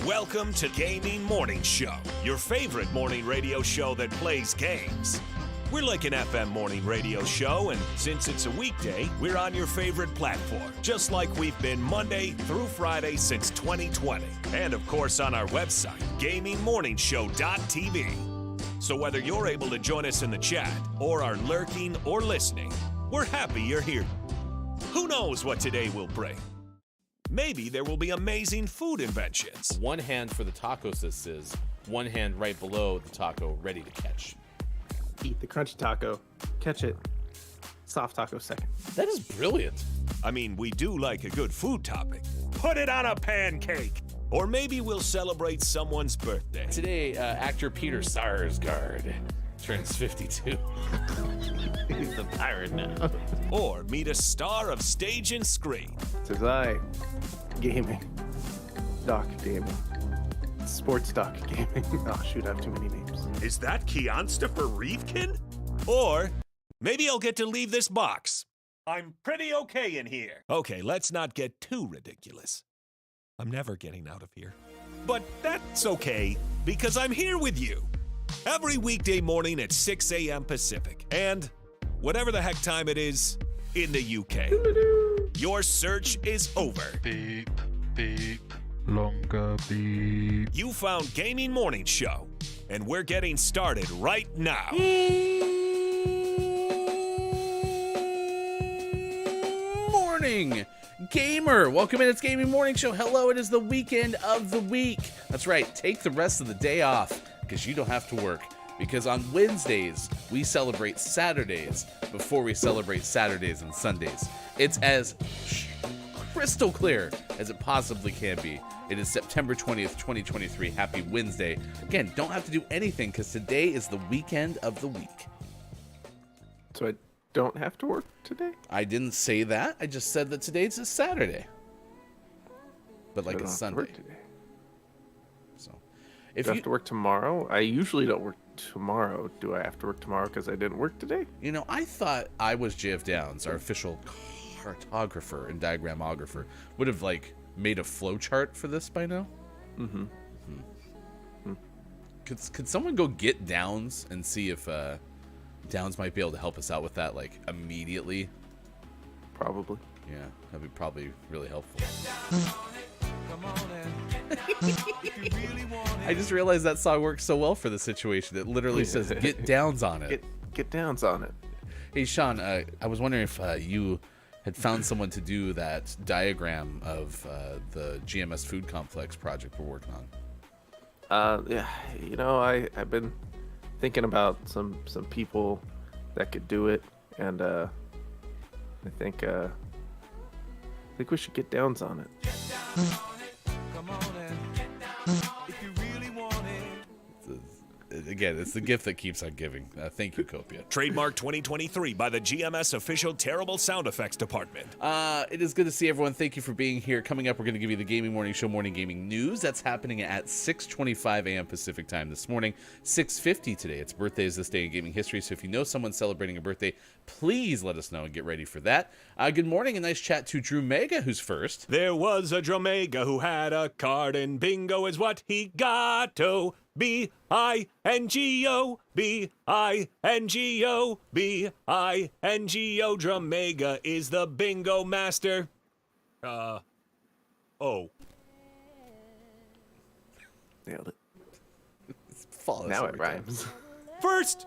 Welcome to Gaming Morning Show, your favorite morning radio show that plays games. We're like an FM morning radio show, and since it's a weekday, we're on your favorite platform, just like we've been Monday through Friday since 2020. And of course on our website, GamingMorningShow.tv. So whether you're able to join us in the chat, or are lurking or listening, we're happy you're here. Who knows what today will bring? Maybe there will be amazing food inventions. One hand for the taco says, one hand right below the taco ready to catch. Eat the crunchy taco, catch it, soft taco second. That is brilliant. I mean, we do like a good food topic. Put it on a pancake. Or maybe we'll celebrate someone's birthday. Today, actor Peter Sarsgaard turns 52. He's a pirate now. Or meet a star of stage and screen. Says I, gaming, doc gaming, sports doc gaming. Oh shoot, I have too many names. Is that Keonstopher Reevkin? Or maybe I'll get to leave this box. I'm pretty okay in here. Okay, let's not get too ridiculous. I'm never getting out of here. But that's okay, because I'm here with you. Every weekday morning at 6 a.m. Pacific. And whatever the heck time it is in the UK. Your search is over. Beep, beep, longer beep. You found Gaming Morning Show, and we're getting started right now. Morning, gamer. Welcome in. It's Gaming Morning Show. Hello, it is the weekend of the week. That's right. Take the rest of the day off because you don't have to work. Because on Wednesdays, we celebrate Saturdays before we celebrate Saturdays and Sundays. It's as crystal clear as it possibly can be. It is September 20th, 2023. Happy Wednesday. Again, don't have to do anything because today is the weekend of the week. So I don't have to work today? I didn't say that. I just said that today's a Saturday. But like I don't a have to Sunday. work today. So, If Do I have to work tomorrow? I usually don't work tomorrow. Do I have to work tomorrow because I didn't work today? You know, I thought I was JF Downs, our official cartographer and diagramographer, would have like made a flow chart for this by now. Could someone go get Downs and see if Downs might be able to help us out with that like immediately? Probably. Yeah, that'd be probably really helpful. I just realized that song works so well for the situation. It literally says "Get Downs on it." Get Downs on it. Hey Sean, I was wondering if you had found someone to do that diagram of the GMS food complex project we're working on. Yeah, you know, I've been thinking about some people that could do it, and I think we should get Downs on it. Again, it's the gift that keeps on giving. Thank you, Copia. Trademark 2023 by the GMS official Terrible Sound Effects Department. It is good to see everyone. Thank you for being here. Coming up, we're going to give you the Gaming Morning Show Morning Gaming News. That's happening at 6:25 a.m. Pacific time this morning. 6:50 today. It's birthdays this day in gaming history, so if you know someone celebrating a birthday, please let us know and get ready for that. Good morning. A nice chat to Drew Mega, who's first. There was a Dromega who had a card, and bingo is what he got-o. B-I-N-G-O, B-I-N-G-O, B-I-N-G-O. Dromega is the bingo master. Oh. Nailed it. Now it rhymes. First.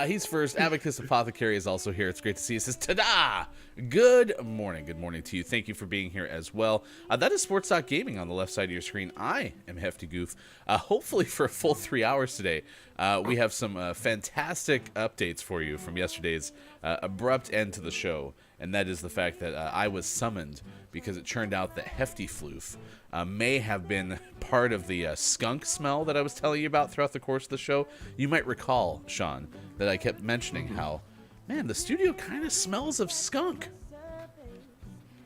He's first. Abacus Apothecary is also here. It's great to see you. It says, ta-da! Good morning. Good morning to you. Thank you for being here as well. That is Sports Talk Gaming on the left side of your screen. I am Hefty Goof. Hopefully for a full 3 hours today. We have some fantastic updates for you from yesterday's abrupt end to the show. And that is the fact that I was summoned because it turned out that Hefty Floof may have been part of the skunk smell that I was telling you about throughout the course of the show. You might recall, Sean, that I kept mentioning how, man, the studio kind of smells of skunk.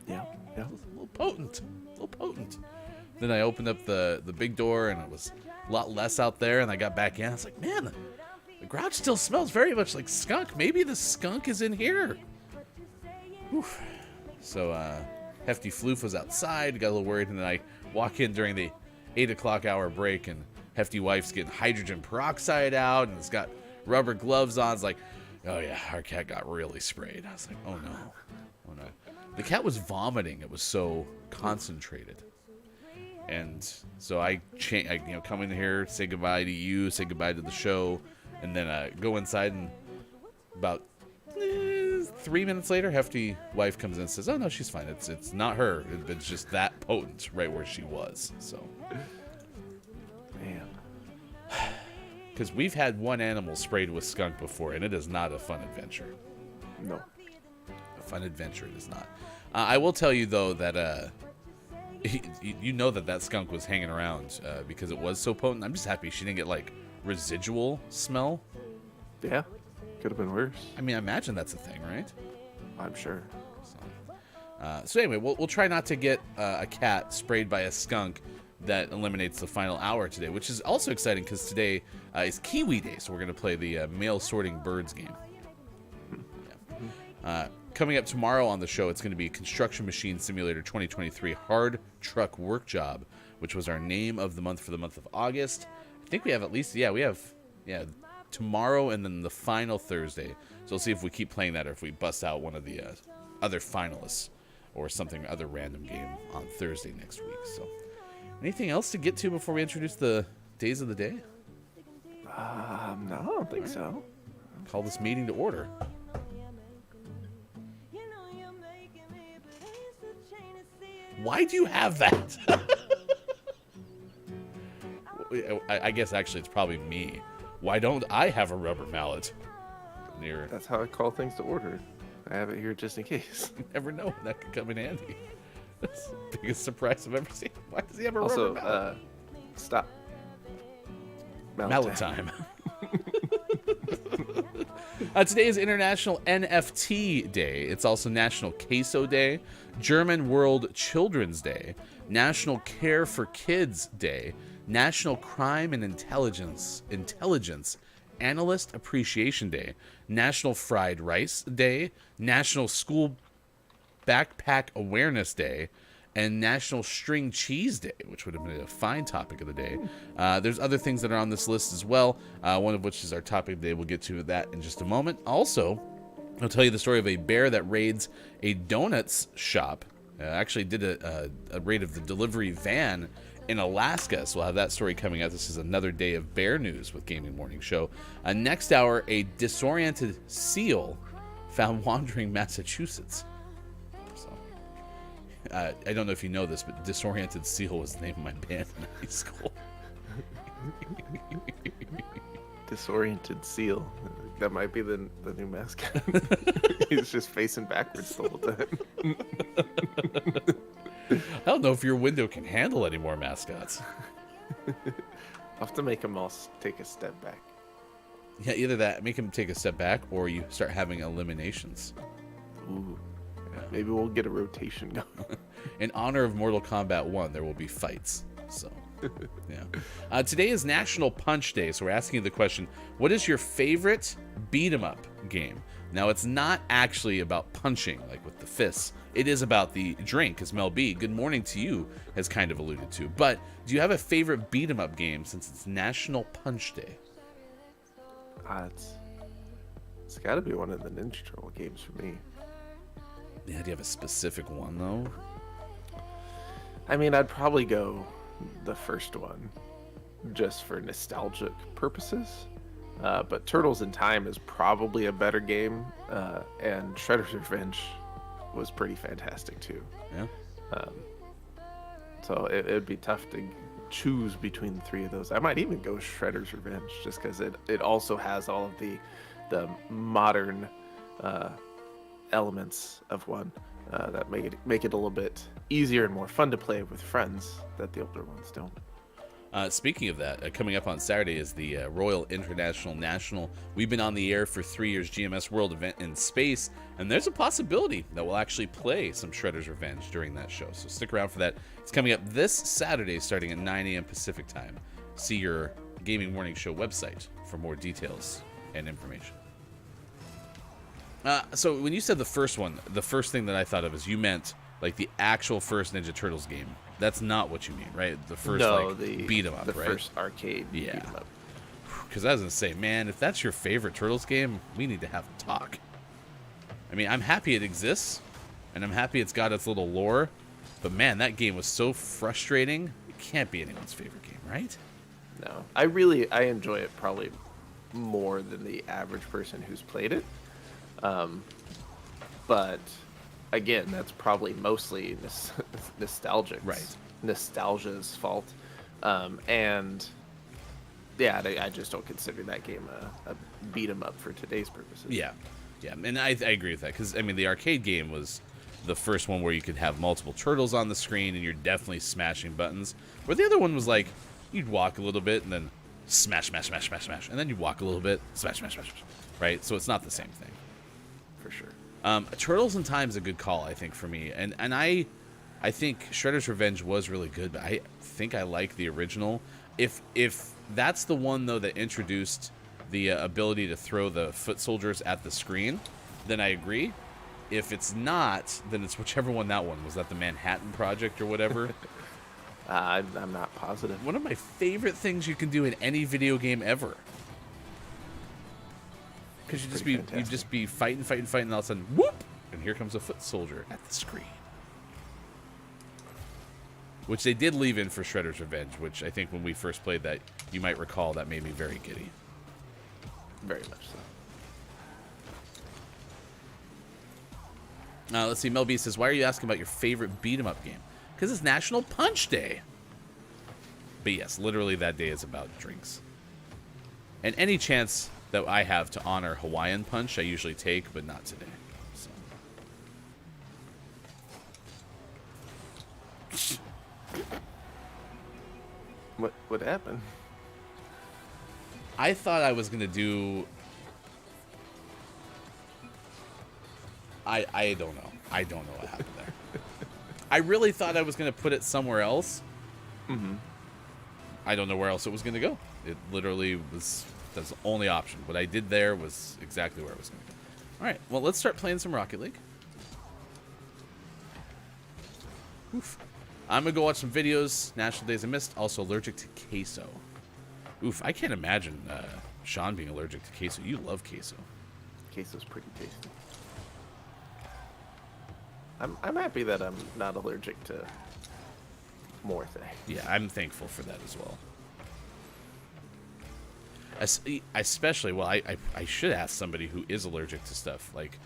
Yeah. A little potent. Then I opened up the big door and it was a lot less out there, and I got back in. I was like, man, the garage still smells very much like skunk. Maybe the skunk is in here. Whew. So Hefty Floof was outside, got a little worried, and then I walk in during the 8 o'clock hour break, and Hefty Wife's getting hydrogen peroxide out, and it's got rubber gloves on. It's like, oh yeah, our cat got really sprayed. I was like, oh no. The cat was vomiting. It was so concentrated. And so I come in here, say goodbye to you, say goodbye to the show, and then go inside, and about 3 minutes later, Hefty Wife comes in and says, oh no, she's fine. It's not her. It's just that potent right where she was. So, Man. because we've had one animal sprayed with skunk before, and it is not a fun adventure. No. A fun adventure it is not. I will tell you, though, that you know that skunk was hanging around because it was so potent. I'm just happy she didn't get, like, residual smell. Yeah. Could have been worse. I mean, I imagine that's a thing, right? I'm sure. So anyway, we'll try not to get a cat sprayed by a skunk that eliminates the final hour today, which is also exciting because today is Kiwi Day, so we're going to play the mail sorting birds game. Yeah. Coming up tomorrow on the show, it's going to be Construction Machine Simulator 2023 Hard Truck Work Job, which was our name of the month for the month of August. I think we have at least, tomorrow and then the final Thursday. So we'll see if we keep playing that or if we bust out one of the other finalists or something, other random game on Thursday next week. So anything else to get to before we introduce the days of the day? No, I don't think so. Call this meeting to order. Why do you have that? I guess actually it's probably me. Why don't I have a rubber mallet? That's how I call things to order. I have it here just in case. You never know. That could come in handy. That's the biggest surprise I've ever seen. Why does he have a rubber mallet? Stop. Mallet time. Today is International NFT Day. It's also National Queso Day, German World Children's Day, National Care for Kids Day, National Crime and Intelligence Analyst Appreciation Day, National Fried Rice Day, National School Backpack Awareness Day, and National String Cheese Day, which would have been a fine topic of the day. There's other things that are on this list as well, one of which is our topic of the day. We'll get to that in just a moment. Also, I'll tell you the story of a bear that raids a donuts shop. Actually did a raid of the delivery van in Alaska, so we'll have that story coming out. This is another day of bear news with Gaming Morning Show. Next hour, a disoriented seal found wandering Massachusetts. I don't know if you know this, but Disoriented Seal was the name of my band in high school. Disoriented Seal. That might be the new mascot. He's just facing backwards the whole time. I don't know if your window can handle any more mascots. I'll have to make them all take a step back. Yeah, either that, make them take a step back, or you start having eliminations. Ooh. Maybe we'll get a rotation going. In honor of Mortal Kombat 1, there will be fights. So, yeah. Today is National Punch Day, so we're asking you the question, what is your favorite beat-em-up game? Now, it's not actually about punching, like with the fists. It is about the drink, as Mel B, good morning to you, has kind of alluded to. But do you have a favorite beat-em-up game since it's National Punch Day? It's got to be one of the Ninja Turtle games for me. Yeah, do you have a specific one, though? I mean, I'd probably go the first one, just for nostalgic purposes. But Turtles in Time is probably a better game, and Shredder's Revenge was pretty fantastic, too. Yeah. So it would be tough to choose between the three of those. I might even go Shredder's Revenge, just because it also has all of the modern elements of one that make it a little bit easier and more fun to play with friends that the older ones don't. Speaking of that, coming up on Saturday is the Royal International National. We've been on the air for 3 years GMS World event in space, and there's a possibility that we'll actually play some Shredder's Revenge during that show. So stick around for that. It's coming up this Saturday starting at 9 a.m. Pacific time. See your Gaming Morning Show website for more details and information. So when you said the first one, the first thing that I thought of is you meant like the actual first Ninja Turtles game. That's not what you mean, right? The first beat 'em up, the right? first arcade beat 'em up. Because I was gonna say, man, if that's your favorite Turtles game, we need to have a talk. I mean, I'm happy it exists, and I'm happy it's got its little lore, but man, that game was so frustrating. It can't be anyone's favorite game, right? No, I enjoy it probably more than the average person who's played it. But again, that's probably mostly nostalgic. Right. Nostalgia's fault. And yeah, I just don't consider that game a beat 'em up for today's purposes. Yeah, and I agree with that, because I mean, the arcade game was the first one where you could have multiple turtles on the screen and you're definitely smashing buttons. Where the other one was like, you'd walk a little bit and then smash, smash, smash, smash, smash, and then you'd walk a little bit, smash, smash, smash, smash. Right? So it's not the same thing. For sure. Turtles in Time is a good call, I think, for me. And I think Shredder's Revenge was really good, but I think I like the original. If that's the one, though, that introduced the ability to throw the foot soldiers at the screen, then I agree. If it's not, then it's whichever one that one was. That the Manhattan Project or whatever? I'm not positive. One of my favorite things you can do in any video game ever. Because you'd just be fighting, and all of a sudden, whoop! And here comes a foot soldier at the screen. Which they did leave in for Shredder's Revenge, which I think when we first played that, you might recall, that made me very giddy. Very much so. Let's see, Mel B says, why are you asking about your favorite beat-em-up game? Because it's National Punch Day. But yes, literally that day is about drinks. And any chance that I have to honor Hawaiian Punch, I usually take, but not today. So. What happened? I thought I was going to do... I don't know. I don't know what happened there. I really thought I was going to put it somewhere else. Mm-hmm. I don't know where else it was going to go. It literally was... That's the only option. What I did there was exactly where it was going to go. All right. Well, let's start playing some Rocket League. Oof. I'm going to go watch some videos. National Days I Missed. Also allergic to queso. Oof. I can't imagine Sean being allergic to queso. You love queso. Queso's pretty tasty. I'm happy that I'm not allergic to more things. Yeah, I'm thankful for that as well. Especially, well, I should ask somebody who is allergic to stuff. Like,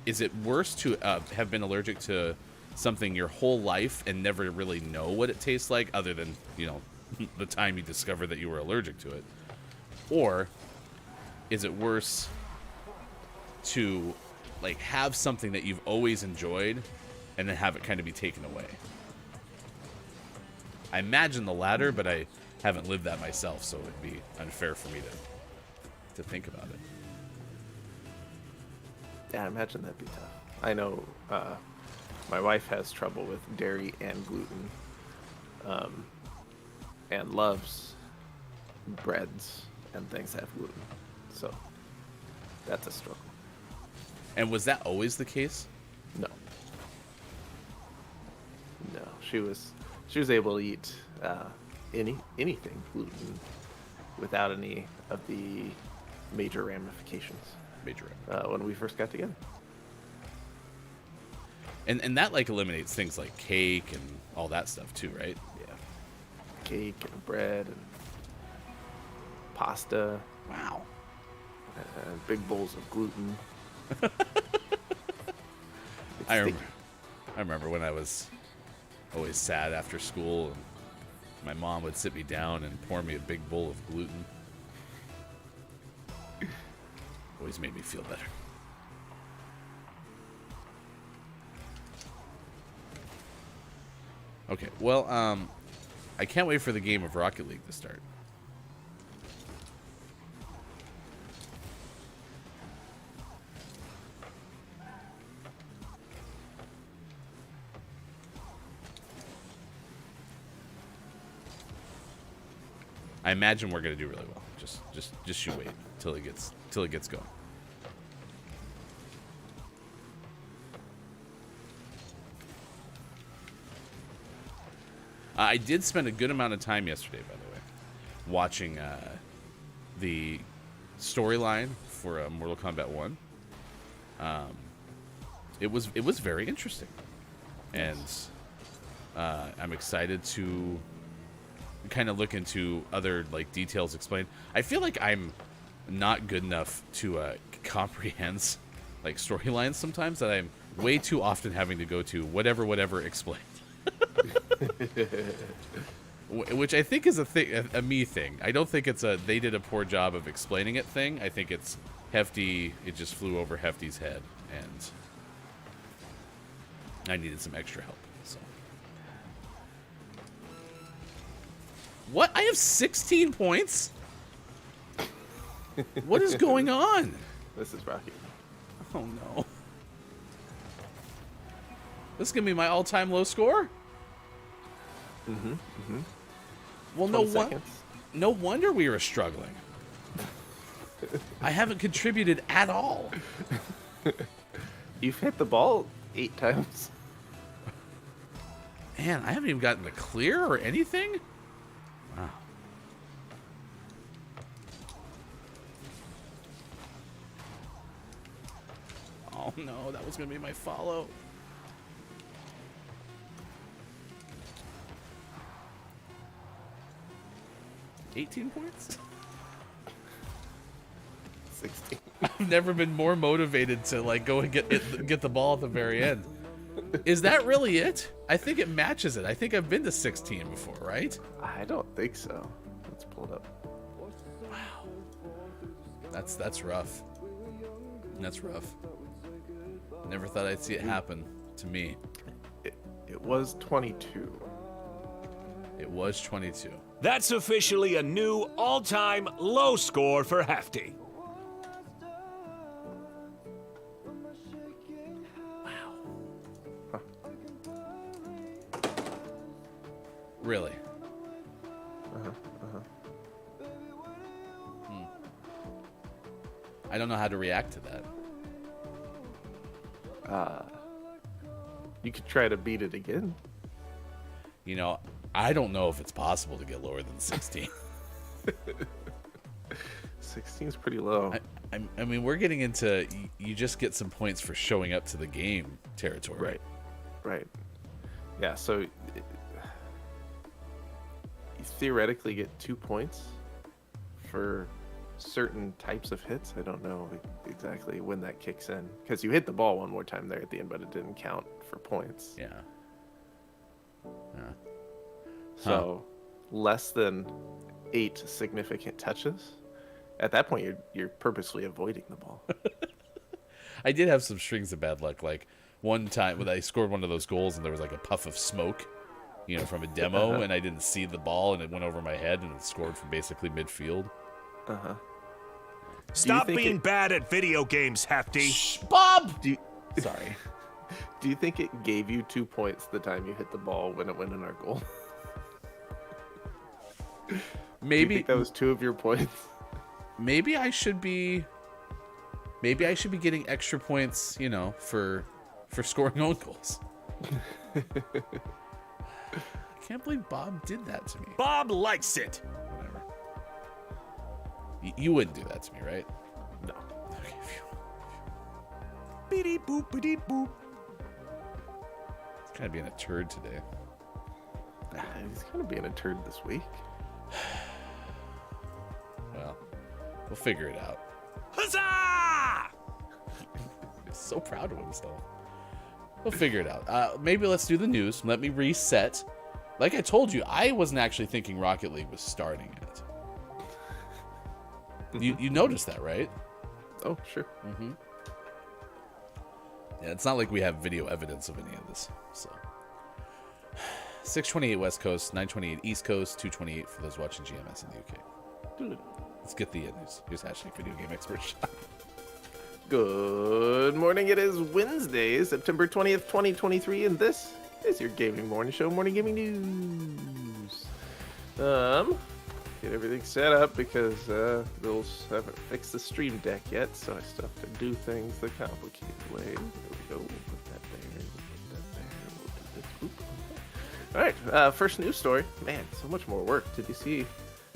is it worse to have been allergic to something your whole life and never really know what it tastes like, other than, you know, the time you discovered that you were allergic to it? Or is it worse to, like, have something that you've always enjoyed and then have it kind of be taken away? I imagine the latter, but I haven't lived that myself, so it would be unfair for me to think about it. Yeah, I imagine that'd be tough. I know my wife has trouble with dairy and gluten, and loves breads and things that have gluten. So that's a struggle. And was that always the case? No. She was able to eat anything gluten without any of the major ramifications. When we first got together. And that, like, eliminates things like cake and all that stuff too, right? Yeah. Cake and bread and pasta. Wow. Big bowls of gluten. I remember when I was always sad after school, and my mom would sit me down and pour me a big bowl of gluten. Always made me feel better. Okay, well, I can't wait for the game of Rocket League to start. I imagine we're gonna do really well. Just you wait till it gets going. I did spend a good amount of time yesterday, by the way, watching the storyline for Mortal Kombat 1. It was very interesting, and I'm excited to kind of look into other like details explained. I feel like I'm not good enough to comprehend like storylines sometimes, that I'm way too often having to go to whatever explained. Which I think is a me thing. I don't think it's a they did a poor job of explaining it thing. I think it's Hefty, it just flew over Hefty's head, and I needed some extra help. So what? I have 16 points? What is going on? This is Rocky. Oh no. This is gonna be my all-time low score? Well, no wonder we were struggling. I haven't contributed at all. You've hit the ball 8 times. Man, I haven't even gotten the clear or anything? Wow. Oh no, that was gonna be my follow. $18 points? 16. I've never been more motivated to like go and get the ball at the very end. Is that really it? I think it matches it. I think I've been to 16 before, right? I don't think so. Let's pull it up. Wow. That's rough. That's rough. Never thought I'd see it happen to me. It was 22. It was 22. That's officially a new all-time low score for Hefty. Really? I don't know how to react to that. You could try to beat it again. You know, I don't know if it's possible to get lower than 16. 16 is pretty low. I mean, we're getting into you just get some points for showing up to the game territory. Right. Yeah, so you theoretically get 2 points for certain types of hits. I don't know exactly when that kicks in, because you hit the ball one more time there at the end, but it didn't count for points. Yeah. So less than 8 significant touches. At that point, you're purposely avoiding the ball. I did have some strings of bad luck. Like one time when I scored one of those goals and there was like a puff of smoke, you know, from a demo, and I didn't see the ball and it went over my head and it scored from basically midfield. Stop being bad at video games, Hefty. Shh, Bob! Sorry. Do you think it gave you 2 points the time you hit the ball when it went in our goal? Maybe Do you think that was 2 of your points. Maybe I should be getting extra points, you know, for scoring own goals. I can't believe Bob did that to me. Bob likes it. Whatever. You wouldn't do that to me, right? No. Okay, phew. Beady boop, beady boop. It's kind of being a turd today. He's kind of being a turd this week. Well, we'll figure it out. Huzzah! He's so proud of himself. We'll figure it out. Maybe let's do the news. Let me reset. Like I told you, I wasn't actually thinking Rocket League was starting yet. You noticed that, right? Oh, sure. Mm-hmm. Yeah, it's not like we have video evidence of any of this. So, 6:28 West Coast, 9:28 East Coast, 2:28 for those watching GMS in the UK. Let's get the news. Here's #Video Game Expert Shop. Good morning. It is Wednesday, September 20th, 2023, and this is your gaming morning show, Morning Gaming News. Get everything set up because Bill's haven't fixed the stream deck yet, so I still have to do things the complicated way. There we go. We'll put that there. We'll put that there. We'll do this. Oop. All right, first news story. Man, so much more work. Did you see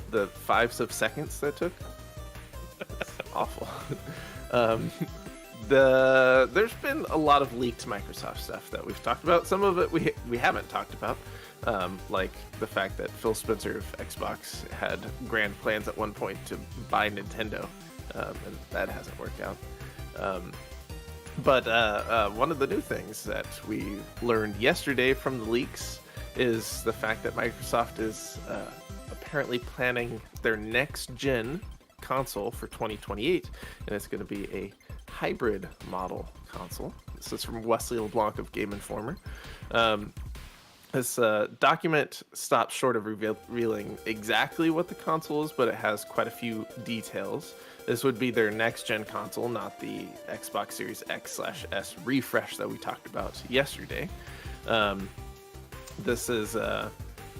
the 5 of seconds that took? That's awful. There's been a lot of leaked Microsoft stuff that we've talked about. Some of it we haven't talked about, like the fact that Phil Spencer of Xbox had grand plans at one point to buy Nintendo, and that hasn't worked out. But one of the new things that we learned yesterday from the leaks is the fact that Microsoft is apparently planning their next gen console for 2028, and it's going to be a hybrid model console. This is from Wesley LeBlanc of Game Informer. This document stops short of revealing exactly what the console is, but it has quite a few details. This would be their next-gen console, not the Xbox Series X/S refresh that we talked about yesterday. This is a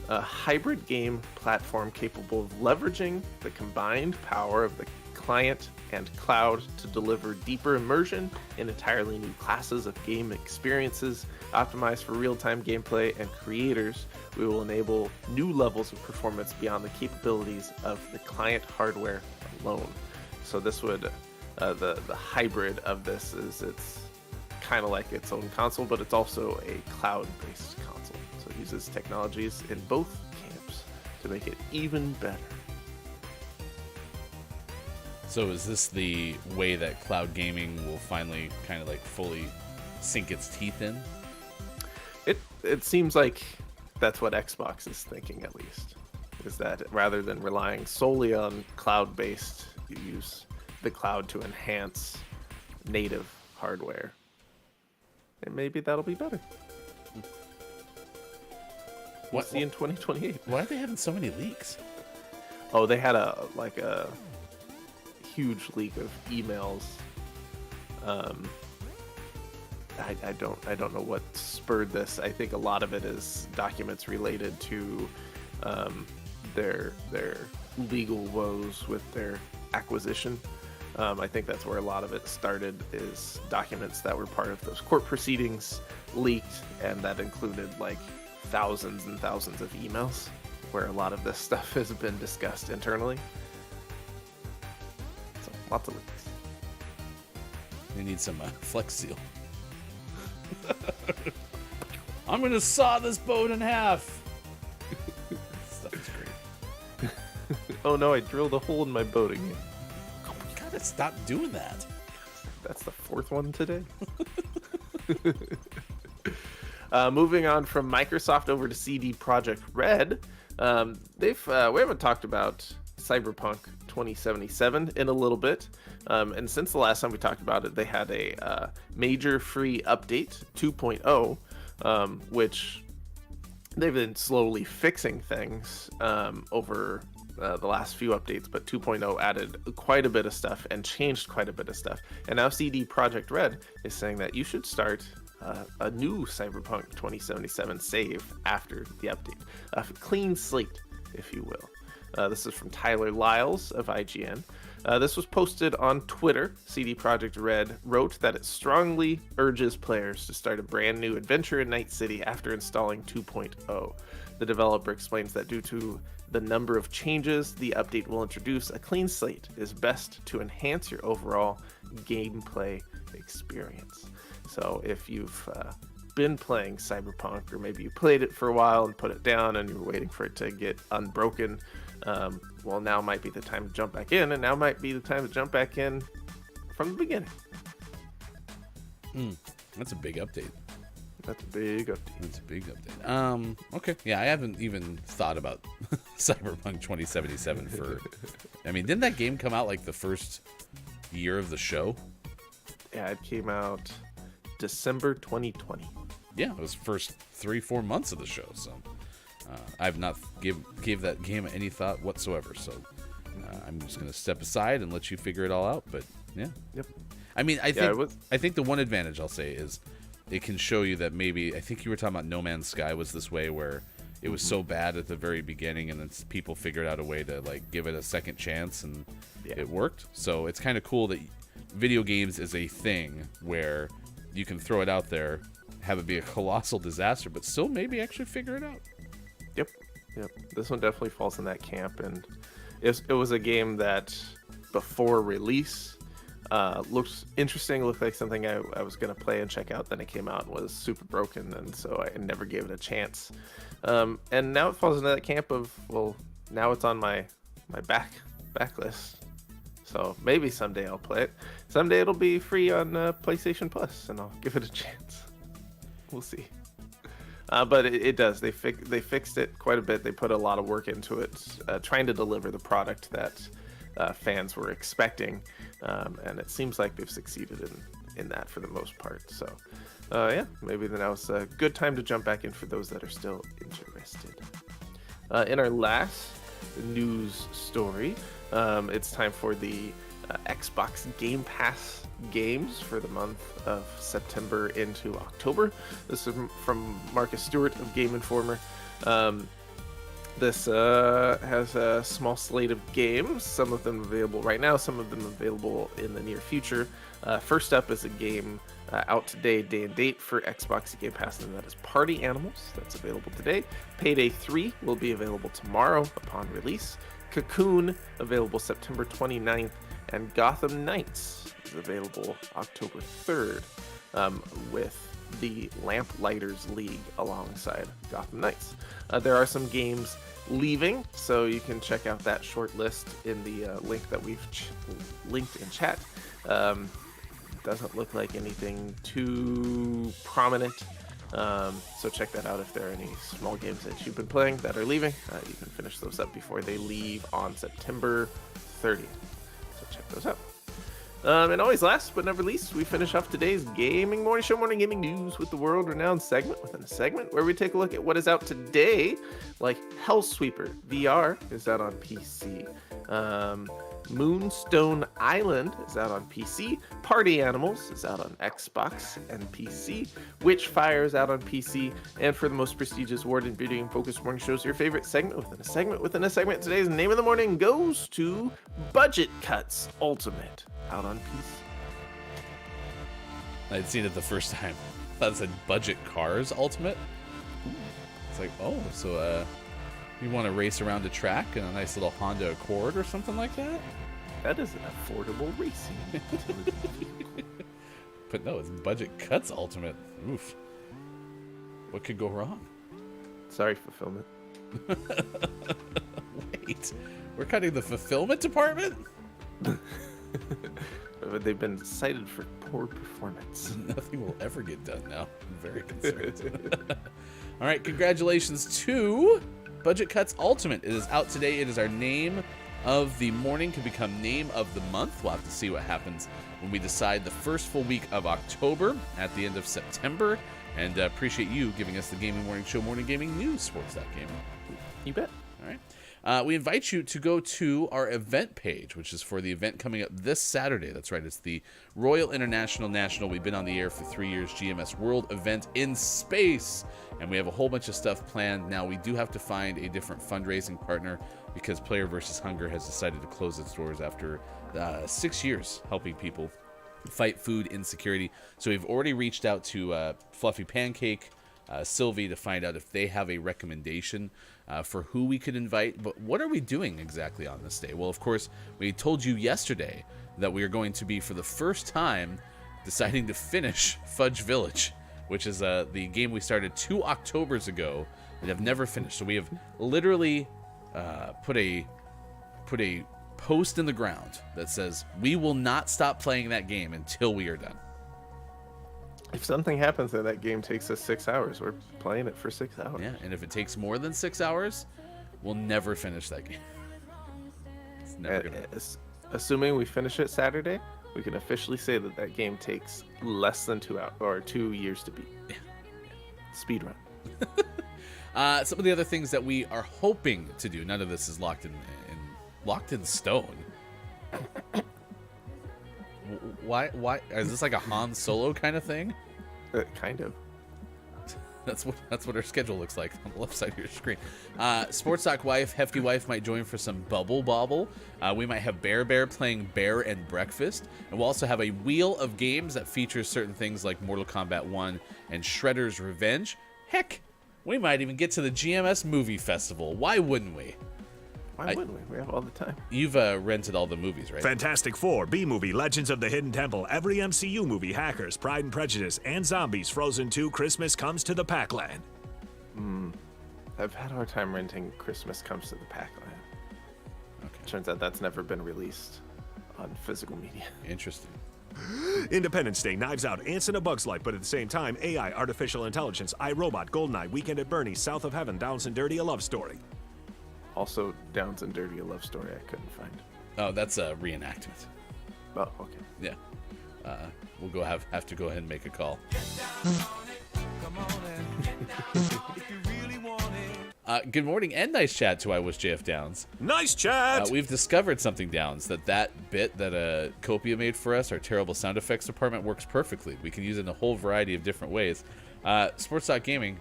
hybrid game platform capable of leveraging the combined power of the client and cloud to deliver deeper immersion in entirely new classes of game experiences optimized for real-time gameplay and creators. We will enable new levels of performance beyond the capabilities of the client hardware alone. So this would the hybrid of this is it's kind of like its own console, but it's also a cloud-based console. So it uses technologies in both camps to make it even better. So is this the way that cloud gaming will finally kind of like fully sink its teeth in? It seems like that's what Xbox is thinking, at least, is that rather than relying solely on cloud-based, you use the cloud to enhance native hardware. And maybe that'll be better. We'll see in 2028. Why are they having so many leaks? Oh, they had a huge leak of emails. I don't know what spurred this. I think a lot of it is documents related to their legal woes with their acquisition. I think that's where a lot of it started, is documents that were part of those court proceedings leaked, and that included like thousands and thousands of emails where a lot of this stuff has been discussed internally. So lots of leaks. They need some Flex Seal. I'm gonna saw this boat in half. Stuff is great. Oh no, I drilled a hole in my boat again. Oh, you gotta stop doing that. That's the 4th one today. Moving on from Microsoft over to CD Projekt Red. We haven't talked about Cyberpunk 2077 in a little bit. And since the last time we talked about it, they had a major free update 2.0, which they've been slowly fixing things over the last few updates, but 2.0 added quite a bit of stuff and changed quite a bit of stuff. And now CD Projekt Red is saying that you should start a new Cyberpunk 2077 save after the update. A clean slate, if you will. This is from Tyler Lyles of IGN. This was posted on Twitter. CD Projekt Red wrote that it strongly urges players to start a brand new adventure in Night City after installing 2.0. The developer explains that due to the number of changes the update will introduce, a clean slate is best to enhance your overall gameplay experience. So if you've been playing Cyberpunk, or maybe you played it for a while and put it down and you're waiting for it to get unbroken, well, now might be the time to jump back in, and now might be the time to jump back in from the beginning. That's a big update. That's a big update. Okay. Yeah, I haven't even thought about Cyberpunk 2077 for... I mean, didn't that game come out like the first year of the show? Yeah, it came out December 2020. Yeah, it was first 3-4 months of the show, so I've not gave that game any thought whatsoever, so I'm just going to step aside and let you figure it all out, but yeah. Yep. I mean, I think the one advantage I'll say is it can show you that maybe, I think you were talking about No Man's Sky was this way, where it was so bad at the very beginning and then people figured out a way to like give it a second chance, and it worked. So it's kind of cool that video games is a thing where you can throw it out there have it be a colossal disaster, but still maybe actually figure it out. Yep. This one definitely falls in that camp, and it was a game that before release looked interesting, looked like something I was gonna play and check out. Then it came out and was super broken, and so I never gave it a chance. And now it falls into that camp of, well, now it's on my backlist. So maybe someday I'll play it. Someday it'll be free on PlayStation Plus, and I'll give it a chance. We'll see. But it does. They fixed it quite a bit. They put a lot of work into it, trying to deliver the product that fans were expecting, and it seems like they've succeeded in that for the most part. So, yeah, maybe now is a good time to jump back in for those that are still interested. In our last news story, it's time for the Xbox Game Pass games for the month of September into October. This is from Marcus Stewart of Game Informer. This has a small slate of games, some of them available right now, some of them available in the near future. First up is a game out today, day and date for Xbox Game Pass, and that is Party Animals. That's available today. Payday 3 will be available tomorrow upon release. Cocoon, available September 29th, and Gotham Knights is available October 3rd, with the Lamplighters League alongside Gotham Knights. There are some games leaving, so you can check out that short list in the link that we've linked in chat. Doesn't look like anything too prominent, so check that out. If there are any small games that you've been playing that are leaving, you can finish those up before they leave on September 30th. So check those out. And always last but never least, we finish off today's Gaming Morning Show Morning Gaming News with the world-renowned segment within a segment where we take a look at what is out today, like Hellsweeper VR is out on PC. Moonstone Island is out on PC. Party Animals is out on Xbox and PC. Witchfire is out on PC. And for the most prestigious award in beauty and focused morning shows, your favorite segment within a segment within a segment, today's Name of the Morning goes to Budget Cuts Ultimate, out on PC. I'd seen it the first time. I thought it said Budget Cars Ultimate. It's like, oh, so you want to race around a track in a nice little Honda Accord or something like that? That is an affordable racing. But no, it's Budget Cuts Ultimate. Oof. What could go wrong? Sorry, fulfillment. Wait, we're cutting the fulfillment department? They've been cited for poor performance. Nothing will ever get done now. I'm very concerned. All right, congratulations to Budget Cuts Ultimate. It is out today. It is our name of the morning, can become name of the month. We'll have to see what happens when we decide the first full week of October at the end of September. And appreciate you giving us the Gaming Morning Show Morning Gaming News, Sports.Gaming. You bet. All right. We invite you to go to our event page, which is for the event coming up this Saturday. That's right. It's the Royal International National. We've been on the air for 3 years. GMS World event in space. And we have a whole bunch of stuff planned. Now, we do have to find a different fundraising partner because Player vs. Hunger has decided to close its doors after 6 years helping people fight food insecurity. So we've already reached out to Fluffy Pancake, Sylvie, to find out if they have a recommendation for who we could invite. But what are we doing exactly on this day? Well, of course, we told you yesterday that we are going to be, for the first time, deciding to finish Fudge Village, which is the game we started 2 Octobers ago and have never finished. So we have literally put a post in the ground that says we will not stop playing that game until we are done. If something happens and that game takes us 6 hours, we're playing it for 6 hours. Yeah, and if it takes more than 6 hours, we'll never finish that game. It's never gonna. Assuming we finish it Saturday, we can officially say that that game takes less than 2 hours or 2 years to beat. Yeah. Speed run. Some of the other things that we are hoping to do. None of this is locked in stone. Why is this like a Han Solo kind of thing? Kind of. That's what our schedule looks like on the left side of your screen. Sports Talk wife, Hefty Wife might join for some Bubble Bobble. We might have Bear playing Bear and Breakfast. And we'll also have a wheel of games that features certain things like Mortal Kombat 1 and Shredder's Revenge. Heck, we might even get to the GMS Movie Festival. Why wouldn't we? Why wouldn't we? We have all the time. You've rented all the movies, right? Fantastic Four, B-Movie, Legends of the Hidden Temple, every MCU movie, Hackers, Pride and Prejudice, and Zombies, Frozen 2, Christmas Comes to the Pac-Land. I've had a hard time renting Christmas Comes to the Pac-Land. Okay. Turns out that's never been released on physical media. Interesting. Independence Day, Knives Out, Ants in a Bug's Life, but at the same time, AI, Artificial Intelligence, iRobot, Goldeneye, Weekend at Bernie's, South of Heaven, Downs and Dirty, A Love Story. Also, Downs and Dirty, a love story I couldn't find. Oh, that's a reenactment. Oh, okay. Yeah. We'll have to go ahead and make a call. Good morning and nice chat to I Was JF Downs. Nice chat! We've discovered something, Downs, that bit that Copia made for us, our terrible sound effects department, works perfectly. We can use it in a whole variety of different ways. Sports Gaming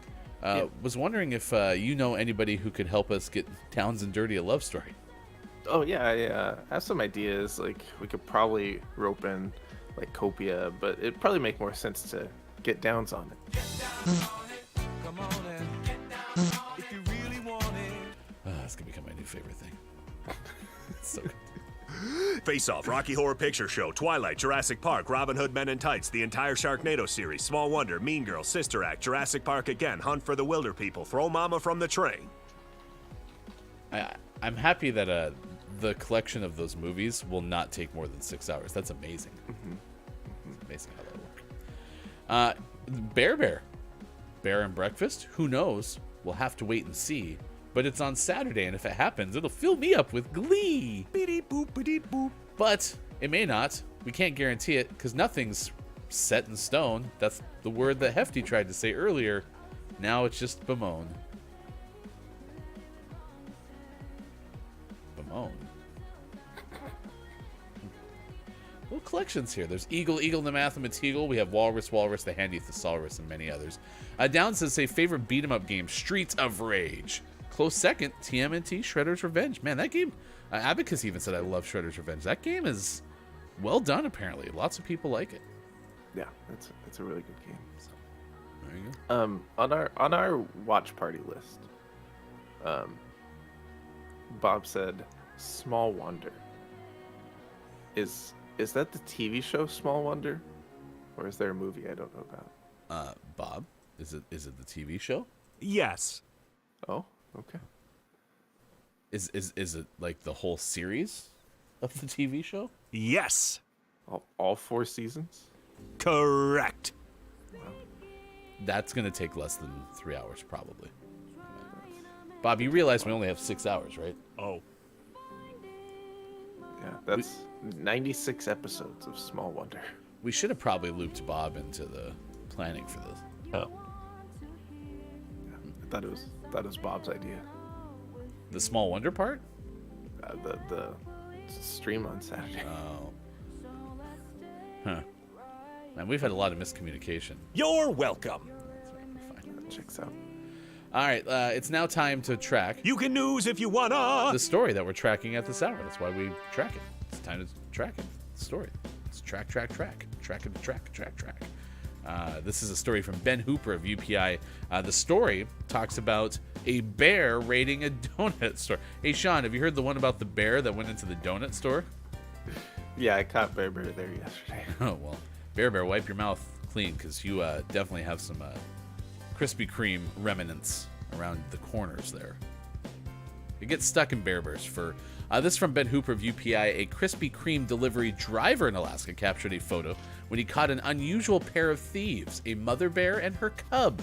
was wondering if you know anybody who could help us get Downs and Dirty a love story. Oh, yeah, I have some ideas. Like, we could probably rope in, like, Copia, but it'd probably make more sense to get Downs on it. That's going to become my new favorite thing. It's so good. Face Off, Rocky Horror Picture Show, Twilight, Jurassic Park, Robin Hood Men in Tights, the entire Sharknado series, Small Wonder, Mean Girl, Sister Act, Jurassic Park Again, Hunt for the Wilder People, Throw Mama from the Train. I'm happy that the collection of those movies will not take more than 6 hours. That's amazing. It's amazing how that works. Bear and Breakfast, who knows? We'll have to wait and see. But it's on Saturday, and if it happens, it'll fill me up with glee. But it may not. We can't guarantee it, because nothing's set in stone. That's the word that Hefty tried to say earlier. Now it's just bemoan. Bemoan. Little collections here. There's Eagle the Mathematical. We have Walrus, the Handy Thesaurus, and many others. Down says, say, favorite beat-em-up game, Streets of Rage. Close second, TMNT, Shredder's Revenge. Man, that game, Abacus even said I love Shredder's Revenge. That game is well done, apparently. Lots of people like it. Yeah, it's a really good game. So. There you go. On our watch party list, Bob said Small Wonder. Is that the TV show Small Wonder? Or is there a movie I don't know about? Bob, is it the TV show? Yes. Oh, okay. Is it like the whole series of the TV show? Yes. All 4 seasons? Correct. That's going to take less than 3 hours, probably. Bob, you realize we only have 6 hours, right? Oh. Yeah, that's 96 episodes of Small Wonder. We should have probably looped Bob into the planning for this. Oh. Yeah, I thought it was Bob's idea. The Small Wonder part? The stream on Saturday. Oh. Huh. Man, we've had a lot of miscommunication. You're welcome. Fine. That checks out. All right, it's now time to track You can news if you wanna. the story that we're tracking at this hour. That's why we track it. It's time to track it. The story. It's track. Track it. This is a story from Ben Hooper of UPI. The story talks about a bear raiding a donut store. Hey, Sean, have you heard the one about the bear that went into the donut store? Yeah, I caught Bear there yesterday. Oh, well, Bear, wipe your mouth clean, because you definitely have some Krispy Kreme remnants around the corners there. It gets stuck in Bear's fur. This is from Ben Hooper of UPI. A Krispy Kreme delivery driver in Alaska captured a photo when he caught an unusual pair of thieves, a mother bear and her cub,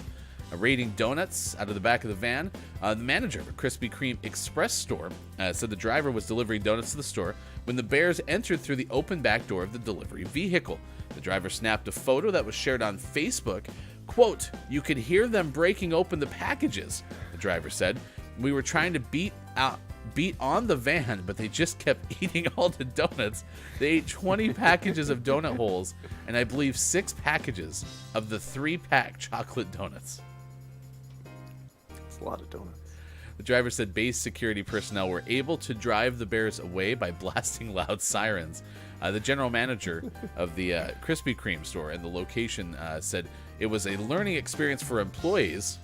raiding donuts out of the back of the van. The manager of a Krispy Kreme express store said the driver was delivering donuts to the store when the bears entered through the open back door of the delivery vehicle. The driver snapped a photo that was shared on Facebook. Quote, "You could hear them breaking open the packages," the driver said. "We were trying to beat on the van, but they just kept eating all the donuts. They ate 20 packages of donut holes, and I believe 6 packages of the 3-pack chocolate donuts." It's a lot of donuts. The driver said base security personnel were able to drive the bears away by blasting loud sirens. The general manager of the Krispy Kreme store and the location said it was a learning experience for employees.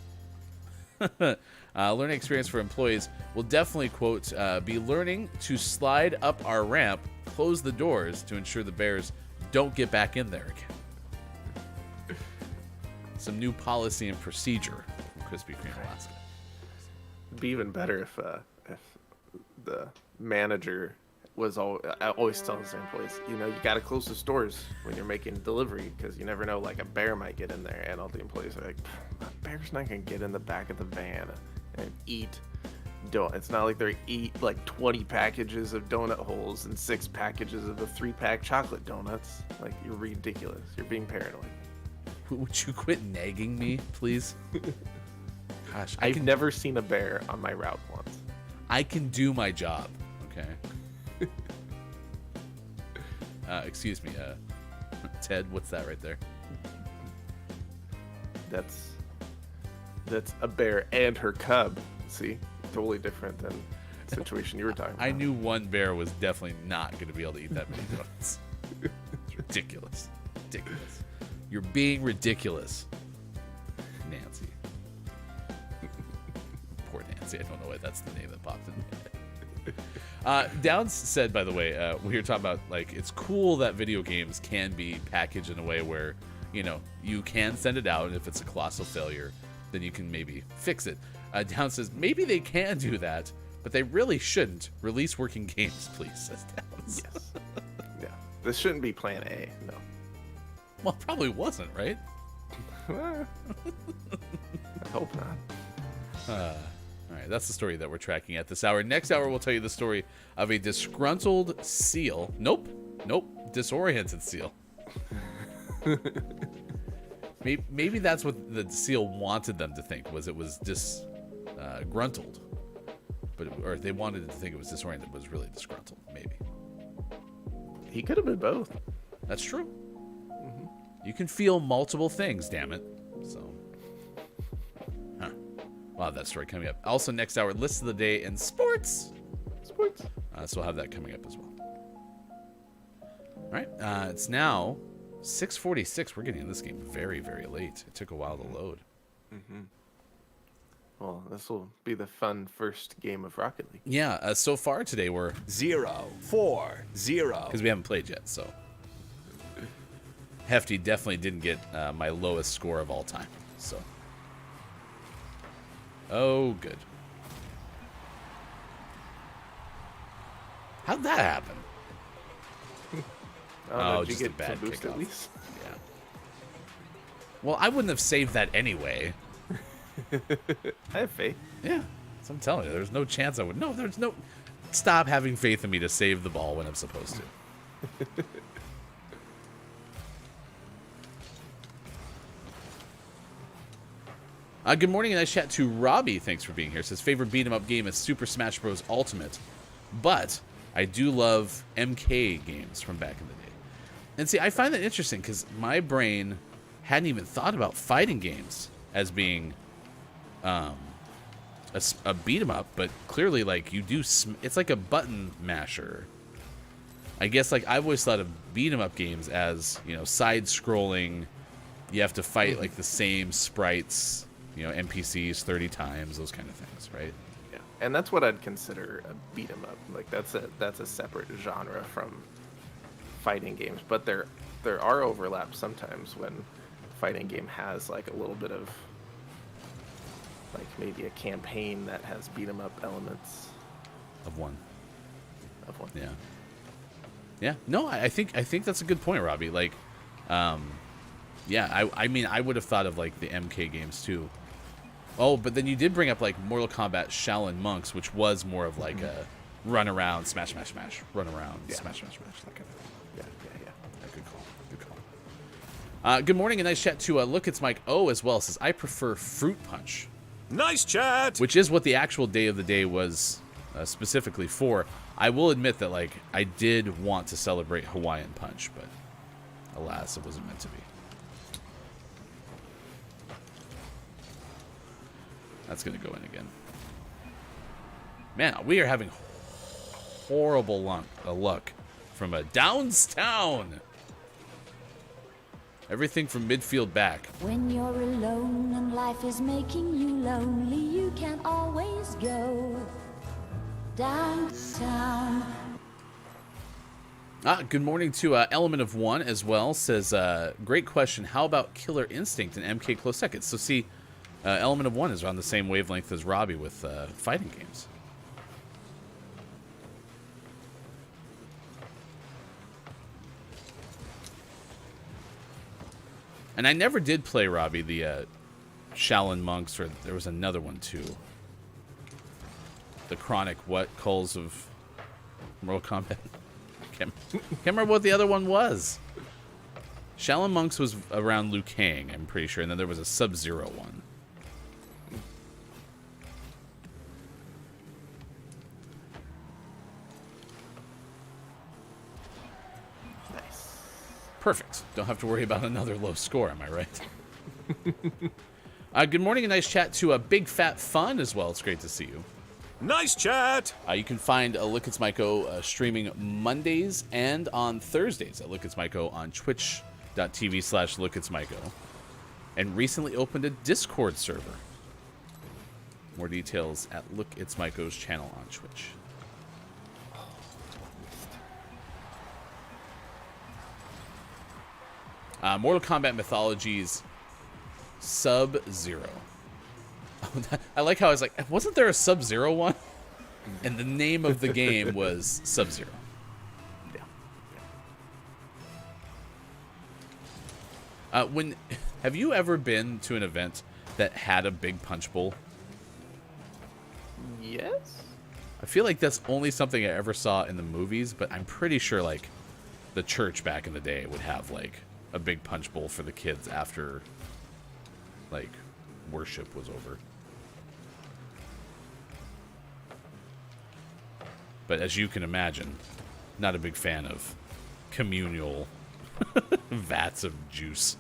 Learning experience for employees will definitely, quote, be learning to slide up our ramp, close the doors to ensure the bears don't get back in there again. Some new policy and procedure from Krispy Kreme, Alaska. It'd be even better if the manager was always tells his employees, you got to close the stores when you're making delivery because you never know, like a bear might get in there, and all the employees are like, a bear's not gonna get in the back of the van and eat. It's not like they eat like 20 packages of donut holes and 6 packages of the 3-pack chocolate donuts. Like, you're ridiculous. You're being paranoid. Would you quit nagging me, please? Gosh, I've never seen a bear on my route once. I can do my job, okay? Excuse me, Ted, what's that right there? That's a bear and her cub. See? Totally different than the situation you were talking about. I knew one bear was definitely not going to be able to eat that many donuts. It's ridiculous. Ridiculous. You're being ridiculous, Nancy. Poor Nancy. I don't know why that's the name that popped in my head. Downs said, by the way, we were talking about, like, it's cool that video games can be packaged in a way where, you can send it out, and if it's a colossal failure, then you can maybe fix it. Downs says, maybe they can do that, but they really shouldn't. Release working games, please, says Downs. Yes. Yeah. This shouldn't be plan A, no. Well, it probably wasn't, right? I hope not. All right, that's the story that we're tracking at this hour. Next hour, we'll tell you the story of a disgruntled seal. Nope, disoriented seal. Maybe that's what the seal wanted them to think, was disgruntled. Or they wanted it to think it was disoriented, but it was really disgruntled, maybe. He could have been both. That's true. You can feel multiple things, damn it. So, we'll have that story coming up. Also, next hour, list of the day and sports. So we'll have that coming up as well. All right, it's now 6:46. We're getting in this game very, very late. It took a while to load. Well, this will be the fun first game of Rocket League. Yeah, so far today we're 0-4-0. because we haven't played yet, so Hefty definitely didn't get my lowest score of all time. So, oh, good. How'd that happen? Did just you a get bad some boost kickoff. at least? Yeah. Well, I wouldn't have saved that anyway. I have faith. Yeah, so I'm telling you, there's no chance I would. No, there's no. Stop having faith in me to save the ball when I'm supposed to. Good morning, and I chat to Robbie. Thanks for being here. Says favorite beat 'em up game is Super Smash Bros. Ultimate, but I do love MK games from back in the day. And see, I find that interesting because my brain hadn't even thought about fighting games as being a beat 'em up, but clearly, like, you do. It's like a button masher. I guess, like, I've always thought of beat 'em up games as, side scrolling. You have to fight like the same sprites. NPCs 30 times, those kind of things, right? Yeah, and that's what I'd consider a beat 'em up. Like, that's a separate genre from fighting games. But there are overlaps sometimes when a fighting game has like a little bit of like maybe a campaign that has beat 'em up elements. Of one. Yeah. Yeah. No, I think that's a good point, Robbie. Like, yeah, I mean, I would have thought of like the MK games too. Oh, but then you did bring up like Mortal Kombat Shaolin Monks, which was more of like a run around, smash, smash, smash, run around, smash, smash, smash, that kind of thing. Yeah. Good call. Good morning, and nice chat to Look, it's Mike O as well. Says I prefer Fruit Punch. Nice chat. Which is what the actual day of the day was specifically for. I will admit that like I did want to celebrate Hawaiian Punch, but alas, it wasn't meant to be. That's going to go in again. Man, we are having horrible luck from a Downstown. Everything from midfield back. When you're alone and life is making you lonely, you can always go downtown. Good morning to Element of One as well. Says, great question. How about Killer Instinct and MK close seconds? So see, Element of One is on the same wavelength as Robbie with fighting games. And I never did play, Robbie, the Shaolin Monks, or there was another one too. The Chronic Calls of Mortal Kombat. Can't remember what the other one was. Shaolin Monks was around Liu Kang, I'm pretty sure, and then there was a Sub-Zero one. Nice. Perfect. Don't have to worry about another low score, am I right? Good morning and nice chat to Big Fat Fun as well. It's great to see you. Nice chat. You can find Look It's Myco streaming Mondays and on Thursdays at Look It's Myco on twitch.tv/Look It's Myco. And recently opened a Discord server. More details at Look It's Myco's channel on Twitch. Mortal Kombat Mythologies Sub-Zero. I like how I was like, wasn't there a Sub-Zero one? And the name of the game was Sub-Zero. Yeah. Have you ever been to an event that had a big punch bowl? Yes. I feel like that's only something I ever saw in the movies, but I'm pretty sure like the church back in the day would have like a big punch bowl for the kids after like worship was over. But as you can imagine, not a big fan of communal vats of juice.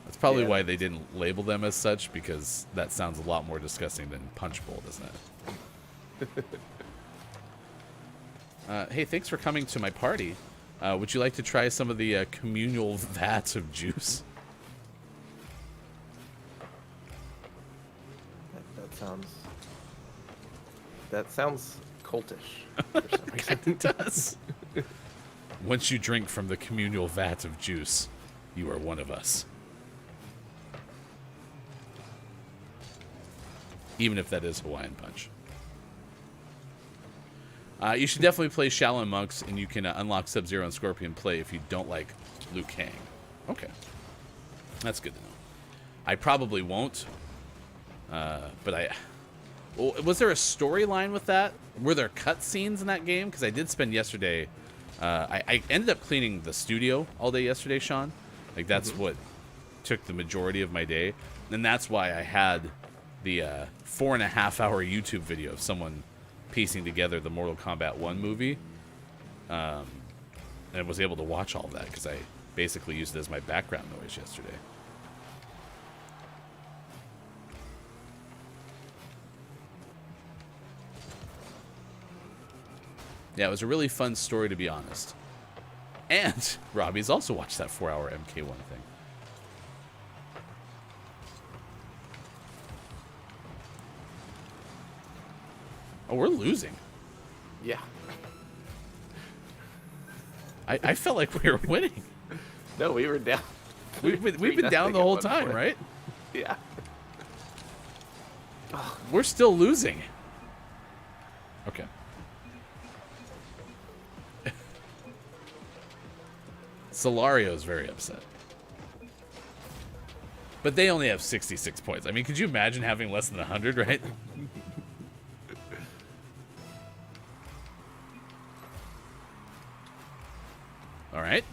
That's probably why they didn't label them as such, because that sounds a lot more disgusting than punch bowl, doesn't it? Hey, thanks for coming to my party. Would you like to try some of the communal vats of juice? That sounds cultish for some reason. It does. Once you drink from the communal vat of juice, you are one of us. Even if that is Hawaiian Punch. You should definitely play Shaolin Monks, and you can unlock Sub-Zero and Scorpion play if you don't like Liu Kang. Okay. That's good to know. I probably won't. But well, was there a storyline with that? Were there cutscenes in that game? Because I did spend yesterday... I ended up cleaning the studio all day yesterday, Sean. Like, that's what took the majority of my day. And that's why I had the 4.5-hour YouTube video of someone piecing together the Mortal Kombat 1 movie. And was able to watch all of that because I basically used it as my background noise yesterday. Yeah, it was a really fun story, to be honest. And Robbie's also watched that 4-hour MK1 thing. Oh, we're losing. Yeah. I felt like we were winning. No, we were down. We've been down the whole time, right? Yeah. We're still losing. Okay. Solario is very upset. But they only have 66 points. I mean, could you imagine having less than 100, right? All right.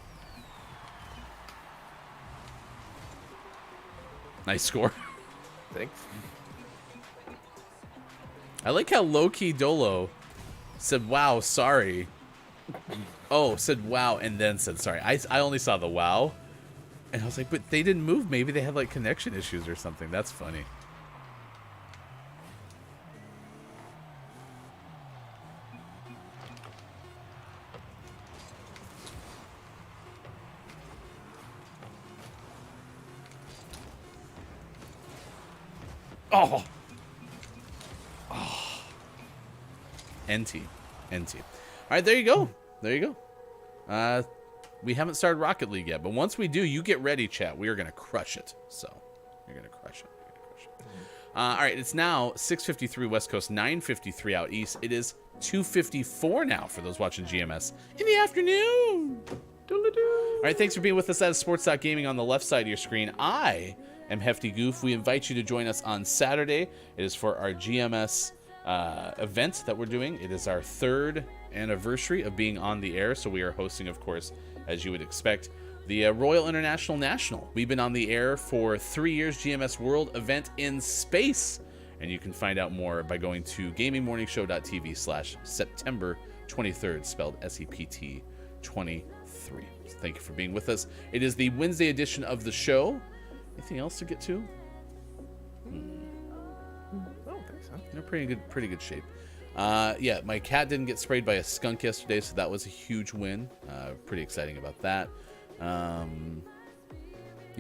Nice score. Thanks. I like how low-key Dolo said, wow, sorry. Oh, said wow and then said sorry. I only saw the wow. And I was like, but they didn't move. Maybe they had like connection issues or something. That's funny. Oh. Oh. NT. NT. All right, there you go. There you go. We haven't started Rocket League yet, but once we do, you get ready, chat. We are going to crush it. So, you're going to crush it. You're gonna crush it. All right, it's now 6:53 West Coast, 9:53 out East. It is 2:54 now for those watching GMS in the afternoon. All right, thanks for being with us at Sports.Gaming on the left side of your screen. I am Hefty Goof. We invite you to join us on Saturday. It is for our GMS event that we're doing. It is our 3rd anniversary of being on the air, so we are hosting, of course, as you would expect, the Royal International National. We've been on the air for 3 years, GMS World event in space, and you can find out more by going to gamingmorningshow.tv/September 23rd, spelled SEPT 23. So thank you for being with us. It is the Wednesday edition of the show. Anything else to get to? I don't think so. They're pretty good shape. Yeah, my cat didn't get sprayed by a skunk yesterday, so that was a huge win. Pretty exciting about that. You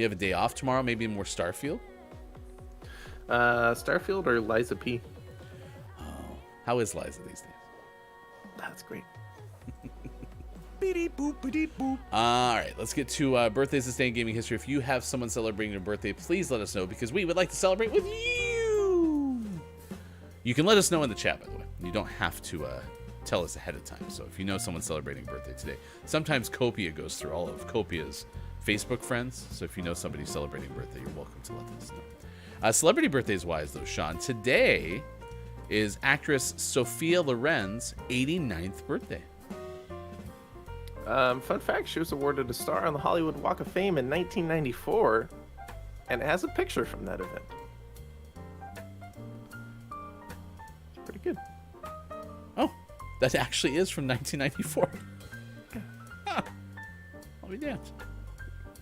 have a day off tomorrow, maybe more Starfield? Starfield or Liza P? Oh, how is Liza these days? That's great. All right, let's get to birthdays this day in gaming history. If you have someone celebrating their birthday, please let us know, because we would like to celebrate with you. You can let us know in the chat, by the way. You don't have to tell us ahead of time. So if you know someone celebrating birthday today, sometimes Copia goes through all of Copia's Facebook friends. So if you know somebody celebrating birthday, you're welcome to let us know. Celebrity birthdays wise, though, Sean, today is actress Sophia Loren's 89th birthday. Fun fact, she was awarded a star on the Hollywood Walk of Fame in 1994 and has a picture from that event. Pretty good. Oh, that actually is from 1994. Huh. I'll be damned.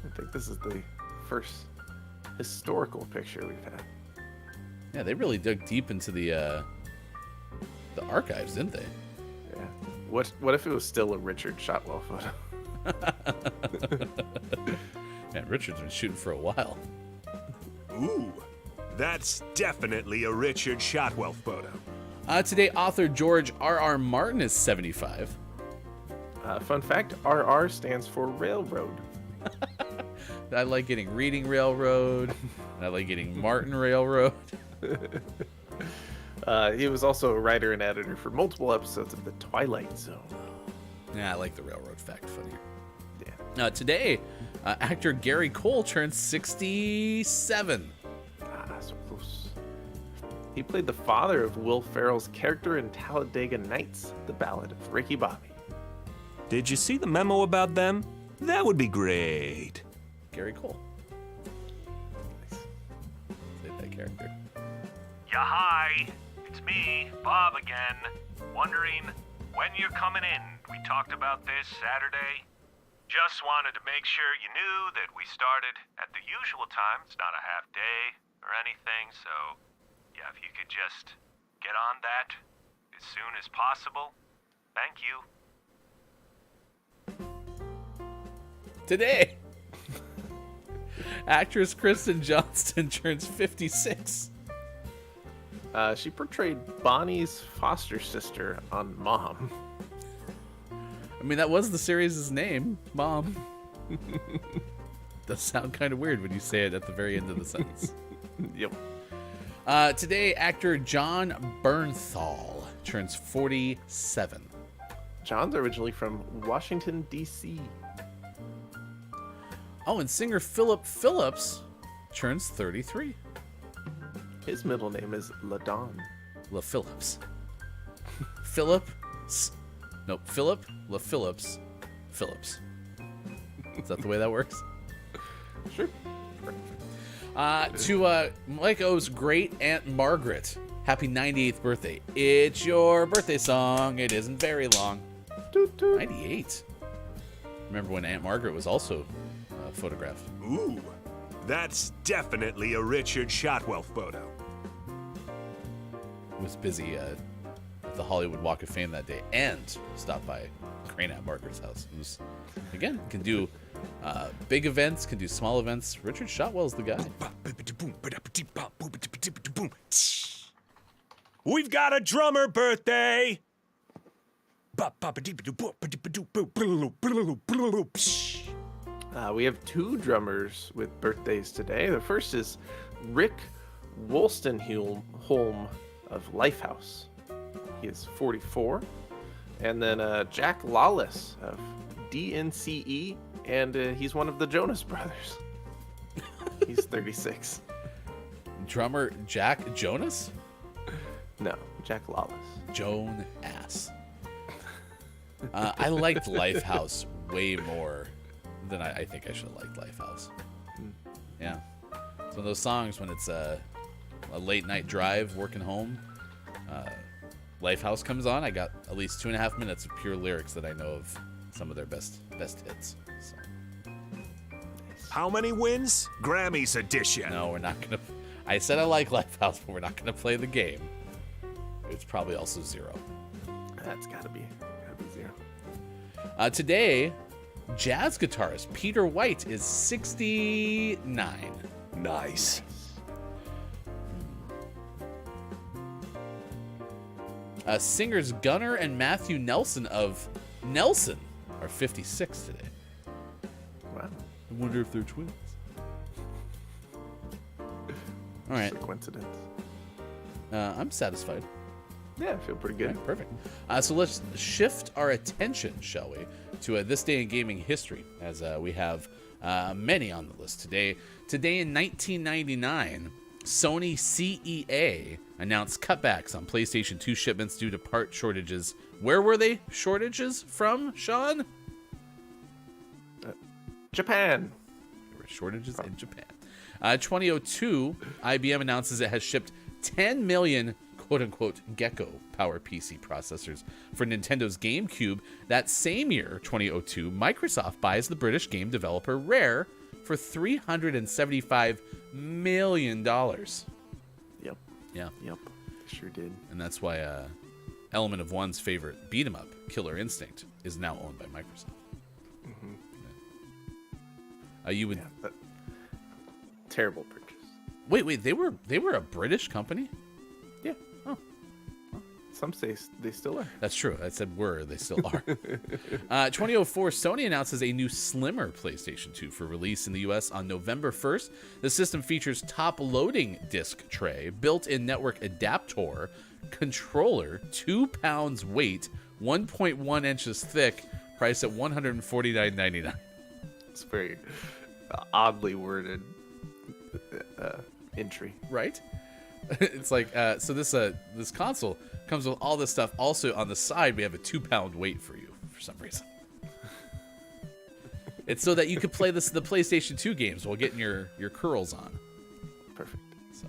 I think this is the first historical picture we've had. Yeah, they really dug deep into the archives, didn't they? Yeah. What if it was still a Richard Shotwell photo? Man, Richard's been shooting for a while. Ooh, that's definitely a Richard Shotwell photo. Today, author George R.R. Martin is 75. Fun fact, RR stands for railroad. I like getting Reading Railroad. And I like getting Martin Railroad. He was also a writer and editor for multiple episodes of The Twilight Zone. Yeah, I like the railroad fact funnier. Yeah. Today, actor Gary Cole turns 67. So close. He played the father of Will Ferrell's character in Talladega Nights, The Ballad of Ricky Bobby. Did you see the memo about them? That would be great. Gary Cole. Nice. Played that character. Yeah, hi. It's me, Bob again. Wondering when you're coming in. We talked about this Saturday. Just wanted to make sure you knew that we started at the usual time. It's not a half day or anything, so yeah, if you could just get on that as soon as possible. Thank you. Today, actress Kristen Johnston turns 56. She portrayed Bonnie's foster sister on Mom. I mean, that was the series' name, Mom. Does sound kind of weird when you say it at the very end of the sentence. Yep. Today, actor Jon Bernthal turns 47. John's originally from Washington, D.C. Oh, and singer Philip Phillips turns 33. His middle name is LaDon. La Phillips. Philip. Nope. Philip La Phillips. Phillips. Is that the way that works? Sure. To Mike O's great Aunt Margaret, happy 98th birthday. It's your birthday song. It isn't very long. Toot, toot. 98. Remember when Aunt Margaret was also photographed. Ooh, that's definitely a Richard Shotwell photo. Was busy at the Hollywood Walk of Fame that day and stopped by Crane at Marker's house. It was, again, can do big events, can do small events. Richard Shotwell's the guy. We've got a drummer birthday. We have 2 drummers with birthdays today. The first is Rick Wolstenholm of Lifehouse. He is 44. And then Jack Lawless of DNCE, and he's one of the Jonas Brothers. He's 36. Drummer Jack Jonas? No, Jack Lawless. Joan Ass. I liked Lifehouse way more than I think I should have liked Lifehouse. Yeah. It's one of those songs when it's a late night drive, working home. Lifehouse comes on. I got at least 2.5 minutes of pure lyrics that I know of some of their best hits. So. How many wins? Grammys edition. No, we're not gonna. I said I like Lifehouse, but we're not gonna play the game. It's probably also 0. That's gotta be 0. Today, jazz guitarist Peter White is 69. Nice. Singers Gunnar and Matthew Nelson of Nelson are 56 today. Wow. I wonder if they're twins. All right. Just a coincidence. I'm satisfied. Yeah, I feel pretty good. Right, perfect. So let's shift our attention, shall we, to this day in gaming history, as we have many on the list today. Today in 1999, Sony CEA announced cutbacks on PlayStation 2 shipments due to part shortages. Where were they shortages from, Sean? Japan. There were shortages in Japan. 2002, IBM announces it has shipped 10 million quote-unquote Gecko Power PC processors for Nintendo's GameCube. That same year, 2002, Microsoft buys the British game developer Rare for $375 million. Yep. Yeah. Yep. Sure did. And that's why Element of One's favorite beat-em-up, Killer Instinct, is now owned by Microsoft. Mm-hmm. You would... Yeah, terrible purchase. Wait, they were a British company? Yeah. Oh. Some say they still are. That's true. I said were. They still are. 2004, Sony announces a new slimmer PlayStation 2 for release in the US on November 1st. The system features top-loading disc tray, built-in network adapter, controller, 2 pounds weight, 1.1 inches thick, priced at $149.99. It's very oddly worded entry. Right? It's like, so this console comes with all this stuff. Also, on the side, we have a 2-pound weight for you for some reason. It's so that you could play the PlayStation 2 games while getting your curls on. Perfect. So,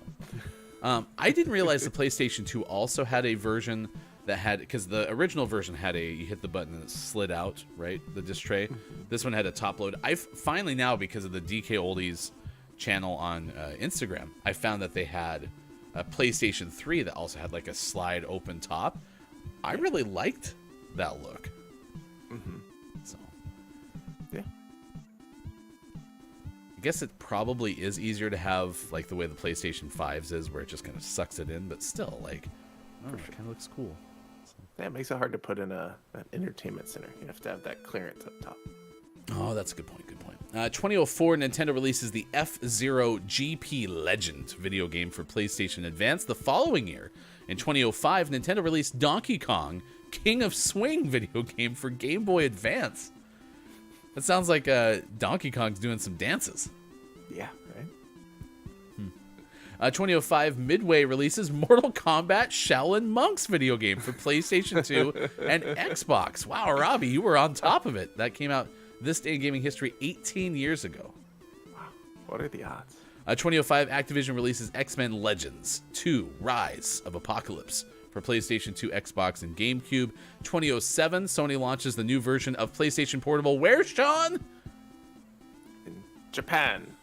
I didn't realize the PlayStation 2 also had a version that had, because the original version had you hit the button and it slid out, right? The disc tray. This one had a top load. I've finally now, because of the DK Oldies channel on Instagram, I found that they had a PlayStation 3 that also had like a slide open top. I really liked that look. Mm-hmm. So, yeah. I guess it probably is easier to have like the way the PlayStation 5's is, where it just kind of sucks it in, but still, like, it kind of looks cool. So. Yeah, it makes it hard to put in an entertainment center. You have to have that clearance up top. Oh, that's a good point. 2004, Nintendo releases the F-Zero GP Legend video game for PlayStation Advance. The following year, in 2005, Nintendo released Donkey Kong King of Swing video game for Game Boy Advance. That sounds like Donkey Kong's doing some dances. Yeah, right? 2005, Midway releases Mortal Kombat Shaolin Monks video game for PlayStation 2 and Xbox. Wow, Robbie, you were on top of it. That came out this day in gaming history 18 years ago. Wow, what are the odds? 2005, Activision releases X-Men Legends 2 Rise of Apocalypse for PlayStation 2, Xbox, and GameCube. 2007, Sony launches the new version of PlayStation Portable. Where, Sean? In Japan.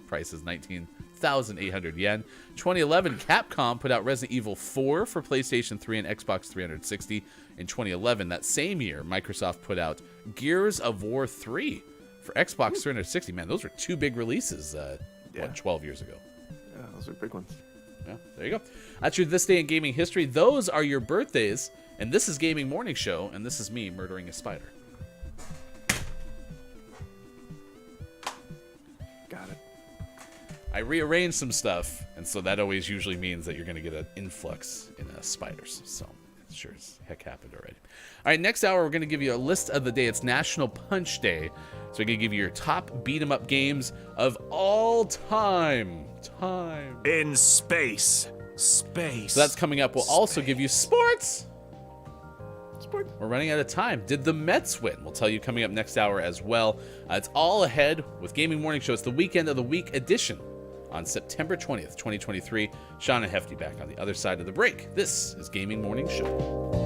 Price is 19,800 yen. 2011, Capcom put out Resident Evil 4 for PlayStation 3 and Xbox 360. In 2011, that same year, Microsoft put out Gears of War 3 for Xbox 360. Man, those were two big releases 12 years ago. Yeah, those are big ones. Yeah, there you go. That's your This Day in Gaming History. Those are your birthdays. And this is Gaming Morning Show, and this is me murdering a spider. Got it. I rearranged some stuff, and so that always usually means that you're going to get an influx in spiders. So it sure as heck happened already. All right, next hour, we're going to give you a list of the day. It's National Punch Day. So we're going to give you your top beat-em-up games of all time. In space. Space. So that's coming up. We'll also give you sports. Sport. We're running out of time. Did the Mets win? We'll tell you coming up next hour as well. It's all ahead with Gaming Morning Show. It's the Weekend of the Week edition on September 20th, 2023. Sean and Hefty back on the other side of the break. This is Gaming Morning Show.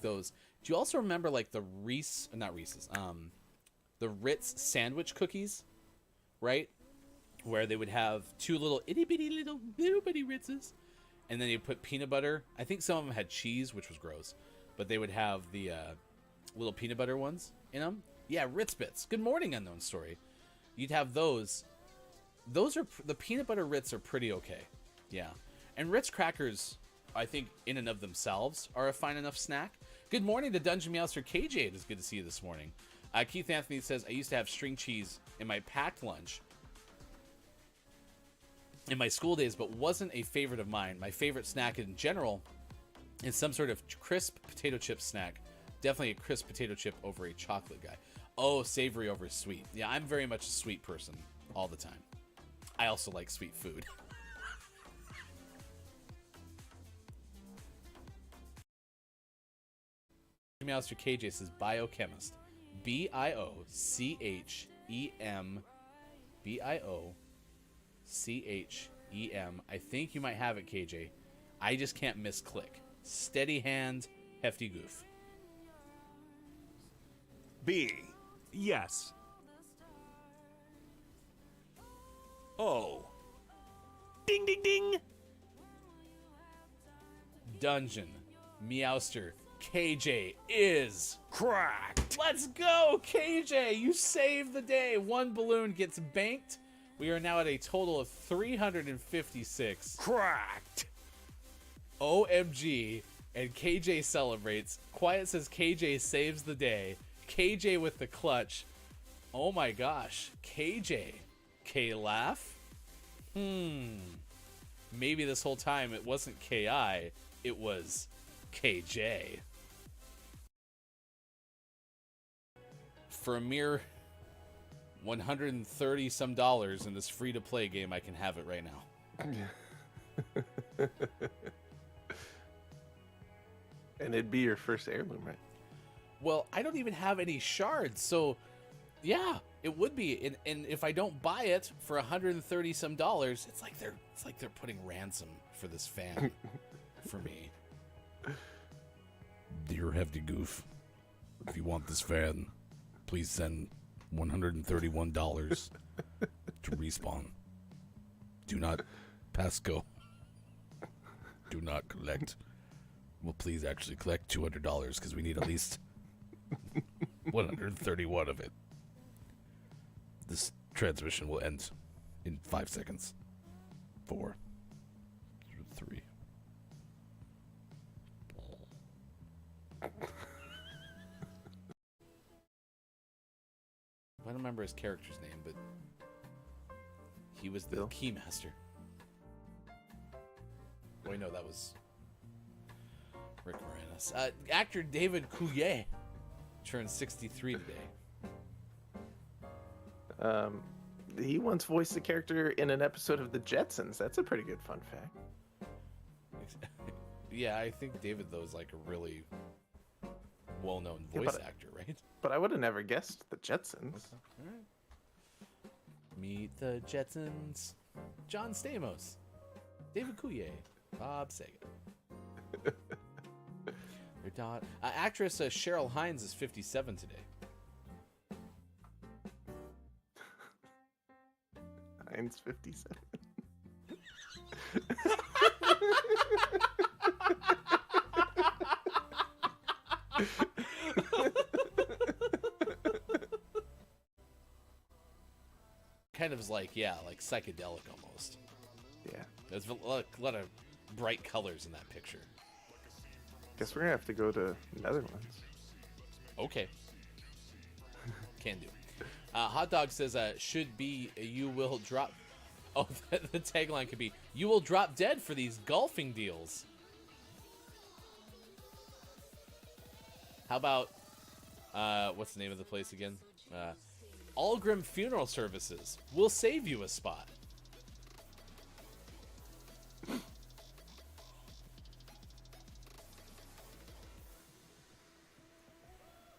Those. Do you also remember like the the Ritz sandwich cookies, right? Where they would have two little itty bitty little bitty Ritzes, and then you put peanut butter. I think some of them had cheese, which was gross, but they would have the little peanut butter ones in them. Yeah, Ritz Bits. Good morning, Unknown Story. You'd have those. Those are the peanut butter Ritz are pretty okay. Yeah, and Ritz crackers, I think in and of themselves are a fine enough snack. Good morning to Dungeon Meowster KJ. It is good to see you this morning. Keith Anthony says, I used to have string cheese in my packed lunch in my school days, but wasn't a favorite of mine. My favorite snack in general is some sort of crisp potato chip snack. Definitely a crisp potato chip over a chocolate guy. Oh, savory over sweet. Yeah, I'm very much a sweet person all the time. I also like sweet food. Meowster KJ says biochemist. BIOCHEM. BIOCHEM. I think you might have it, KJ. I just can't misclick. Steady hand, Hefty Goof. B. Yes. O. Ding ding ding. Dungeon Meowster KJ is Cracked. Let's go, KJ. You saved the day. One balloon gets banked. We are now at a total of 356. Cracked. OMG. And KJ celebrates. Quiet says KJ saves the day. KJ with the clutch. Oh my gosh. KJ. K-Laugh? Maybe this whole time it wasn't KI. It was KJ. For a mere $130 some in this free-to-play game, I can have it right now. And it'd be your first heirloom, right? Well, I don't even have any shards, so yeah, it would be. And if I don't buy it for $130 some, it's like they're putting ransom for this fan for me. Dear Hefty Goof, if you want this fan, please send $131 to Respawn. Do not pass go. Do not collect. Well, please actually collect $200 because we need at least 131 of it. This transmission will end in 5 seconds. 4, 3. I don't remember his character's name, but he was the Bill? Keymaster. Wait, no, that was Rick Moranis. Actor David Coulier turned 63 today. He once voiced a character in an episode of The Jetsons. That's a pretty good fun fact. Yeah, I think David, though, is like a really well-known voice actor, right? But I would have never guessed The Jetsons. All right. Meet the Jetsons. John Stamos. David Coulier. Bob Saget. Their daughter. Actress Cheryl Hines is 57 today. Hines 57. Kind of like, yeah, like psychedelic almost. Yeah. There's a lot of bright colors in that picture. Guess we're gonna have to go to Netherlands. Okay. Can do. Hot Dog says, should be, you will drop... Oh, the tagline could be, you will drop dead for these golfing deals. How about, what's the name of the place again? Algrim Funeral Services will save you a spot.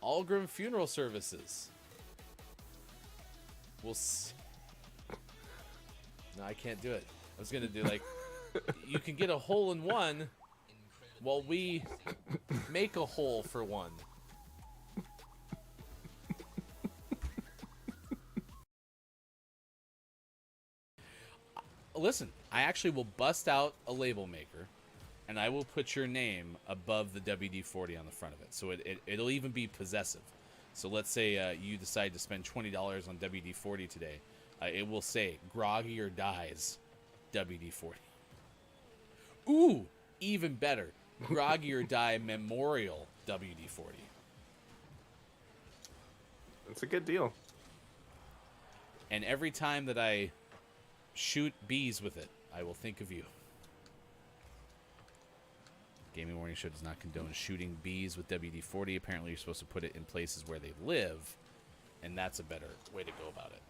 Algrim Funeral Services. No, I can't do it. I was going to do like, you can get a hole in one while we make a hole for one. Listen, I actually will bust out a label maker, and I will put your name above the WD-40 on the front of it, so it'll even be possessive. So let's say you decide to spend $20 on WD-40 today. It will say, Groggy or Dies, WD-40. Ooh, even better, Groggy or Die Memorial WD-40. That's a good deal. And every time that I shoot bees with it, I will think of you. Gaming Morning Show does not condone shooting bees with WD-40. Apparently, you're supposed to put it in places where they live, and that's a better way to go about it.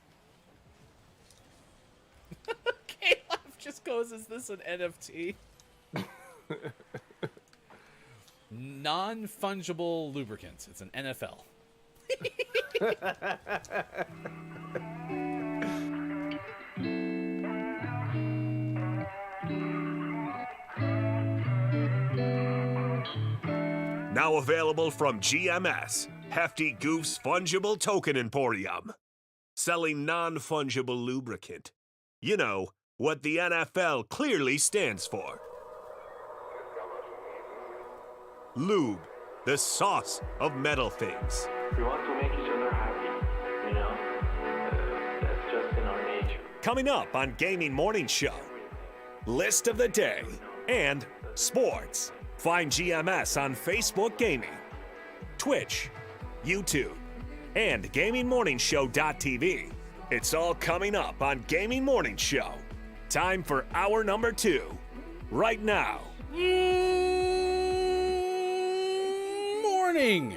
Caleb just goes, is this an NFT? Non-fungible lubricant. It's an NFL. Now available from GMS, Hefty Goof's Fungible Token Emporium. Selling non-fungible lubricant. You know, what the NFL clearly stands for. Lube, the sauce of metal things. We want to make each other happy, you know? That's just in our nature. Coming up on Gaming Morning Show. List of the day and sports. Find GMS on Facebook Gaming, Twitch, YouTube, and GamingMorningshow.tv. It's all coming up on Gaming Morning Show. Time for hour number 2, right now. Morning,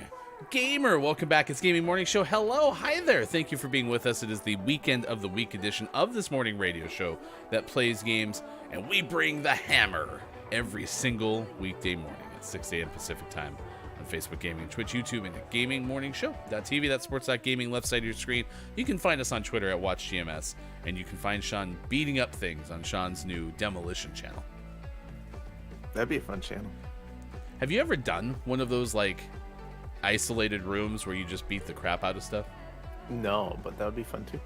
gamer. Welcome back. It's Gaming Morning Show. Hello. Hi there. Thank you for being with us. It is the weekend of the week edition of this morning radio show that plays games, and we bring the hammer every single weekday morning at 6 a.m. Pacific time on Facebook Gaming, Twitch, YouTube, and at GamingMorningshow.tv. That's sports.gaming, left side of your screen. You can find us on Twitter at WatchGMS, and you can find Sean beating up things on Sean's new Demolition channel. That'd be a fun channel. Have you ever done one of those, like, isolated rooms where you just beat the crap out of stuff? No, but that would be fun too.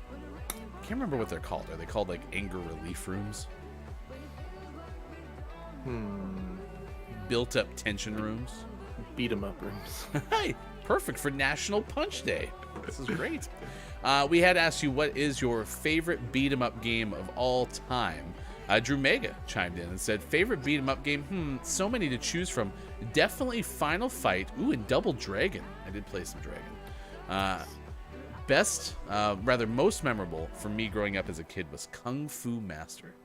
I can't remember what they're called. Are they called, like, anger relief rooms? Built up tension rooms. Beat 'em up rooms. Hey, perfect for National Punch Day. This is great. We had asked you, what is your favorite beat 'em up game of all time? Drew Mega chimed in and said, favorite beat 'em up game? So many to choose from. Definitely Final Fight. Ooh, and Double Dragon. I did play some Dragon. Most memorable for me growing up as a kid was Kung Fu Master.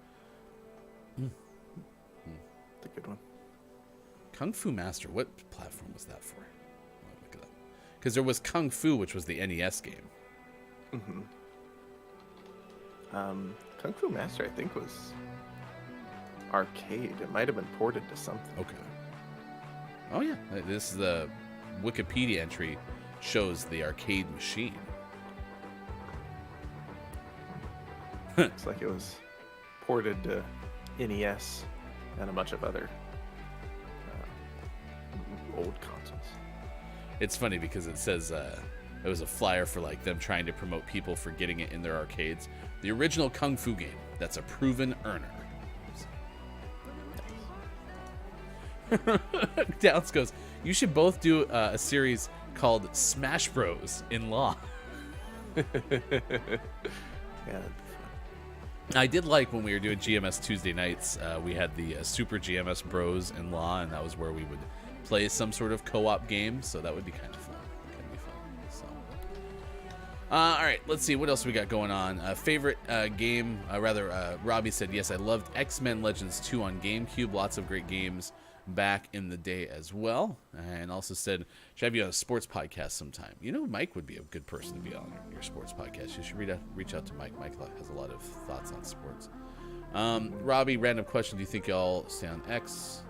That's a good one. Kung Fu Master. What platform was that for? I'll look it up. Because there was Kung Fu, which was the NES game. Mm-hmm. Kung Fu Master, I think, was arcade. It might have been ported to something. Okay. Oh yeah, this is the Wikipedia entry shows the arcade machine. Looks like it was ported to NES and a bunch of other old consoles. It's funny because it says it was a flyer for like them trying to promote people for getting it in their arcades. The original Kung Fu game that's a proven earner. Downs goes, you should both do a series called Smash Bros in Law. Yeah, that'd be fun. I did like when we were doing GMS Tuesday nights, we had the Super GMS Bros in Law, and that was where we would play some sort of co-op game, so that would be kind of fun. So. All right, let's see what else we got going on. Favorite game, Robbie said, yes, I loved X-Men Legends 2 on GameCube. Lots of great games back in the day as well. And also said, should I have you on a sports podcast sometime? You know, Mike would be a good person to be on your sports podcast. You should reach out to Mike. Mike has a lot of thoughts on sports. Robbie, random question. Do you think y'all stay on X?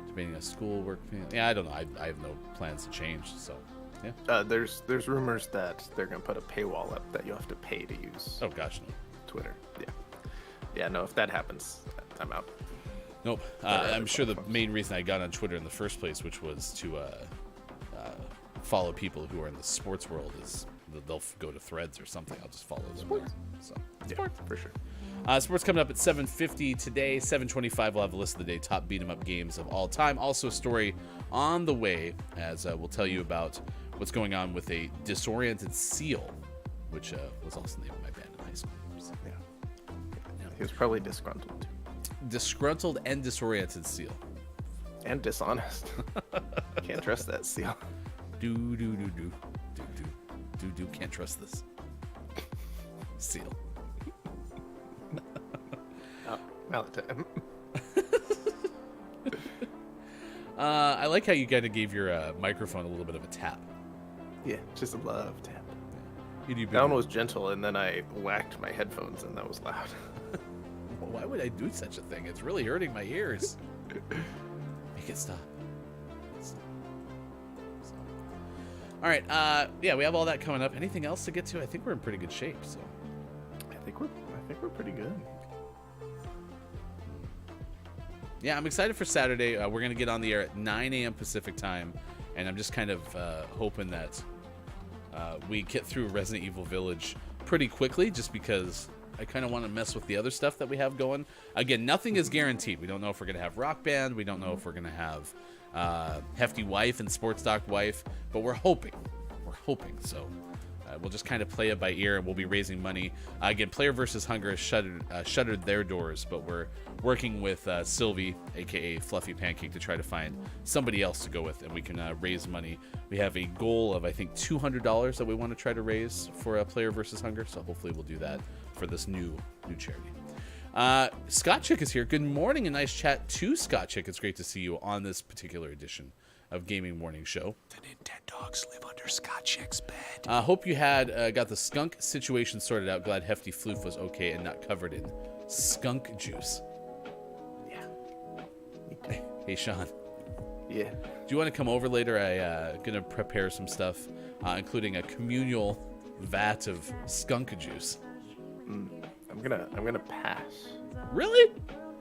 Debating a school work? Yeah, I don't know. I have no plans to change, so yeah. There's rumors that they're going to put a paywall up that you have to pay to use. Oh, gosh, no. Twitter. Yeah, no, if that happens, I'm out. Nope. I'm sure the main reason I got on Twitter in the first place, which was to follow people who are in the sports world, is they'll go to Threads or something. I'll just follow them there. So, Sports, for sure. Sports coming up at 7:50 today. 7:25 we'll have a list of the day top beat 'em up games of all time. Also a story on the way as we'll tell you about what's going on with a disoriented seal, which was also the name of my band in high school. So, Yeah. He was probably disgruntled too. disgruntled and disoriented seal. And dishonest. Can't trust that seal. Do. Can't trust this seal. Malatime. I like how you kind of gave your microphone a little bit of a tap. Yeah, just a love tap. You That one was gentle, and then I whacked my headphones, and that was loud. Why would I do such a thing? It's really hurting my ears. Make it stop. So. All right. Yeah, we have all that coming up. Anything else to get to? I think we're in pretty good shape. So. I think we're pretty good. Yeah, I'm excited for Saturday. We're gonna get on the air at 9 a.m. Pacific time, and I'm just kind of hoping that we get through Resident Evil Village pretty quickly, just because I kind of want to mess with the other stuff that we have going. Again, nothing is guaranteed. We don't know if we're going to have Rock Band. We don't know if we're going to have Hefty Wife and Sports Doc Wife, but we're hoping. We're hoping. So we'll just kind of play it by ear, and we'll be raising money. Again, Player vs. Hunger has shuttered their doors, but we're working with Sylvie, a.k.a. Fluffy Pancake, to try to find somebody else to go with, and we can raise money. We have a goal of, I think, $200 that we want to try to raise for Player vs. Hunger, so hopefully we'll do that for this new charity. Scott Chick is here. Good morning, a nice chat to Scott Chick. It's great to see you on this particular edition of Gaming Morning Show. The Nintendo dogs live under Scott Chick's bed. Hope you had got the skunk situation sorted out. Glad Hefty Floof was okay and not covered in skunk juice. Yeah. Hey, Sean. Yeah. Do you want to come over later? I'm going to prepare some stuff, including a communal vat of skunk juice. I'm gonna pass. Really?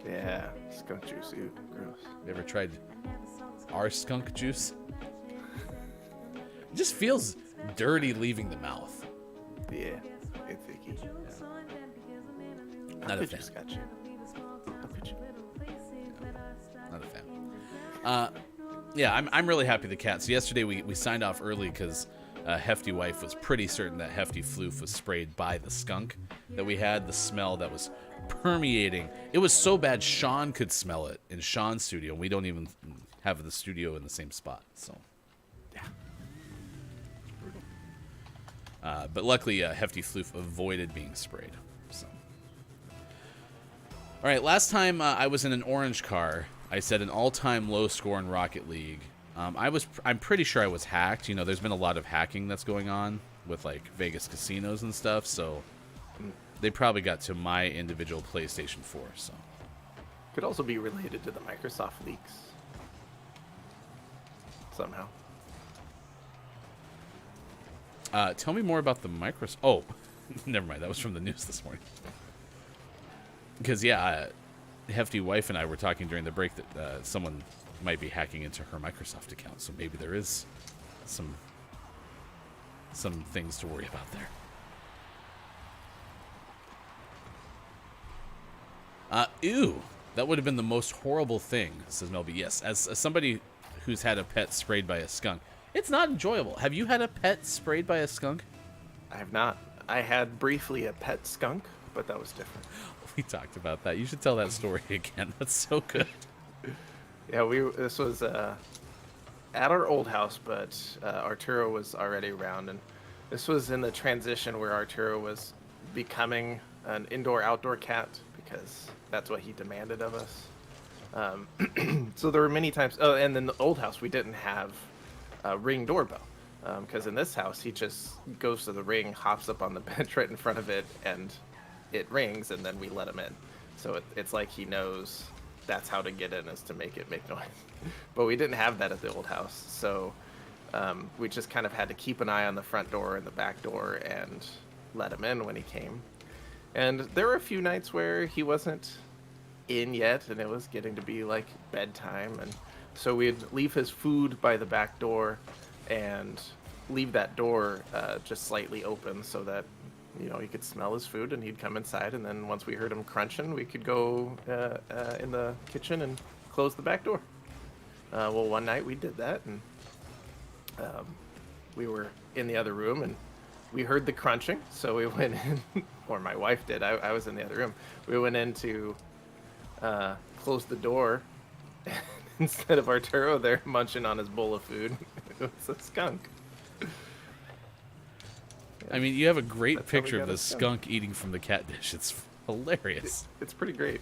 Yeah. Skunk juice, ew, gross. You ever tried our skunk juice? It just feels dirty leaving the mouth. Yeah. It's icky. Not a fan. Scott Chick? How could you? Not a fan. Yeah, I'm really happy the cat. So yesterday we signed off early because Hefty Wife was pretty certain that Hefty Floof was sprayed by the skunk that we had. The smell that was permeating. It was so bad Sean could smell it in Sean's studio. We don't even have the studio in the same spot. So, yeah. But luckily, Hefty Floof avoided being sprayed. So. All right, last time I was in an orange car, I said an all-time low score in Rocket League. I'm pretty sure I was hacked. You know, there's been a lot of hacking that's going on with like Vegas casinos and stuff, so they probably got to my individual PlayStation 4. So Could also be related to the Microsoft leaks somehow. tell me more about the Microsoft. Oh, never mind. That was from the news this morning. Because yeah, Hefty Wife and I were talking during the break that someone might be hacking into her Microsoft account, so maybe there is some things to worry about there. Ew, that would have been the most horrible thing, says Melby. Yes, as somebody who's had a pet sprayed by a skunk, it's not enjoyable. Have you had a pet sprayed by a skunk? I have not. I had briefly a pet skunk, but that was different. We talked about that. You should tell that story again. That's so good. Yeah, this was at our old house, but Arturo was already around, and this was in the transition where Arturo was becoming an indoor-outdoor cat because that's what he demanded of us. So there were many times. Oh, and in the old house, we didn't have a Ring doorbell because in this house, he just goes to the Ring, hops up on the bench right in front of it, and it rings, and then we let him in. So it's like he knows that's how to get in, is to make it make noise. But we didn't have that at the old house, so we just kind of had to keep an eye on the front door and the back door and let him in when he came. And there were a few nights where he wasn't in yet, and it was getting to be like bedtime, and so we'd leave his food by the back door and leave that door just slightly open so that, you know, he could smell his food and he'd come inside, and then once we heard him crunching, we could go in the kitchen and close the back door. Well, one night we did that, and we were in the other room, and we heard the crunching, so we went in, or my wife did. I was in the other room. We went in to close the door. Instead of Arturo there munching on his bowl of food, it was a skunk. I mean, you have a great That's how we picture of got the a skunk. skunk eating from the cat dish. It's hilarious. It's pretty great.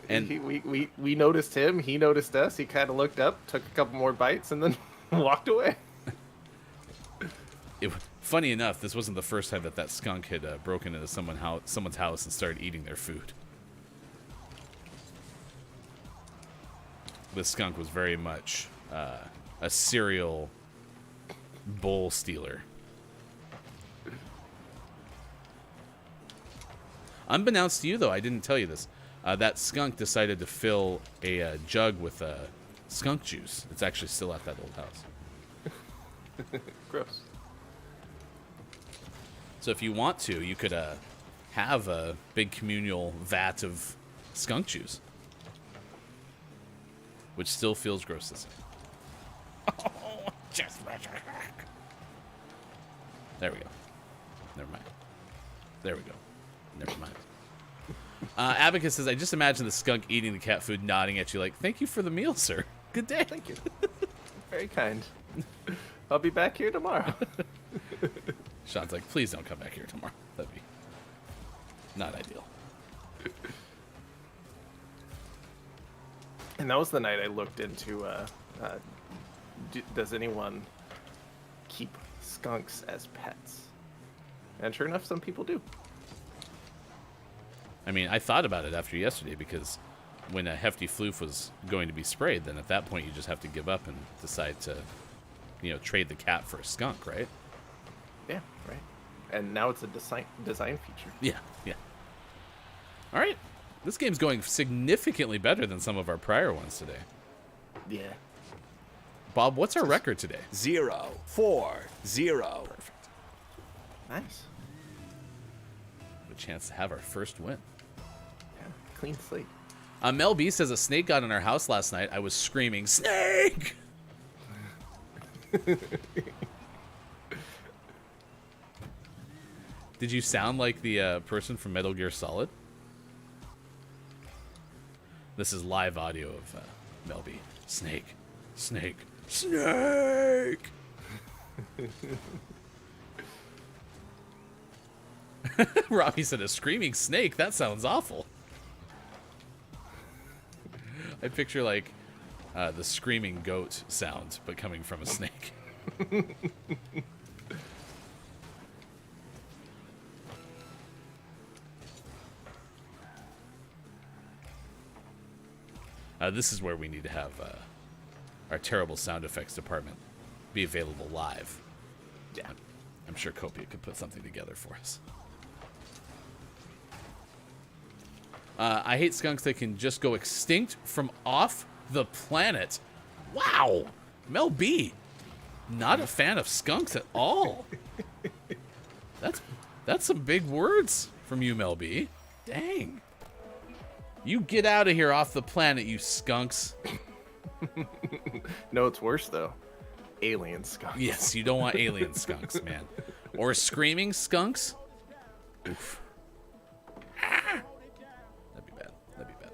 And we noticed him. He noticed us. He kind of looked up, took a couple more bites, and then walked away. Funny enough, this wasn't the first time that skunk had broken into someone's house and started eating their food. The skunk was very much a serial bowl stealer. Unbeknownst to you, though, I didn't tell you this. That skunk decided to fill a jug with skunk juice. It's actually still at that old house. Gross. So if you want to, you could have a big communal vat of skunk juice, which still feels gross to say. Oh, just there we go. Never mind. There we go. Never mind. Abacus says, I just imagine the skunk eating the cat food, nodding at you like, thank you for the meal, sir. Good day. Thank you. Very kind. I'll be back here tomorrow. Sean's like, please don't come back here tomorrow. That'd be not ideal. And that was the night I looked into, does anyone keep skunks as pets? And sure enough, some people do. I mean, I thought about it after yesterday because when a hefty floof was going to be sprayed, then at that point you just have to give up and decide to, trade the cat for a skunk, right? Yeah, right. And now it's a design feature. Yeah. All right. This game's going significantly better than some of our prior ones today. Yeah. Bob, what's our record today? 0-4-0. Perfect. Nice. A chance to have our first win. Yeah. Clean slate. Mel B says a snake got in our house last night. I was screaming, snake! Did you sound like the person from Metal Gear Solid? This is live audio of Mel B. Snake. Snake. Snake! Robbie said a screaming snake? That sounds awful. I picture like the screaming goat sound, but coming from a snake. This is where we need to have our terrible sound effects department be available live. Yeah, I'm sure Copia could put something together for us. I hate skunks that can just go extinct from off the planet. Wow. Mel B. Not a fan of skunks at all. That's some big words from you, Mel B. Dang. You get out of here off the planet, you skunks. No, it's worse, though. Alien skunks. Yes, you don't want alien skunks, man. Or screaming skunks. Oof. That'd be bad. That'd be bad.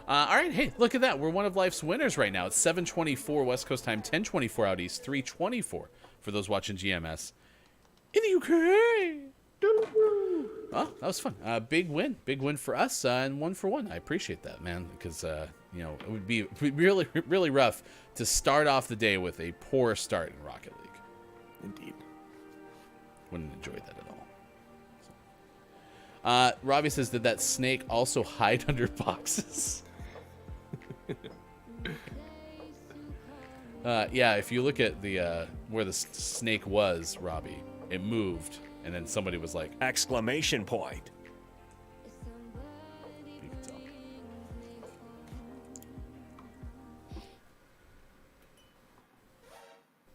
All right, hey, look at that. We're one of life's winners right now. It's 7:24 West Coast time, 10:24 out east, 3:24 for those watching GMS in the UK. Oh, that was fun. Big win for us, and 1 for 1. I appreciate that, man, because you know, it would be really, really rough to start off the day with a poor start in Rocket League. Indeed. Wouldn't enjoy that at all. So. Robbie says, did that snake also hide under boxes? Yeah, if you look at the where the snake was, Robbie, it moved. And then somebody was like, Exclamation point. you can tell.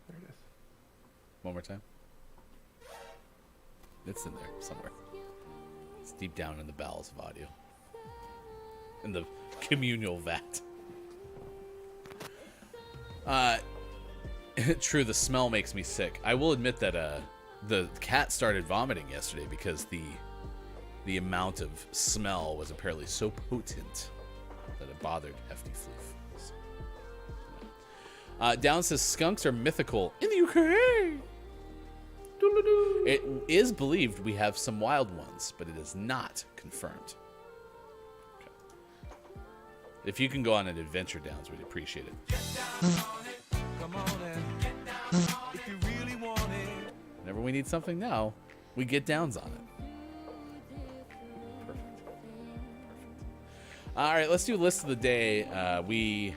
There it is. One more time. It's in there somewhere. It's deep down in the bowels of audio. In the communal vat. True, the smell makes me sick. I will admit that the cat started vomiting yesterday because the amount of smell was apparently so potent that it bothered Hefty Floof. So, Down says skunks are mythical in the UK. It is believed we have some wild ones, but it is not confirmed. Okay. If you can go on an adventure, Downs, we'd appreciate it. Whenever we need something now, we get Downs on it. Perfect. All right, let's do a list of the day. We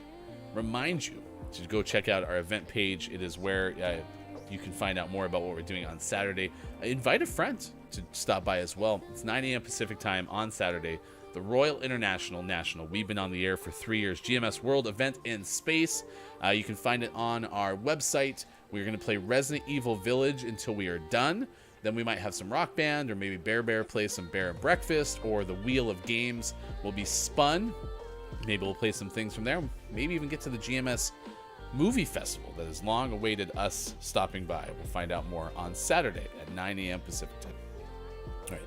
remind you to go check out our event page. It is where you can find out more about what we're doing on Saturday. Invite a friend to stop by as well. It's 9 a.m. Pacific time on Saturday. The Royal International National. We've been on the air for 3 years. GMS World Event in Space. You can find it on our website. We're going to play Resident Evil Village until we are done. Then we might have some Rock Band, or maybe Bear play some Bear and Breakfast, or the Wheel of Games will be spun. Maybe we'll play some things from there. Maybe even get to the GMS Movie Festival that has long awaited us stopping by. We'll find out more on Saturday at 9 a.m. Pacific time. All right.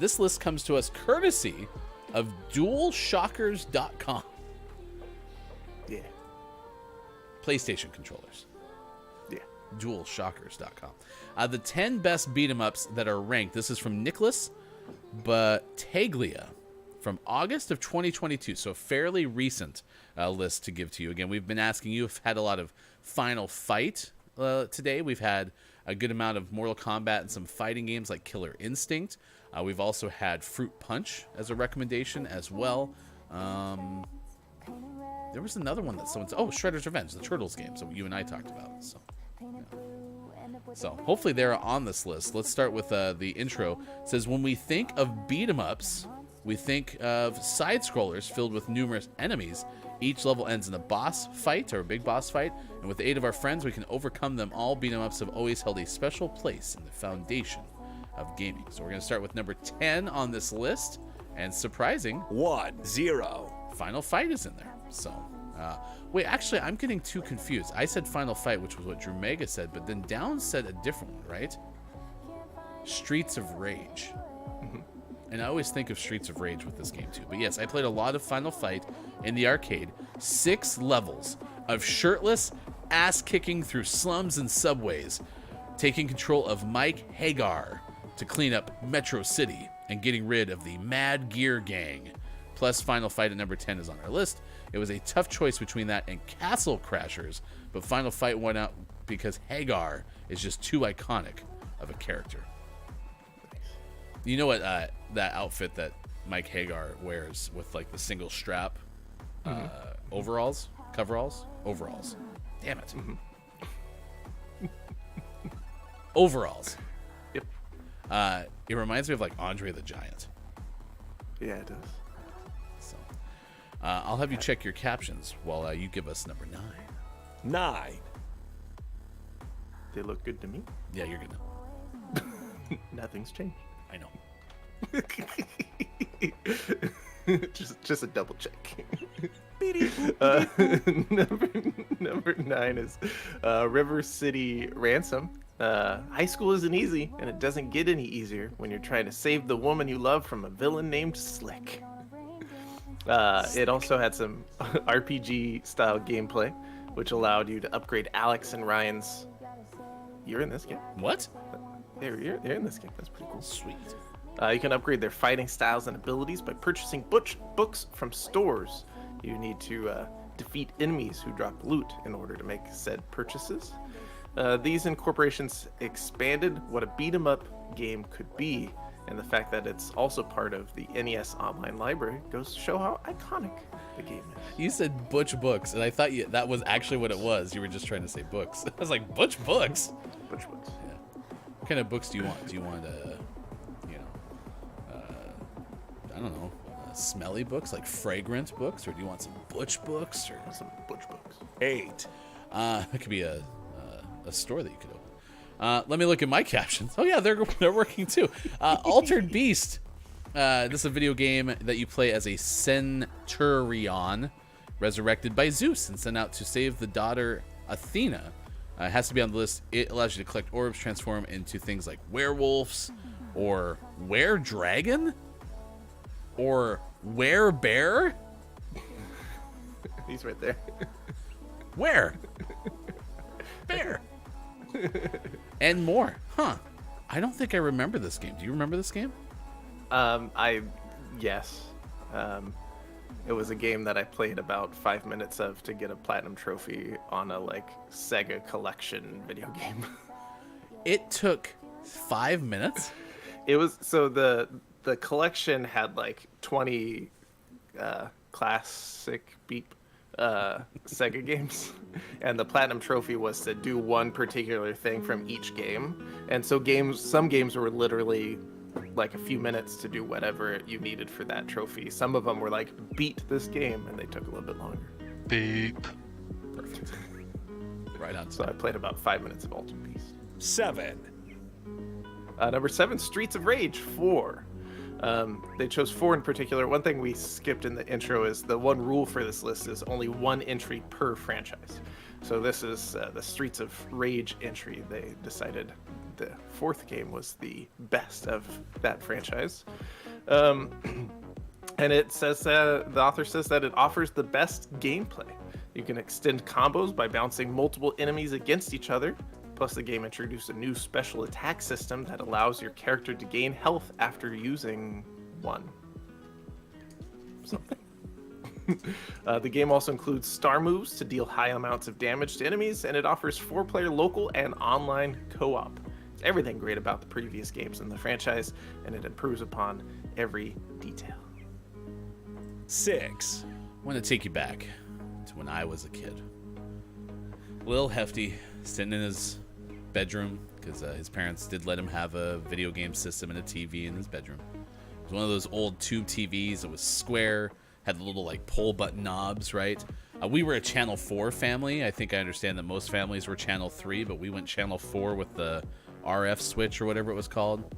This list comes to us courtesy of DualShockers.com. Yeah. PlayStation controllers. Yeah. DualShockers.com. The 10 best beat-em-ups that are ranked. This is from Nicholas Battaglia from August of 2022. So a fairly recent list to give to you. Again, we've been asking you. We've had a lot of Final Fight today. We've had a good amount of Mortal Kombat and some fighting games like Killer Instinct. We've also had Fruit Punch as a recommendation as well. There was another one that someone said. Oh, Shredder's Revenge, the Turtles game. So you and I talked about. So, yeah. So hopefully they're on this list. Let's start with the intro. It says, when we think of beat-em-ups, we think of side-scrollers filled with numerous enemies. Each level ends in a boss fight, or a big boss fight, and with the aid of our friends, we can overcome them all. Beat-em-ups have always held a special place in the foundation of gaming. So we're going to start with number 10 on this list, and surprising, 1-0. Final Fight is in there. So, wait, actually, I'm getting too confused. I said Final Fight, which was what Drew Mega said, but then Down said a different one, right? Streets of Rage. And I always think of Streets of Rage with this game too. But yes, I played a lot of Final Fight in the arcade. 6 levels of shirtless ass-kicking through slums and subways, taking control of Mike Hagar to clean up Metro City and getting rid of the Mad Gear Gang. Plus, Final Fight at number 10 is on our list. It was a tough choice between that and Castle Crashers, but Final Fight won out because Hagar is just too iconic of a character. You know what that outfit that Mike Hagar wears with like the single strap overalls, coveralls, overalls. Damn it. Overalls. Yep. It reminds me of like Andre the Giant. Yeah, it does. So, I'll have you check your captions while you give us number 9. 9. They look good to me. Yeah, you're gonna. Nothing's changed. I know. just a double check. Number 9 is River City Ransom. High school isn't easy, and it doesn't get any easier when you're trying to save the woman you love from a villain named Slick. It also had some RPG style gameplay, which allowed you to upgrade Alex and Ryan's. You're in this game. What? You're in this game. That's pretty cool. Sweet. You can upgrade their fighting styles and abilities by purchasing books from stores. You need to defeat enemies who drop loot in order to make said purchases. These incorporations expanded what a beat-em-up game could be, and the fact that it's also part of the NES Online Library goes to show how iconic the game is. You said Butch Books, and I thought that was actually what it was. You were just trying to say books. I was like, Butch Books? Butch Books. Yeah. What kind of books do you want? Do you want, I don't know, smelly books, like fragrant books? Or do you want some Butch Books? Or Some Butch Books. 8. it could be a store that you could open. Let me look at my captions. Oh yeah, they're working too. Altered Beast. This is a video game that you play as a centurion, resurrected by Zeus and sent out to save the daughter Athena. It has to be on the list. It allows you to collect orbs, transform into things like werewolves, or were-dragon, or were-bear. He's right there. Where? Bear. And more. Huh. I don't think I remember this game. Do you remember this game? Yes. It was a game that I played about 5 minutes of to get a platinum trophy on a Sega collection video game. It took 5 minutes? It was so the collection had 20 classic beep Sega games, and the platinum trophy was to do one particular thing from each game. And so some games were literally a few minutes to do whatever you needed for that trophy. Some of them were beat this game, and they took a little bit longer. Beep. Perfect. Right on. So I played about 5 minutes of Altered Beast. 7. Number 7, Streets of Rage 4. They chose 4 in particular. One thing we skipped in the intro is the one rule for this list is only one entry per franchise. So this is the Streets of Rage entry. They decided the 4th game was the best of that franchise. And it says the author says that it offers the best gameplay. You can extend combos by bouncing multiple enemies against each other. Plus, the game introduced a new special attack system that allows your character to gain health after using one. Something. The game also includes star moves to deal high amounts of damage to enemies, and it offers 4-player local and online co-op. It's everything great about the previous games in the franchise, and it improves upon every detail. 6. I want to take you back to when I was a kid. Lil Hefty, sitting in his bedroom, because his parents did let him have a video game system and a TV in his bedroom. It was one of those old tube TVs. It was square, had the little pull button knobs, right? We were a Channel 4 family. I think I understand that most families were Channel 3, but we went Channel 4 with the RF switch or whatever it was called.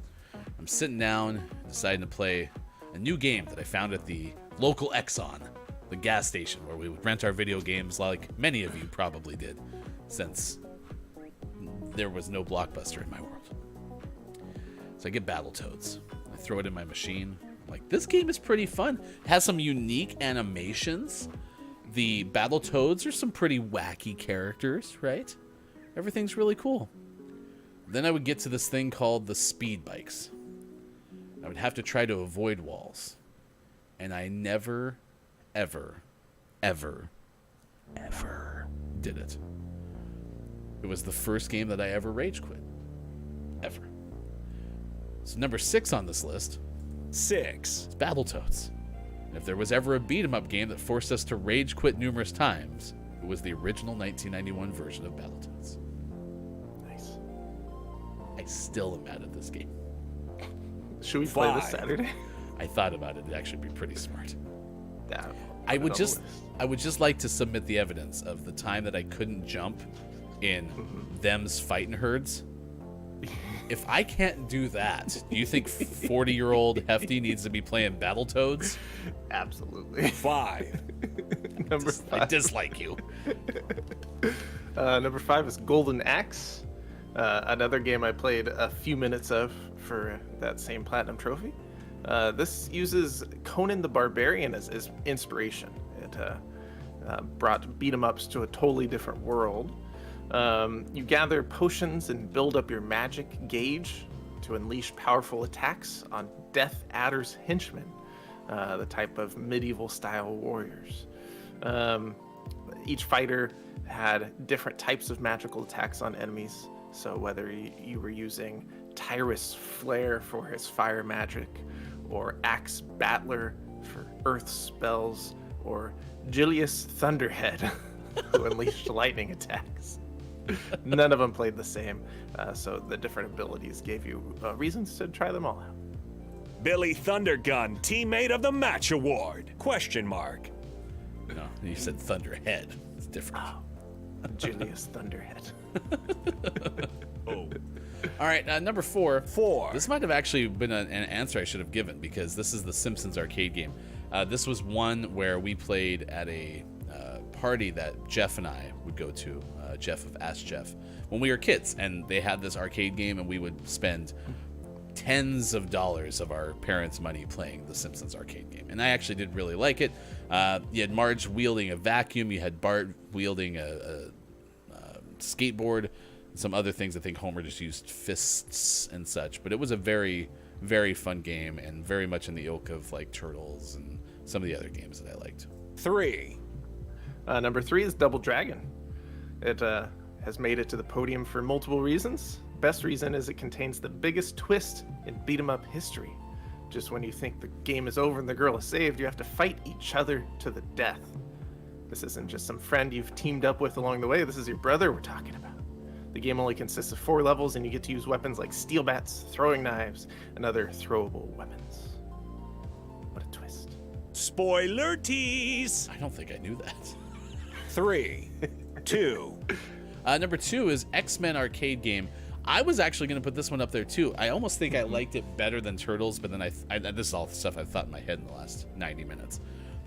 I'm sitting down, deciding to play a new game that I found at the local Exxon, the gas station where we would rent our video games, like many of you probably did, since there was no Blockbuster in my world. So I get Battletoads. I throw it in my machine. I'm like, this game is pretty fun. It has some unique animations. The Battletoads are some pretty wacky characters, right? Everything's really cool. Then I would get to this thing called the speed bikes. I would have to try to avoid walls. And I never, ever ever did it. It was the first game that I ever rage quit. Ever. So number 6 on this list 6. is Battletoads. And if there was ever a beat-em-up game that forced us to rage quit numerous times, it was the original 1991 version of Battletoads. Nice. I still am mad at this game. Should we play this 5. Saturday? I thought about it. It'd actually be pretty smart. Yeah. I would on the just list. I would just like to submit the evidence of the time that I couldn't jump in them's fighting herds. If I can't do that, do you think 40-year-old Hefty needs to be playing Battletoads? Absolutely. 5. Number I 5. dislike you. Number 5 is Golden Axe. Another game I played a few minutes of for that same platinum trophy. This uses Conan the Barbarian as inspiration. It brought beat 'em ups to a totally different world. You gather potions and build up your magic gauge to unleash powerful attacks on Death Adder's henchmen, the type of medieval style warriors. Each fighter had different types of magical attacks on enemies. So whether you were using Tyrus Flare for his fire magic, or Axe Battler for earth spells, or Julius Thunderhead who unleashed lightning attacks. None of them played the same, so the different abilities gave you reasons to try them all out. Billy Thundergun, Teammate of the Match Award? Question mark. No, you said Thunderhead. It's different. Julius Thunderhead. Oh. All right, number 4. 4. This might have actually been an answer I should have given, because this is the Simpsons arcade game. This was one where we played at a party that Jeff and I would go to, Jeff of Ask Jeff, when we were kids, and they had this arcade game, and we would spend tens of dollars of our parents' money playing the Simpsons arcade game. And I actually did really like it. You had Marge wielding a vacuum, you had Bart wielding a skateboard, some other things. I think Homer just used fists and such, but it was a very, very fun game, and very much in the ilk of like Turtles and some of the other games that I liked. 3. Number 3 is Double Dragon. It has made it to the podium for multiple reasons. Best reason is it contains the biggest twist in beat 'em up history. Just when you think the game is over and the girl is saved, you have to fight each other to the death. This isn't just some friend you've teamed up with along the way, this is your brother we're talking about. The game only consists of 4 levels, and you get to use weapons like steel bats, throwing knives, and other throwable weapons. What a twist. Spoiler tease. I don't think I knew that. 3. 2. Number 2 is X-Men arcade game. I was actually going to put this one up there too. I almost think I liked it better than Turtles, but then this is all the stuff I've thought in my head in the last 90 minutes.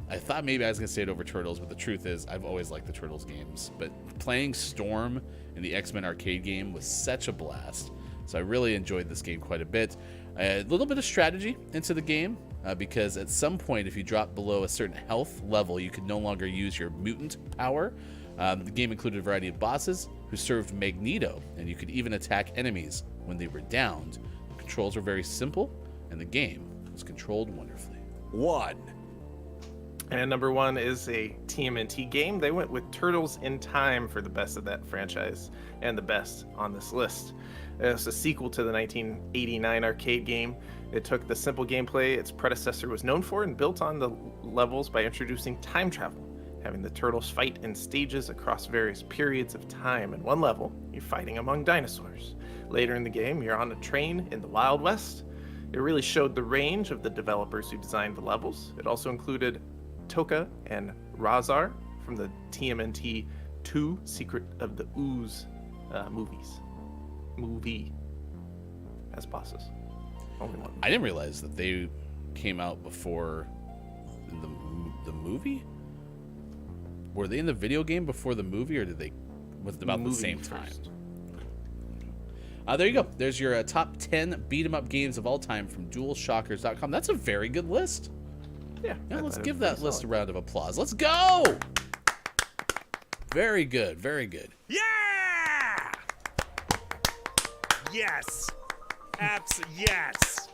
I thought maybe I was going to say it over Turtles, but the truth is I've always liked the Turtles games. But playing Storm in the X-Men arcade game was such a blast. So I really enjoyed this game quite a bit. A little bit of strategy into the game, because at some point, if you drop below a certain health level, you could no longer use your mutant power. The game included a variety of bosses who served Magneto, and you could even attack enemies when they were downed. The controls were very simple, and the game was controlled wonderfully. 1. And number 1 is a TMNT game. They went with Turtles in Time for the best of that franchise, and the best on this list. It's a sequel to the 1989 arcade game. It took the simple gameplay its predecessor was known for and built on the levels by introducing time travel, having the turtles fight in stages across various periods of time. In one level, you're fighting among dinosaurs. Later in the game, you're on a train in the Wild West. It really showed the range of the developers who designed the levels. It also included Toka and Razar from the TMNT 2 Secret of the Ooze movie as bosses. Only one. I didn't realize that they came out before the movie. Were they in the video game before the movie, or was it about the same time? There you go. There's your top 10 beat 'em up games of all time from DualShockers.com. That's a very good list. Yeah. Let's give that list a round of applause. Let's go! Very good, very good. Yeah! Yes. Yes.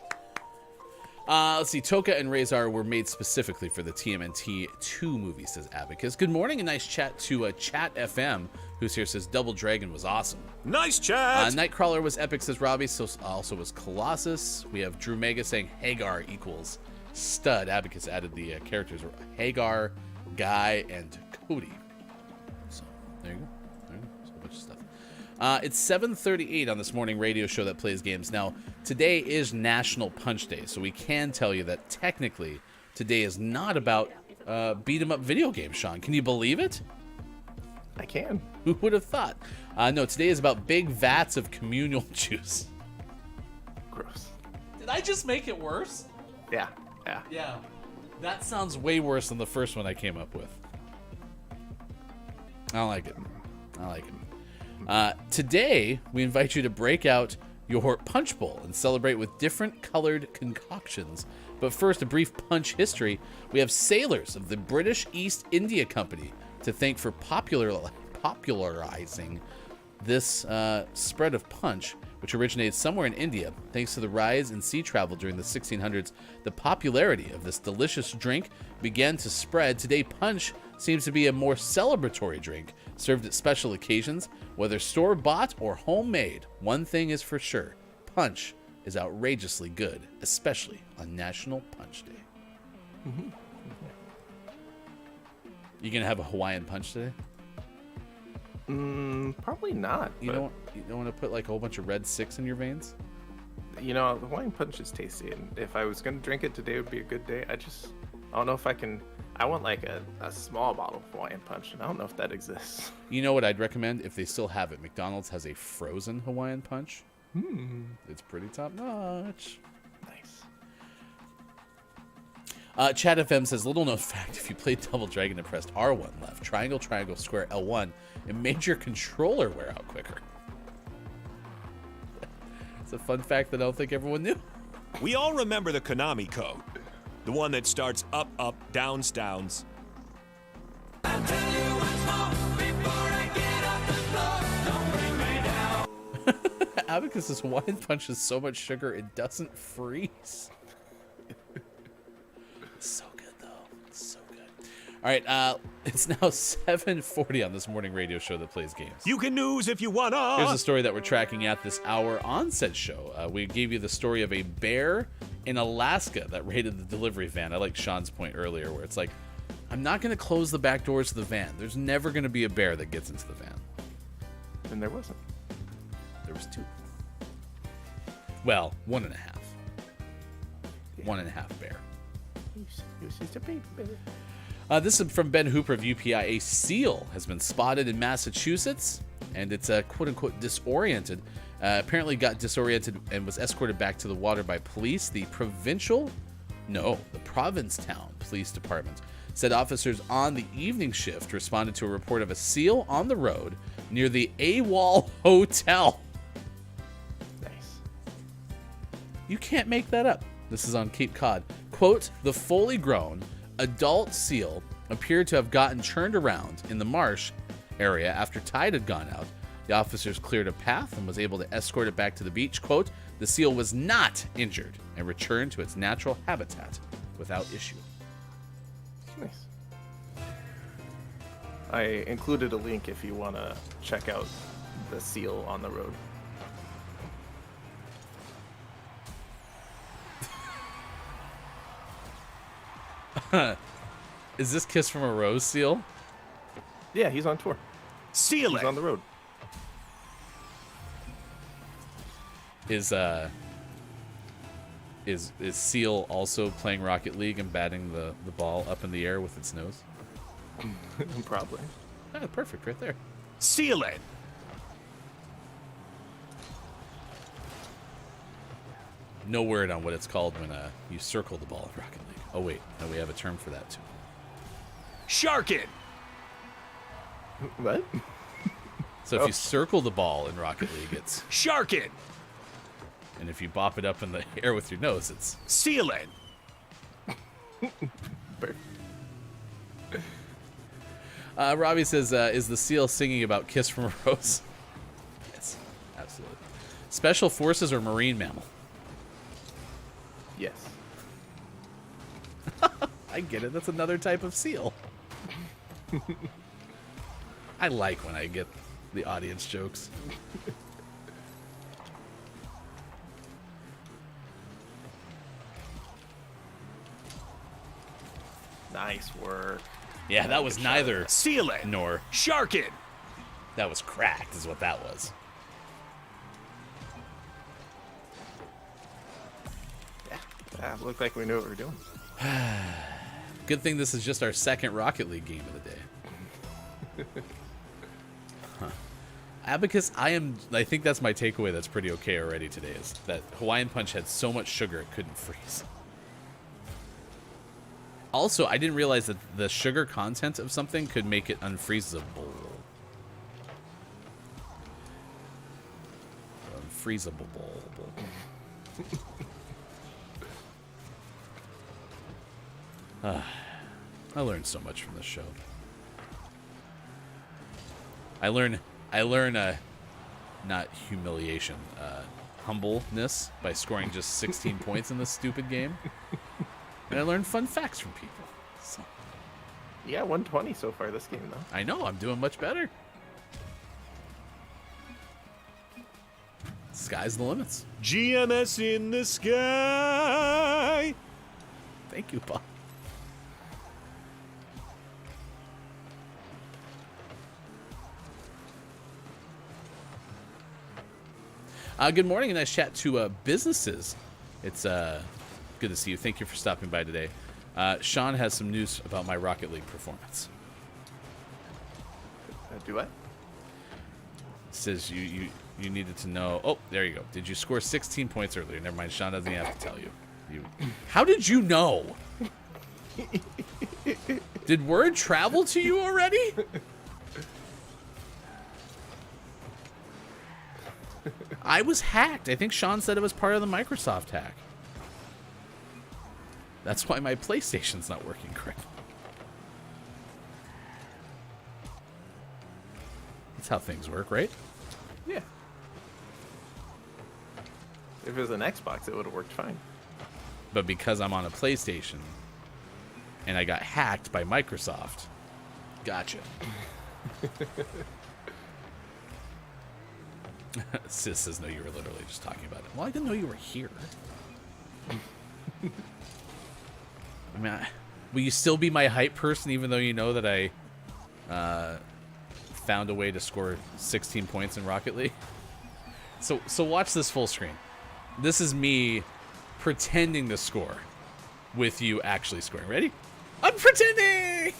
Let's see. Toka and Razor were made specifically for the TMNT 2 movie, says Abacus. Good morning, a nice chat to Chat FM, who's here, says Double Dragon was awesome. Nice chat. Nightcrawler was epic, says Robbie. So also was Colossus. We have Drew Mega saying Hagar equals stud. Abacus added the characters were Hagar, Guy, and Cody. So there you go. There's a whole bunch of stuff. It's 7:38 on this morning radio show that plays games. Now, today is National Punch Day, so we can tell you that technically today is not about beat 'em up video games, Sean. Can you believe it? I can. Who would have thought? No, today is about big vats of communal juice. Gross. Did I just make it worse? Yeah. Yeah. That sounds way worse than the first one I came up with. I don't like it. Today, we invite you to break out your punch bowl and celebrate with different colored concoctions. But first, a brief punch history. We have sailors of the British East India Company to thank for popularizing this spread of punch, which originated somewhere in India. Thanks to the rise in sea travel during the 1600s, the popularity of this delicious drink began to spread. Today, punch seems to be a more celebratory drink, served at special occasions, whether store-bought or homemade. One thing is for sure, punch is outrageously good, especially on National Punch Day. Mm-hmm. You gonna have a Hawaiian punch today? Probably not. You don't want to put like a whole bunch of red 6 in your veins? You know, the Hawaiian punch is tasty, and if I was gonna drink it today, would be a good day. I don't know if I can. I want like a small bottle of Hawaiian punch, and I don't know if that exists. You know what I'd recommend if they still have it? McDonald's has a frozen Hawaiian punch. It's pretty top notch. Nice. Chat FM says, little known fact, if you played Double Dragon and pressed R1 left, triangle, triangle, square, L1, it made your controller wear out quicker. It's a fun fact that I don't think everyone knew. We all remember the Konami code. The one that starts up, up, downs, downs. Abacus's Hawaiian punch has so much sugar it doesn't freeze. So good, though. So good. All right, it's now 7:40 on this morning radio show that plays games. You can news if you wanna. Here's a story that we're tracking at this hour on said show. We gave you the story of a bear in Alaska that raided the delivery van. I like Sean's point earlier where it's like, I'm not going to close the back doors to the van. There's never going to be a bear that gets into the van. And there wasn't. There was 2. Well, 1.5. Yeah. 1.5 bear. He was just a baby. This is from Ben Hooper of UPI. A seal has been spotted in Massachusetts, and it's quote-unquote disoriented. Apparently got disoriented and was escorted back to the water by police. The Provincetown Police Department said officers on the evening shift responded to a report of a seal on the road near the AWOL Hotel. Nice. You can't make that up. This is on Cape Cod. Quote, the fully grown adult seal appeared to have gotten turned around in the marsh area after tide had gone out. The officers cleared a path and was able to escort it back to the beach. Quote, the seal was not injured and returned to its natural habitat without issue. Nice. I included a link if you want to check out the seal on the road. Is this Kiss from a Rose seal? Yeah, he's on tour. Seal He's it. on the road. Is Seal also playing Rocket League and batting the ball up in the air with its nose? Probably. Ah, perfect, right there. Seal it. No word on what it's called when you circle the ball in Rocket League. Oh wait, no, we have a term for that too. Shark it. What? So if you circle the ball in Rocket League, it's Shark it. and if you bop it up in the air with your nose, it's Seal it. Robbie says, is the seal singing about Kiss from a Rose? Yes, absolutely. Special Forces or marine mammal? Yes. I get it. That's another type of seal. I like when I get the audience jokes. Nice work. Yeah, that was neither Seal it. nor. Shark it. That was cracked, is what that was. Yeah, looked like we knew what we were doing. Good thing this is just our second Rocket League game of the day. Abacus, I think that's my takeaway that's pretty okay already today, is that Hawaiian Punch had so much sugar it couldn't freeze. Also, I didn't realize that the sugar content of something could make it unfreezable. Unfreezable. I learned so much from this show. I learn not humiliation, humbleness by scoring just 16 points in this stupid game. And I learned fun facts from people. So, Yeah, 120 so far this game, though. I know, I'm doing much better. Sky's the limits. GMS in the sky. Thank you, Bob. Good morning, and nice chat to businesses. It's good to see you. Thank you for stopping by today. Sean has some news about my Rocket League performance. Do I? Says you needed to know. Oh, there you go. Did you score 16 points earlier? Never mind. Sean doesn't even have to tell you. How did you know? Did word travel to you already? I was hacked. I think Sean said it was part of the Microsoft hack. That's why my PlayStation's not working correctly. That's how things work, right? Yeah. If it was an Xbox, it would have worked fine. But because I'm on a PlayStation and I got hacked by Microsoft, gotcha. Sis says, no, you were literally just talking about it. Well, I didn't know you were here. I mean, will you still be my hype person even though you know that I found a way to score 16 points in Rocket League? So watch this full screen. This is me pretending to score with you actually scoring. Ready? I'm pretending!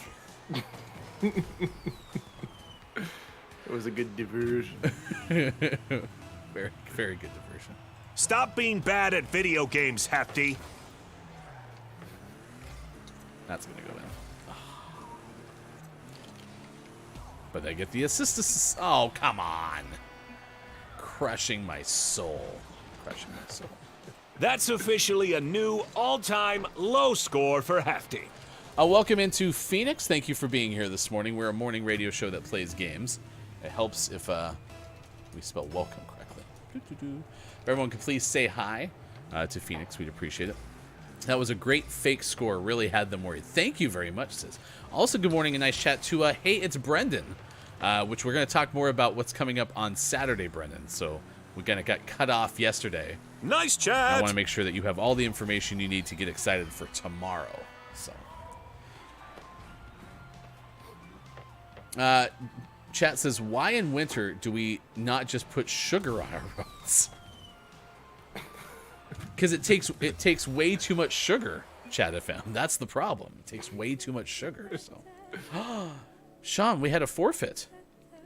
It was a good diversion. Very, very good diversion. Stop being bad at video games, Hefty. That's gonna go in. But I get the assist. Oh, come on. Crushing my soul. Crushing my soul. That's officially a new all-time low score for Hefty. Welcome into Phoenix. Thank you for being here this morning. We're a morning radio show that plays games. It helps if we spell welcome correctly. If everyone could please say hi to Phoenix, we'd appreciate it. That was a great fake score. Really had them worried. Thank you very much, sis. Also, good morning and nice chat to Hey, it's Brendan, which we're going to talk more about what's coming up on Saturday, Brendan. So we kind of got cut off yesterday. Nice chat. I want to make sure that you have all the information you need to get excited for tomorrow. So, chat says, why in winter do we not just put sugar on our roads? Because it takes way too much sugar, Chat FM. That's the problem. It takes way too much sugar. So, Sean, we had a forfeit.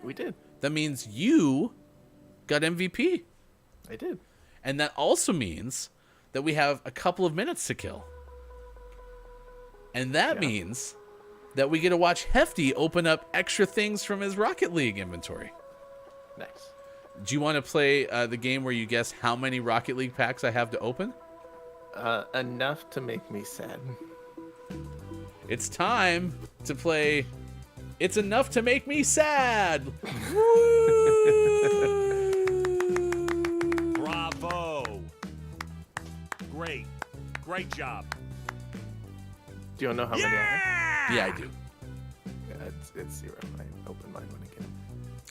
We did. That means you got MVP. I did. And that also means that we have a couple of minutes to kill. And that means that we get to watch Hefty open up extra things from his Rocket League inventory. Nice. Do you want to play the game where you guess how many Rocket League packs I have to open? Enough to make me sad. It's time to play It's Enough to Make Me Sad. Bravo. Great. Great job. Do you know how many I have? Yeah, I do. Yeah, it's 0. I opened mine when again.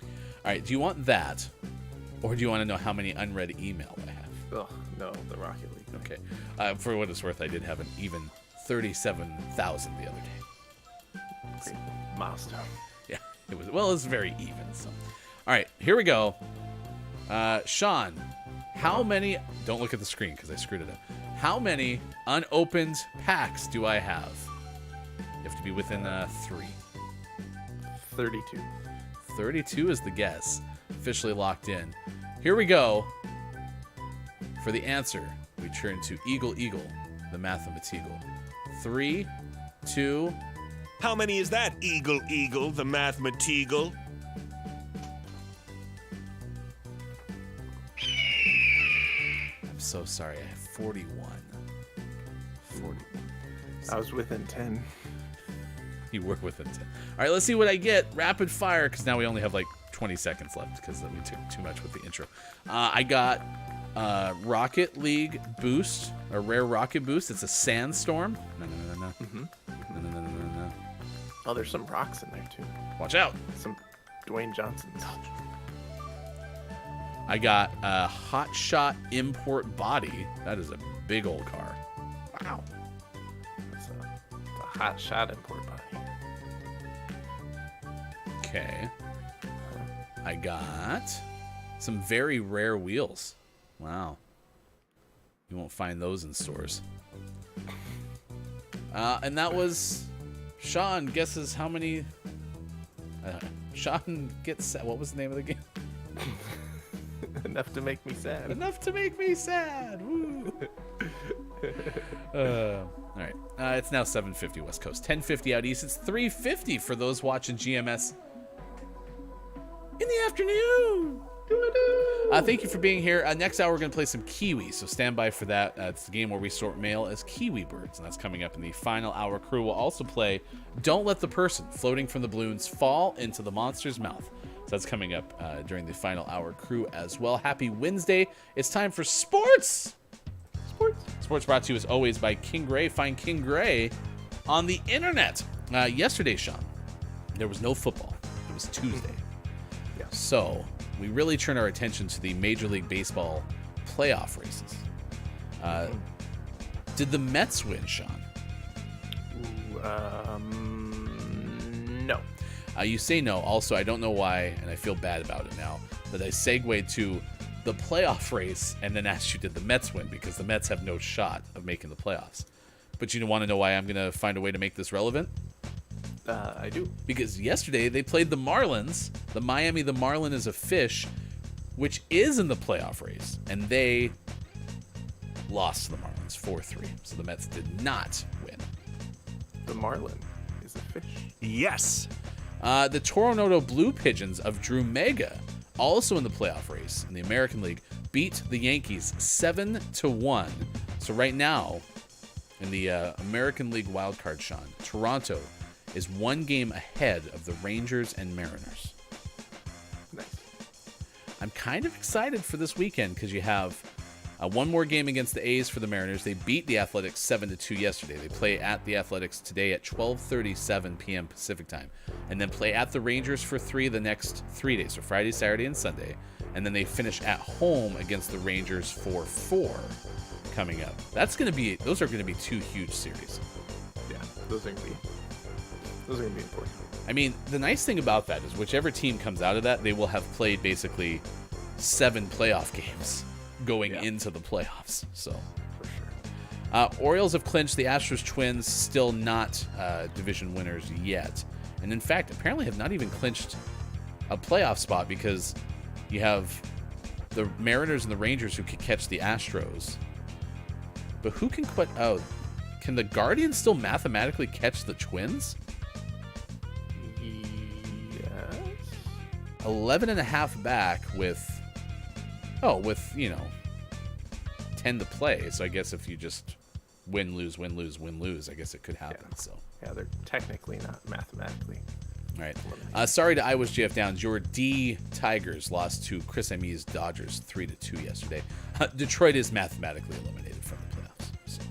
All right, do you want that, or do you want to know how many unread email I have? Oh, no, the Rocket League. Okay. For what it's worth, I did have an even 37,000 the other day. Great milestone. Yeah, it was very even. So, all right, here we go. Sean, how many? Don't look at the screen because I screwed it up. How many unopened packs do I have? You have to be within 3. 32. 32 is the guess. Officially locked in. Here we go. For the answer, we turn to Eagle, the mathematical. 3, 2. How many is that, Eagle, the mathematical? I'm so sorry. I have 41. 41. I was within 10. You were within 10. All right, let's see what I get. Rapid fire, because now we only have like 20 seconds left because we took too much with the intro. I got Rocket League Boost, a rare Rocket Boost. It's a Sandstorm. No. No. Oh, there's some rocks in there, too. Watch out. Some Dwayne Johnsons. I got a Hot Shot Import Body. That is a big old car. Wow. It's a hot shot import body. Okay. I got some very rare wheels. Wow. You won't find those in stores. And that was Sean guesses how many. Sean gets. What was the name of the game? Enough to make me sad. Enough to make me sad. Woo. All right. It's now 7:50 West Coast, 10:50 out east. It's 3:50 for those watching GMS in the afternoon. Thank you for being here. Next hour, we're going to play some Kiwi, so stand by for that. It's the game where we sort mail as Kiwi birds, and that's coming up in the final hour. Crew will also play Don't Let the Person Floating from the Balloons Fall into the Monster's Mouth. So that's coming up during the final hour crew as well. Happy Wednesday. It's time for sports. Sports brought to you as always by King Gray. Find King Gray on the internet. Yesterday, Sean, there was no football. It was Tuesday. Yeah. So we really turn our attention to the Major League Baseball playoff races. Did the Mets win, Sean? No. You say no. Also, I don't know why, and I feel bad about it now, that I segued to the playoff race and then asked you, did the Mets win? Because the Mets have no shot of making the playoffs. But you want to know why I'm going to find a way to make this relevant? I do. Because yesterday they played the Marlins. The Marlin is a fish, which is in the playoff race. And they lost to the Marlins 4-3. So the Mets did not win. The Marlin is a fish. Yes. The Toronto Blue Pigeons of Drew Mega, also in the playoff race in the American League, beat the Yankees 7-1. So right now, in the American League wildcard, Sean, Toronto is 1 game ahead of the Rangers and Mariners. Nice. I'm kind of excited for this weekend because you have one more game against the A's for the Mariners. They beat the Athletics 7-2 yesterday. They play at the Athletics today at 12:37 p.m. Pacific time, and then play at the Rangers for 3 the next 3 days, so Friday, Saturday, and Sunday, and then they finish at home against the Rangers for 4 coming up. Those are going to be 2 huge series. Yeah, those are gonna be important. I mean, the nice thing about that is whichever team comes out of that, they will have played basically 7 playoff games going into the playoffs. So, For sure. Orioles have clinched. The Astros Twins still not division winners yet. And in fact, apparently have not even clinched a playoff spot because you have the Mariners and the Rangers who can catch the Astros. But who can quit? Oh, can the Guardians still mathematically catch the Twins? Yes. 11.5 back with 10 to play. So I guess if you just win, lose, I guess it could happen. Yeah. So Yeah, they're technically not mathematically. all right. Sorry to Iowa's JF Downs. Your D Tigers lost to Chris Ami's Dodgers 3-2 yesterday. Detroit is mathematically eliminated from the playoffs. So,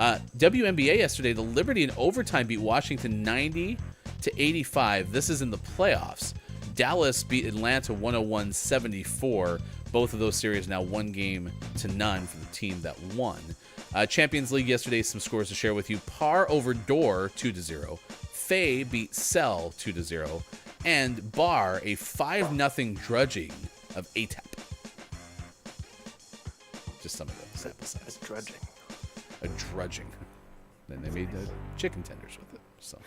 WNBA yesterday, the Liberty in overtime beat Washington 90-85. This is in the playoffs. Dallas beat Atlanta 101-74. Both of those series now 1-0 for the team that won. Champions League yesterday, some scores to share with you. Par over Door 2-0. Fay beat Cell 2-0. And Bar a 5-0 drudging of ATAP. Just some of the sample size. Drudging. A drudging. Then they made chicken tenders with it. So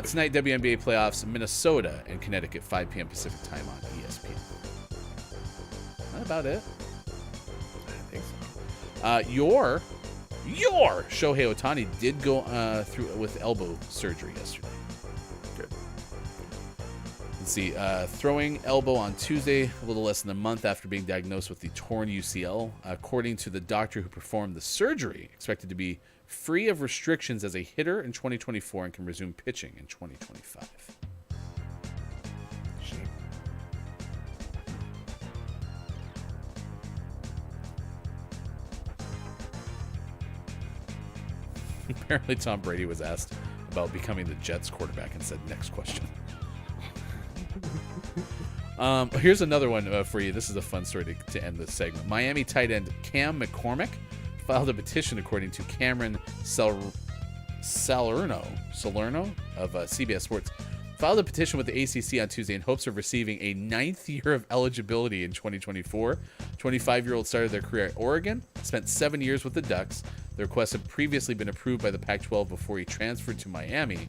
tonight, WNBA playoffs, Minnesota and Connecticut, 5 p.m. Pacific time on ESPN. That about it. I think so. Your Shohei Ohtani did go through with elbow surgery yesterday. Good. Let's see, throwing elbow on Tuesday, a little less than a month after being diagnosed with the torn UCL. According to the doctor who performed the surgery, expected to be free of restrictions as a hitter in 2024 and can resume pitching in 2025. Apparently Tom Brady was asked about becoming the Jets quarterback and said, next question. Here's another one for you. This is a fun story to end this segment. Miami tight end Cam McCormick filed a petition, according to Cameron Salerno of CBS Sports. Filed a petition with the ACC on Tuesday in hopes of receiving a 9th year of eligibility in 2024. 25-year-old started their career at Oregon, spent 7 years with the Ducks. The request had previously been approved by the Pac-12 before he transferred to Miami.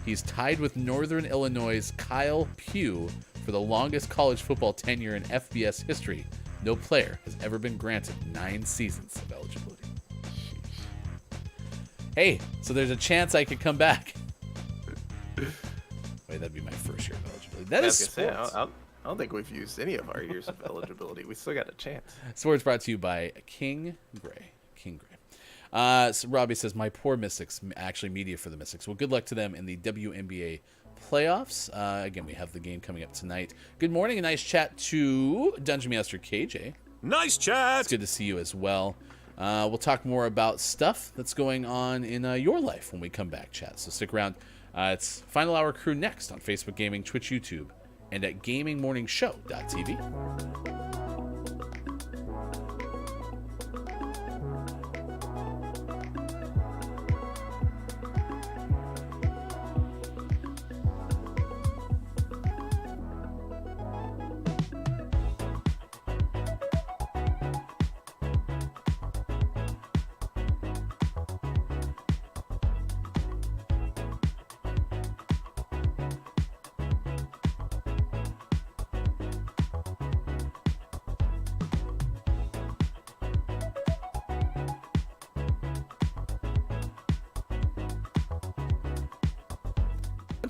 He's tied with Northern Illinois' Kyle Pugh for the longest college football tenure in FBS history. No player has ever been granted 9 seasons of eligibility. Hey, so there's a chance I could come back. Wait, that'd be my first year of eligibility. That is sports. I don't think we've used any of our years of eligibility. We still got a chance. Sports brought to you by King Gray. So Robbie says, my poor Mystics, actually media for the Mystics. Well, good luck to them in the WNBA playoffs. Again, we have the game coming up tonight. Good morning, a nice chat to Dungeon Master KJ. Nice chat. It's good to see you as well. We'll talk more about stuff that's going on in your life when we come back, chat. So stick around. It's Final Hour Crew next on Facebook Gaming, Twitch, YouTube, and at GamingMorningShow.tv.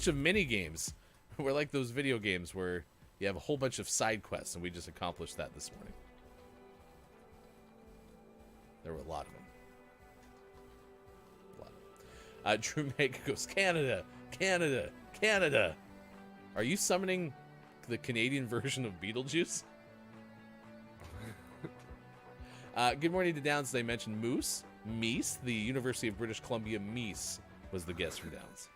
Of mini games. We're like those video games where you have a whole bunch of side quests, and we just accomplished that this morning. There were a lot of them. Drew Meg goes, Canada. Are you summoning the Canadian version of Beetlejuice? Good morning to Downs. They mentioned Meese, the University of British Columbia Meese was the guest from Downs.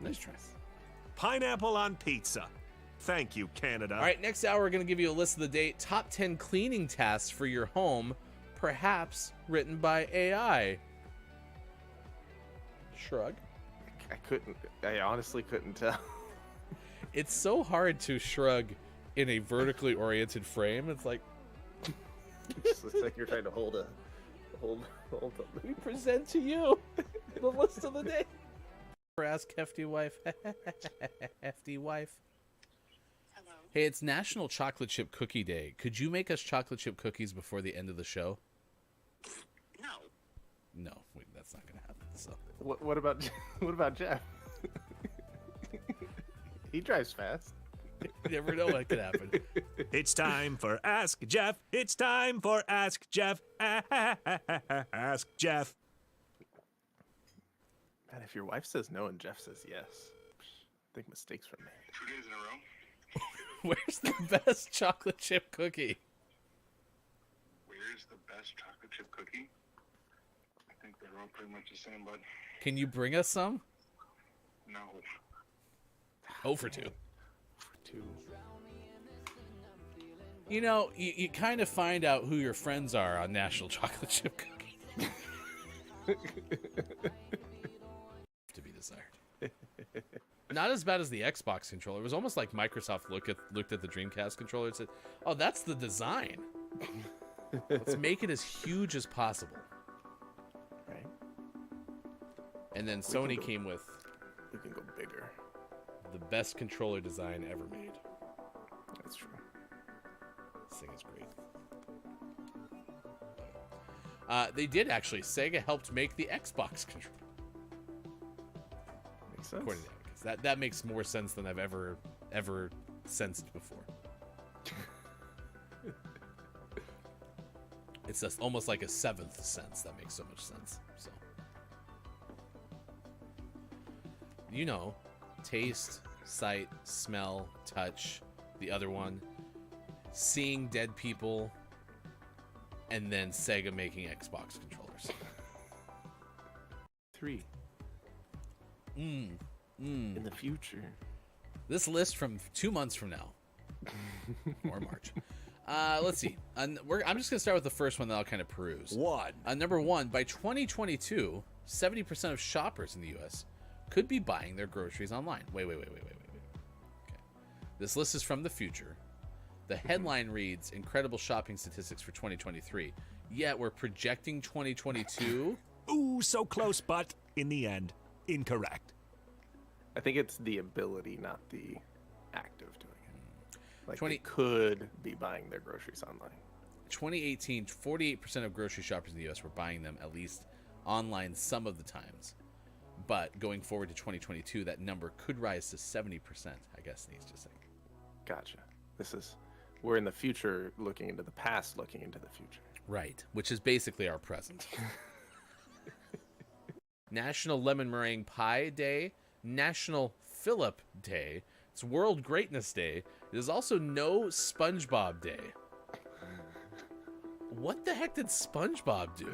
Nice try. Pineapple on pizza. Thank you, Canada. All right, next hour, we're going to give you a list of the day. Top 10 cleaning tasks for your home, perhaps written by AI. Shrug. I honestly couldn't tell. It's so hard to shrug in a vertically oriented frame. It's like... It looks like you're trying to hold. We present to you the list of the day. Ask Hefty Wife. Hefty Wife. Hello. Hey, it's National Chocolate Chip Cookie Day. Could you make us chocolate chip cookies before the end of the show? No, wait, that's not gonna happen. So What about Jeff? He drives fast. You never know what could happen. It's time for Ask Jeff. It's time for Ask Jeff. Ask Jeff. Man, if your wife says no and Jeff says yes, I think mistakes were made. 2 days in a row. Where's the best chocolate chip cookie? Where's the best chocolate chip chip cookie. I think they're all pretty much the same, but Can you bring us some? no. Oh, for 2. Two. You know, you kind of find out who your friends are on National Chocolate Chip Cookie. To be desired. Not as bad as the Xbox controller. It was almost like Microsoft looked at the Dreamcast controller and said, "Oh, that's the design. Let's make it as huge as possible." Right. And then Sony came with We can go bigger. the best controller design ever made. That's true. This thing is great. They did actually. Sega helped make the Xbox controller. Makes sense. According to Amicus. That makes more sense than I've ever sensed before. It's just almost like a seventh sense. That makes so much sense. So, you know, taste, sight, smell, touch. The other one, seeing dead people, and then Sega making Xbox controllers. 3. In In the future. This list from 2 months from now, or March. Let's see. I'm just gonna start with the first one that I'll kind of peruse. 1. Number 1, by 2022, 70% of shoppers in the U.S. could be buying their groceries online. Wait. Okay. This list is from the future. The headline reads, "Incredible shopping statistics for 2023." Yet we're projecting 2022. Ooh, so close, but in the end, incorrect. I think it's the ability, not the act of doing it. Like 20 they could be buying their groceries online. 2018, 48% of grocery shoppers in the U.S. were buying them at least online some of the times. But going forward to 2022, that number could rise to 70%, I guess needs to say. Gotcha. We're in the future looking into the past, looking into the future. Right, which is basically our present. National Lemon Meringue Pie Day, National Phillip Day, it's World Greatness Day. It is also No SpongeBob Day. What the heck did SpongeBob do?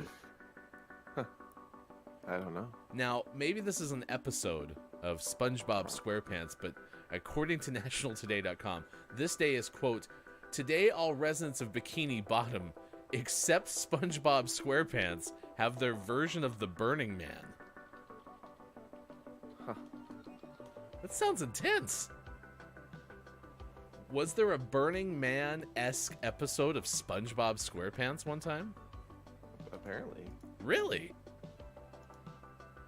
I don't know. Now, maybe this is an episode of SpongeBob SquarePants, but according to nationaltoday.com, this day is, quote, "Today all residents of Bikini Bottom, except SpongeBob SquarePants, have their version of the Burning Man." Huh. That sounds intense. Was there a Burning Man-esque episode of SpongeBob SquarePants one time? Apparently. Really?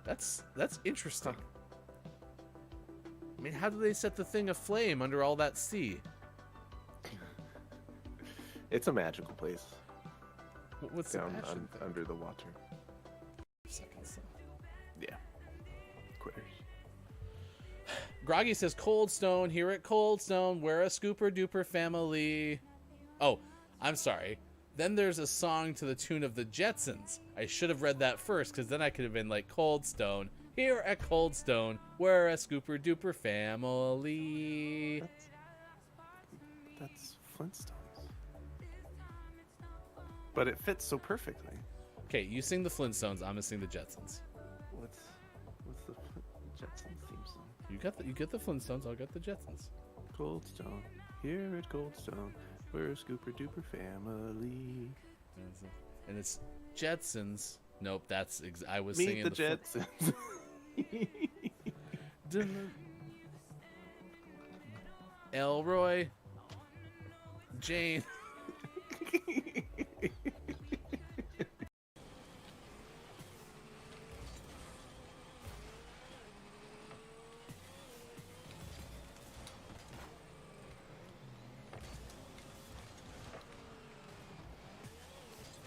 That's interesting. I mean, how do they set the thing aflame under all that sea? It's a magical place. What's Down the passion thing? under the water. Seconds. Yeah. Quitters. Groggy says, Cold Stone, here at Cold Stone, we're a scooper duper family. Oh, I'm sorry. Then there's a song to the tune of the Jetsons. I should have read that first, because then I could have been like, Cold Stone, here at Cold Stone, we're a scooper duper family. That's Flintstones. But it fits so perfectly. Okay, you sing the Flintstones, I'm gonna sing the Jetsons. What's the Jetsons theme song? You get the Flintstones, I'll get the Jetsons. Cold Stone. Here at Cold Stone, we're a scooper duper family. And it's Jetsons. Nope, that's I was Meet singing the Jetsons. Elroy, Jane.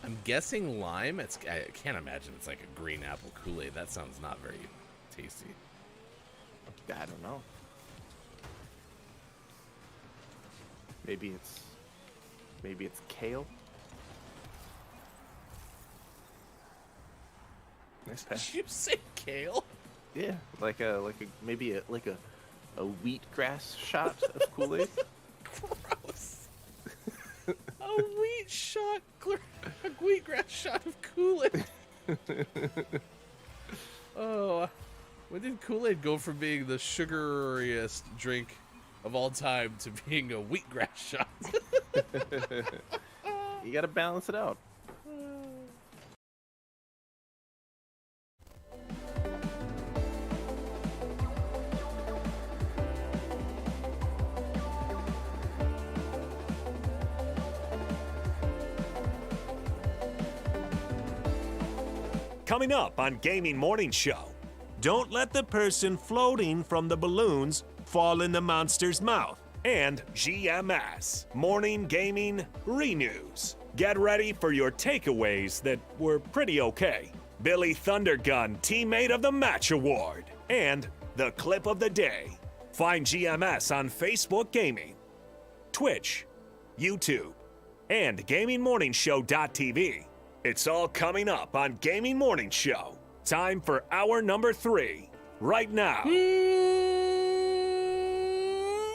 I'm guessing lime. I can't imagine it's like a green apple Kool-Aid. That sounds not very tasty. I don't know. Maybe it's kale. Nice Did pass. you say kale? Yeah, like a wheatgrass shot of Kool-Aid. Gross. A wheat shot A wheatgrass shot of Kool-Aid. Oh, when did Kool-Aid go from being the sugariest drink of all time to being a wheatgrass shot? You gotta balance it out. Coming up on Gaming Morning Show, don't let the person floating from the balloons fall in the monster's mouth. And GMS, Morning Gaming Renews. Get ready for your takeaways that were pretty okay. Billy Thundergun Teammate of the Match Award. And the clip of the day. Find GMS on Facebook Gaming, Twitch, YouTube, and GamingMorningshow.tv. It's all coming up on Gaming Morning Show. Time for hour number 3, right now.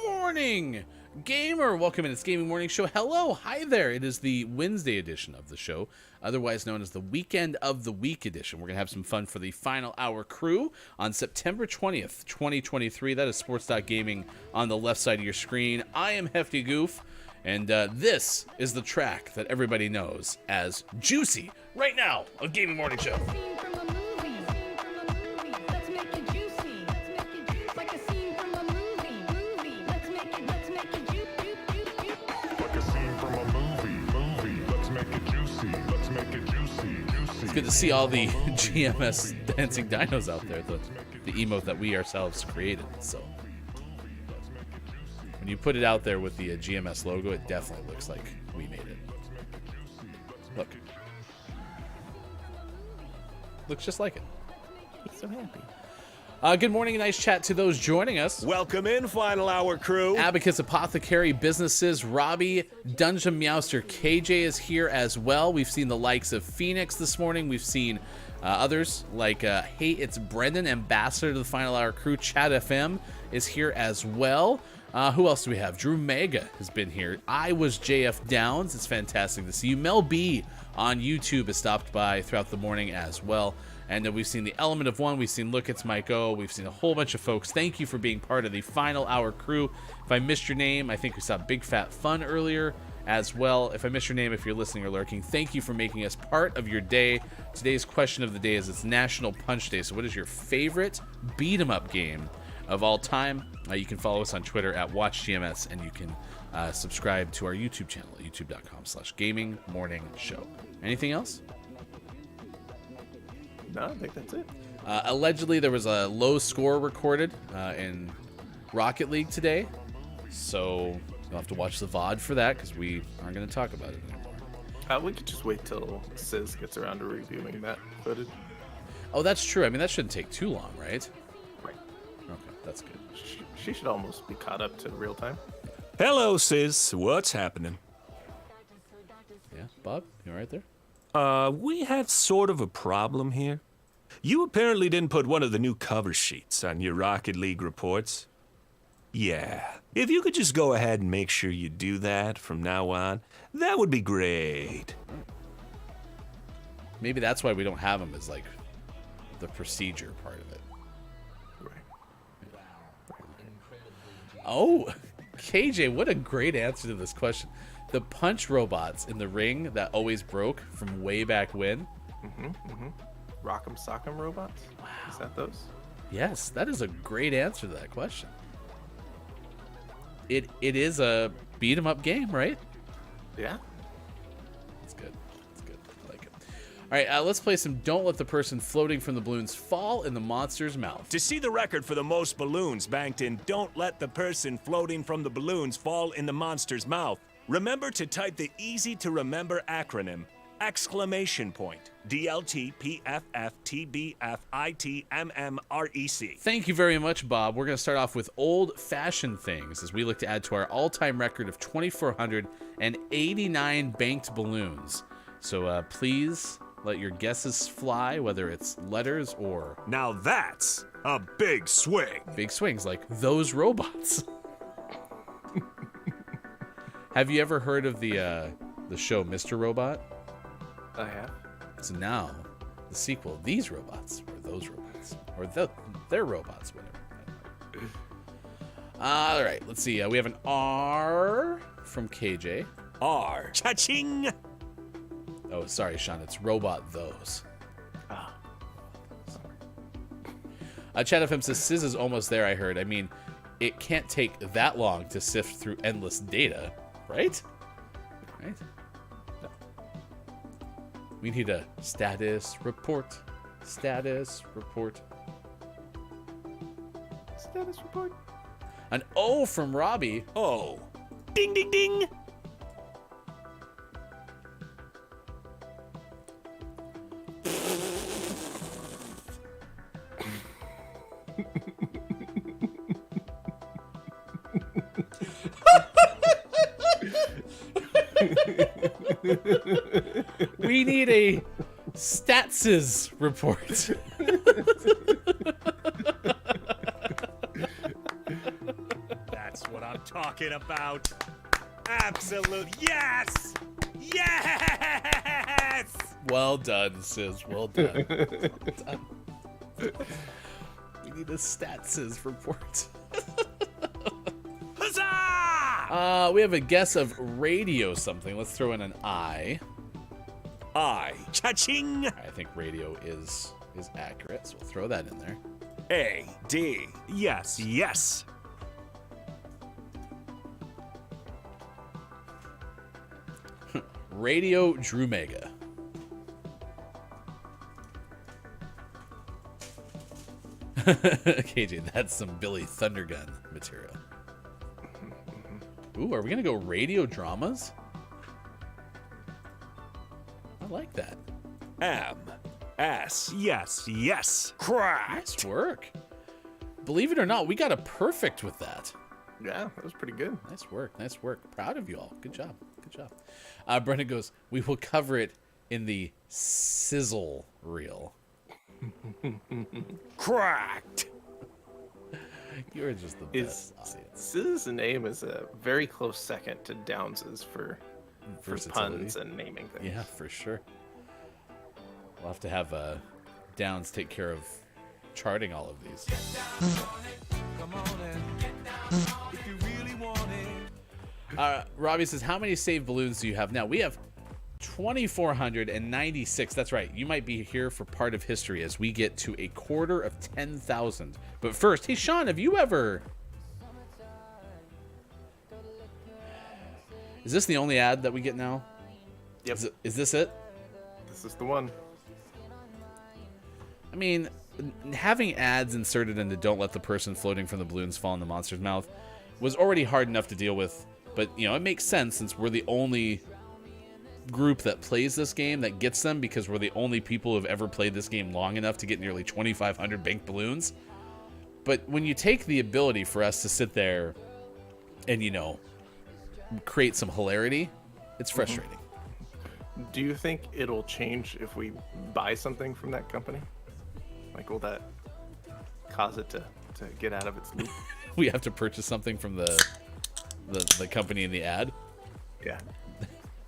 Morning, gamer. Welcome in. It's Gaming Morning Show. Hello, hi there. It is the Wednesday edition of the show, otherwise known as the Weekend of the Week edition. We're going to have some fun for the final hour crew on September 20th, 2023. That is sports.gaming on the left side of your screen. I am Hefty Goof. And this is the track that everybody knows as Juicy right now on Gaming Morning Show. It's good to see all the GMS dancing dinos out there, the emote that we ourselves created. So when you put it out there with the GMS logo, it definitely looks like we made it. Look. Looks just like it. He's so happy. Good morning and nice chat to those joining us. Welcome in, final hour crew. Abacus Apothecary Businesses, Robbie, Dungeon Meowster, KJ is here as well. We've seen the likes of Phoenix this morning. We've seen others like, hey, it's Brendan, ambassador to the final hour crew. Chat FM is here as well. Who else do we have? Drew Mega has been here. I was JF Downs. It's fantastic to see you. Mel B on YouTube has stopped by throughout the morning as well. And we've seen the Element of One. We've seen Look, It's Mike O. We've seen a whole bunch of folks. Thank you for being part of the final hour crew. If I missed your name, I think we saw Big Fat Fun earlier as well. If I missed your name, if you're listening or lurking, thank you for making us part of your day. Today's question of the day is, it's National Punch Day. So what is your favorite beat 'em up game of all time? You can follow us on Twitter at WatchGMS, and you can subscribe to our YouTube channel at youtube.com/gamingmorningshow. Anything else? No, I think that's it. Allegedly, there was a low score recorded in Rocket League today, so you'll have to watch the VOD for that, because we aren't going to talk about it anymore. We could just wait till Sis gets around to reviewing that footage. Oh, that's true. I mean, that shouldn't take too long, right? Right. Okay, that's good. She should almost be caught up to real time. Hello, sis. What's happening? Yeah, Bob, you all right there? We have sort of a problem here. You apparently didn't put one of the new cover sheets on your Rocket League reports. Yeah, if you could just go ahead and make sure you do that from now on, that would be great. Maybe that's why we don't have them, as like the procedure part of it. Right. Oh, KJ, what a great answer to this question. The punch robots in the ring that always broke from way back when. Rock'em Sock'em robots? Wow. Is that those? Yes, that is a great answer to that question. It is a beat 'em up game, right? Yeah. It's good. It's good. I like it. All right, let's play some Don't Let the Person Floating from the Balloons Fall in the Monster's Mouth. To see the record for the most balloons banked in Don't Let the Person Floating from the Balloons Fall in the Monster's Mouth, remember to type the easy-to-remember acronym, exclamation point, DLTPFFTBFITMMREC. Thank you very much, Bob. We're going to start off with old-fashioned things as we look to add to our all-time record of 2,489 banked balloons. So please let your guesses fly, whether it's letters or... Now that's a big swing. Big swings, like those robots. Have you ever heard of the show Mr. Robot? I have. So now, the sequel, these robots, or those robots, or their robots, whatever. All right, let's see. We have an R from KJ. R. Cha-ching! Oh, sorry, Sean. It's robot those. Ah. Chat FM says Sizz is almost there, I heard. I mean, it can't take that long to sift through endless data, right? Right? We need a status report. Status report. Status report. An O from Robbie. Oh. Ding, ding, ding! We need a statses report. That's what I'm talking about. Absolute yes! Yes! Well done, Sis. Well done. We need a statses report. Huzzah! We have a guess of radio something. Let's throw in an I. I. Cha-ching! I think radio is accurate, so we'll throw that in there. A. D. Yes, yes. Radio Drumega. KJ, that's some Billy Thundergun material. Ooh, are we gonna go radio dramas? I like that. M. S. Yes, yes. Crack! Nice work. Believe it or not, we got a perfect with that. Yeah, that was pretty good. Nice work. Nice work. Proud of you all. Good job. Good job. Brendan goes, we will cover it in the sizzle reel. Cracked! You're just the best audience. Sizz's name is a very close second to Downs's for Versatility. puns and naming things. Yeah, for sure. We'll have to have Downs take care of charting all of these. Robbie says, how many saved balloons do you have now? We have 2,496. That's right. You might be here for part of history as we get to a quarter of 10,000. But first, hey, Sean, have you ever... Is this the only ad that we get now? Yep. Is this it? This is the one. I mean, having ads inserted into Don't Let the Person Floating from the Balloons Fall in the Monster's Mouth was already hard enough to deal with. But, you know, it makes sense since we're the only group that plays this game that gets them, because we're the only people who have ever played this game long enough to get nearly 2,500 banked balloons. But when you take the ability for us to sit there and, you know, create some hilarity, it's frustrating. Do you think it'll change if we buy something from that company? Like, will that cause it to get out of its loop? We have to purchase something from the company in the ad? Yeah.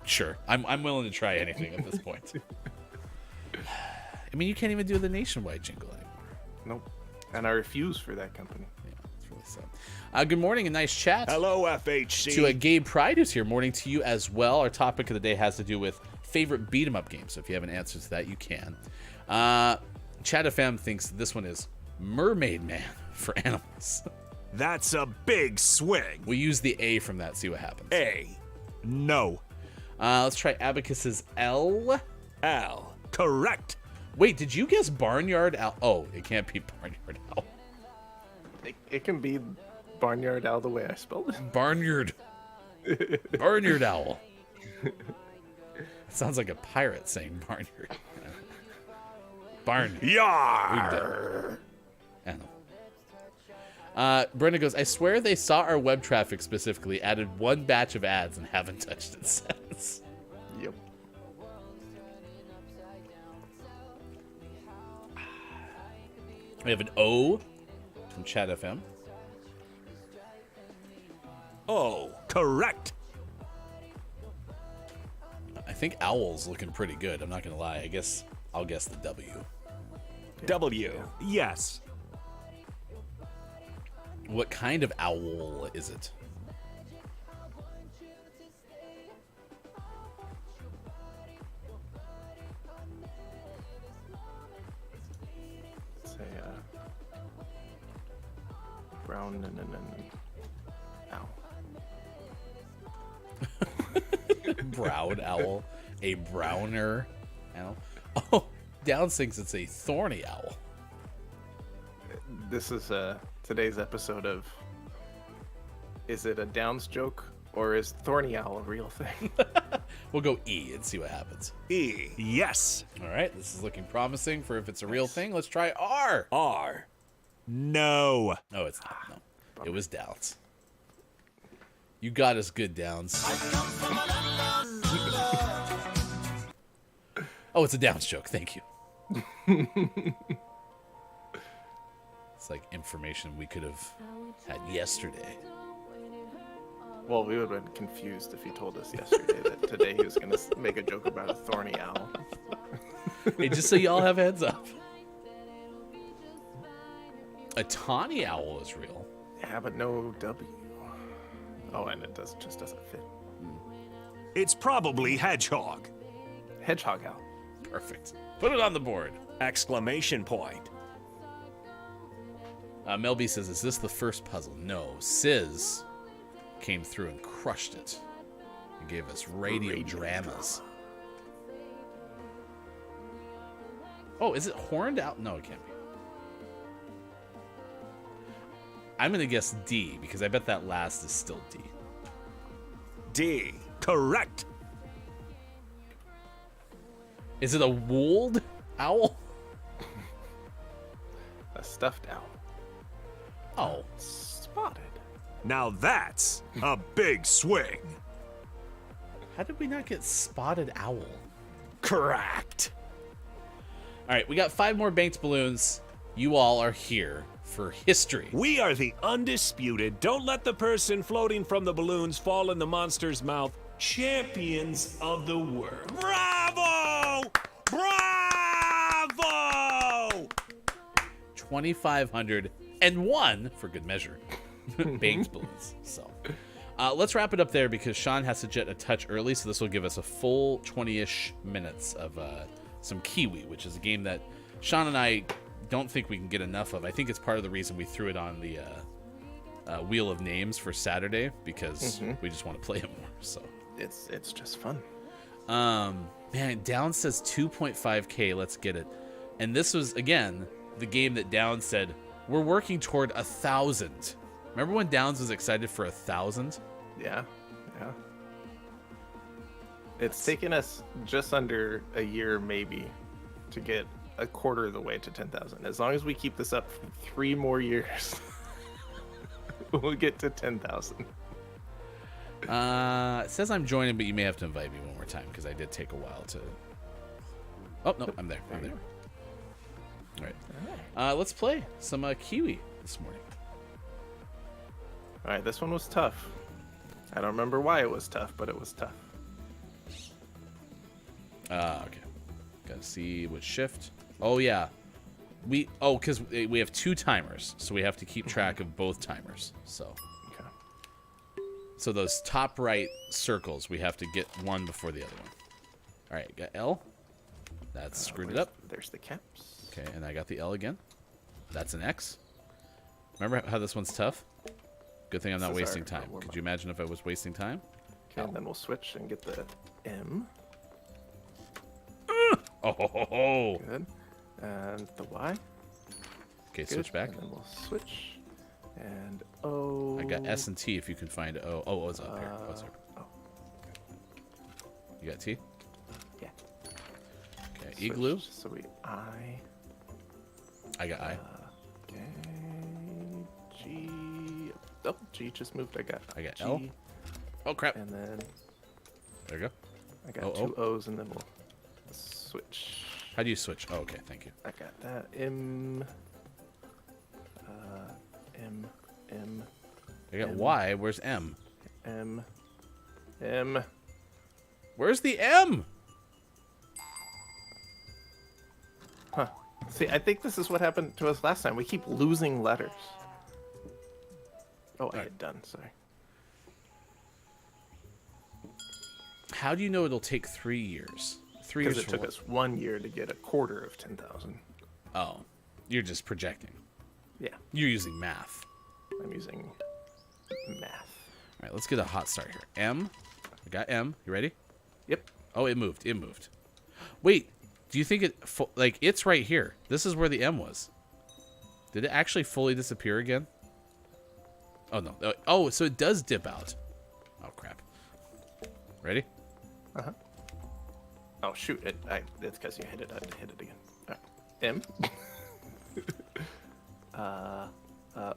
Sure. I'm willing to try anything at this point. I mean, you can't even do the nationwide jingle anymore. Nope. And I refuse for that company. Yeah, it's really sad. Good morning and nice chat. Hello, FHC. To Gabe Pride, who's here. Morning to you as well. Our topic of the day has to do with favorite beat-em-up games. So if you have an answer to that, you can. Chat FM thinks this one is Mermaid Man for Animals. That's a big swing. We'll use the A from that, see what happens. A. No. Let's try Abacus's L. L. Correct. Wait, did you guess Barnyard Owl? Oh, it can't be Barnyard Owl. It can be Barnyard Owl the way I spelled it. Barnyard. Barnyard Owl. It sounds like a pirate saying Barnyard. Barn. Yar. I don't know. Brenda goes, I swear they saw our web traffic specifically, added one batch of ads, and haven't touched it since. Yep. We have an O from Chat FM. Oh, correct. think owl's looking pretty good. I'm not gonna lie. I guess I'll guess the W. W. Yes. What kind of owl is it? Say brown owl. Brown owl. A browner owl. Oh, Downs thinks it's a thorny owl. This is today's episode of Is it a Downs joke or is thorny owl a real thing? We'll go E and see what happens. E. Yes. All right, this is looking promising for if it's a real thing. Let's try R. R. No. No, it's not. No, it was Downs. You got us good, Downs. Oh, it's a Downs joke. Thank you. It's like information we could have had yesterday. Well, we would have been confused if he told us yesterday that today he was going to make a joke about a thorny owl. Hey, just so y'all have heads up. A tawny owl is real. Yeah, but no W. Oh, and it just doesn't fit. It's probably hedgehog. Hedgehog owl. Perfect. Put it on the board. Exclamation point. Mel B says, is this the first puzzle? No. Sizz came through and crushed it. He gave us radio dramas. Oh, is it horned out? No, it can't be. I'm going to guess D, because I bet that last is still D. D. Correct. Is it a wooled owl? A stuffed owl. Oh. Spotted. Now that's a big swing. How did we not get spotted owl? Correct. All right, we got 5 more banked balloons. You all are here for history. We are the undisputed, don't let the person floating from the balloons fall in the monster's mouth, champions of the world. Bravo! Bravo! 2,501 for good measure. Banked balloons. So let's wrap it up there because Sean has to jet a touch early, so this will give us a full 20-ish minutes of some Kiwi, which is a game that Sean and I don't think we can get enough of. I think it's part of the reason we threw it on the Wheel of Names for Saturday because we just want to play it more. So It's just fun. Man, Down says 2.5K. Let's get it. And this was again the game that Down said we're working toward 1,000. Remember when Downs was excited for 1,000? Yeah. It's taken us just under a year, maybe, to get a quarter of the way to 10,000. As long as we keep this up for 3 more years, we'll get to 10,000. It says I'm joining, but you may have to invite me one more time because I did take a while to. Oh no, I'm there. I'm there. All right. Let's play some Kiwi this morning. All right, this one was tough. I don't remember why it was tough, but it was tough. Okay. Gotta see what shift. Oh yeah, because we have 2 timers, so we have to keep track of both timers. So. Okay. So those top right circles, we have to get one before the other one. All right, got L. That's screwed it up. There's the caps. Okay, and I got the L again. That's an X. Remember how this one's tough? Good thing I'm not This is wasting our time. warm-up. Could you imagine if I was wasting time? Okay, and then we'll switch and get the M. Oh, ho, ho, ho. Good. And the Y. Okay, Good. switch back. And then we'll switch. And O. I got S and T if you can find O. Oh, O's up here. O's here. Oh. You got T? Yeah. Okay, Igloo. Switch, so we I. I got I. Okay. G. Oh, G just moved. I got I got G, L. Oh, crap. And then There you go. I got Oh, 2 O's, and then we'll switch. How do you switch? Oh, okay, thank you. I got that. M. M. I got M. Y. Where's M? M. M. Where's the M? Huh. See, I think this is what happened to us last time. We keep losing letters. Oh, I hit done. Sorry. How do you know it'll take 3 years? 3 years Because it for took what? us 1 year to get a quarter of 10,000. Oh, you're just projecting. Yeah, You're using math. I'm using math. All right, let's get a hot start here. M. I got M. You ready? Yep. Oh, it moved. It moved. Wait, do you think it... like, it's right here. This is where the M was. Did it actually fully disappear again? Oh, no. Oh, so it does dip out. Oh, crap. Ready? Uh-huh. Oh, shoot. It's because you hit it. I had to hit it again. All right. M.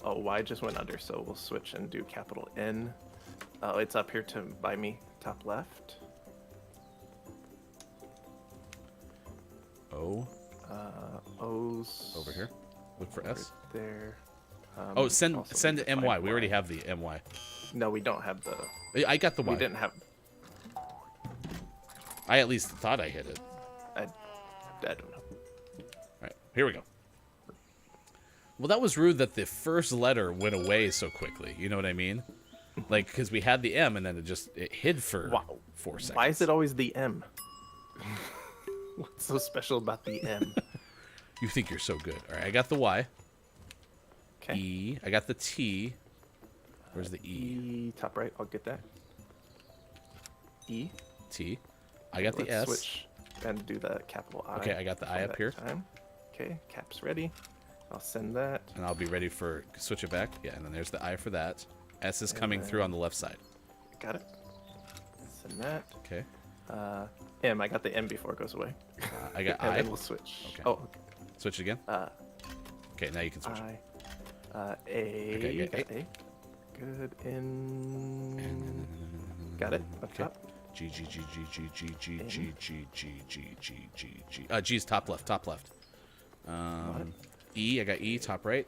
Oh, Y just went under, so we'll switch and do capital N. Oh, it's up here by me, top left. O. O's Over here. Look for S. right there. Oh, also send need the to MY. find We already Y. have the MY. No, we don't have the. I got the Y. We didn't have. I at least thought I hit it. I don't know. All right, here we go. Well, that was rude that the first letter went away so quickly. You know what I mean? Like, because we had the M and then it hid for Wow. 4 seconds. Why is it always the M? What's so special about the M? You think you're so good. All right, I got the Y. Okay. E. I got the T. Where's the E? E, top right. I'll get that. E. T. I got the Let's S. switch and do the capital I. Okay, I got the I for up that here. Time. Okay, cap's ready. I'll send that. And I'll be ready for switch it back. Yeah, and then there's the I for that. S is coming through on the left side. Got it. Send that. Okay. M. I got the M before it goes away. I got and I. then we'll switch. Okay. Oh, okay. Switch it again. Okay, now you can switch. I. A. Okay, yeah, got A. Good. In. Got it. Up Okay. top. G G G G G G G G G G G G G G. G's top left. Top left. E. I got E top right.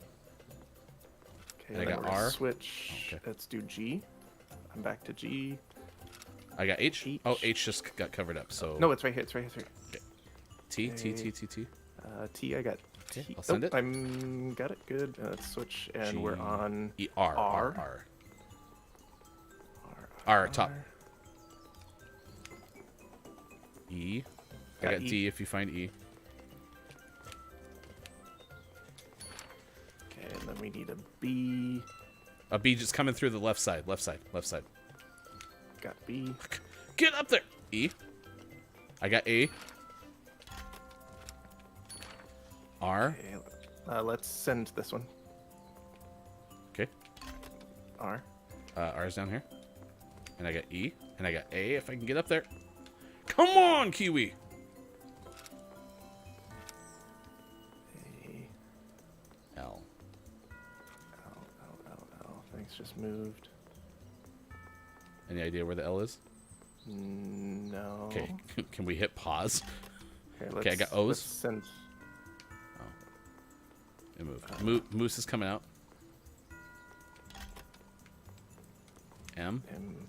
Okay. And I then got we're gonna R. Switch. Okay. Let's do G. I'm back to G. I got H. H. Oh, H just got covered up. So No, it's right here. It's right here. It's right T T Okay. T T T. here. T. I got. Okay, T. I'll send oh, it. I'm got it. Good. Let's switch, and we're G, on E R R. R R top. E. I Got got E. D if you find E. Okay, and then we need a B. A B just coming through the left side. Left side. Left side. Got B. Get up there. E. I got A. R. Okay, let's send this one. Okay. R. R's down here. And I got E. And I got A if I can get up there. Come on, Kiwi. A. L. L. Things just moved. Any idea where the L is? No. Okay. Can we hit pause? Okay, I got O's. Let's send. It moved. Moose is coming out. M. M.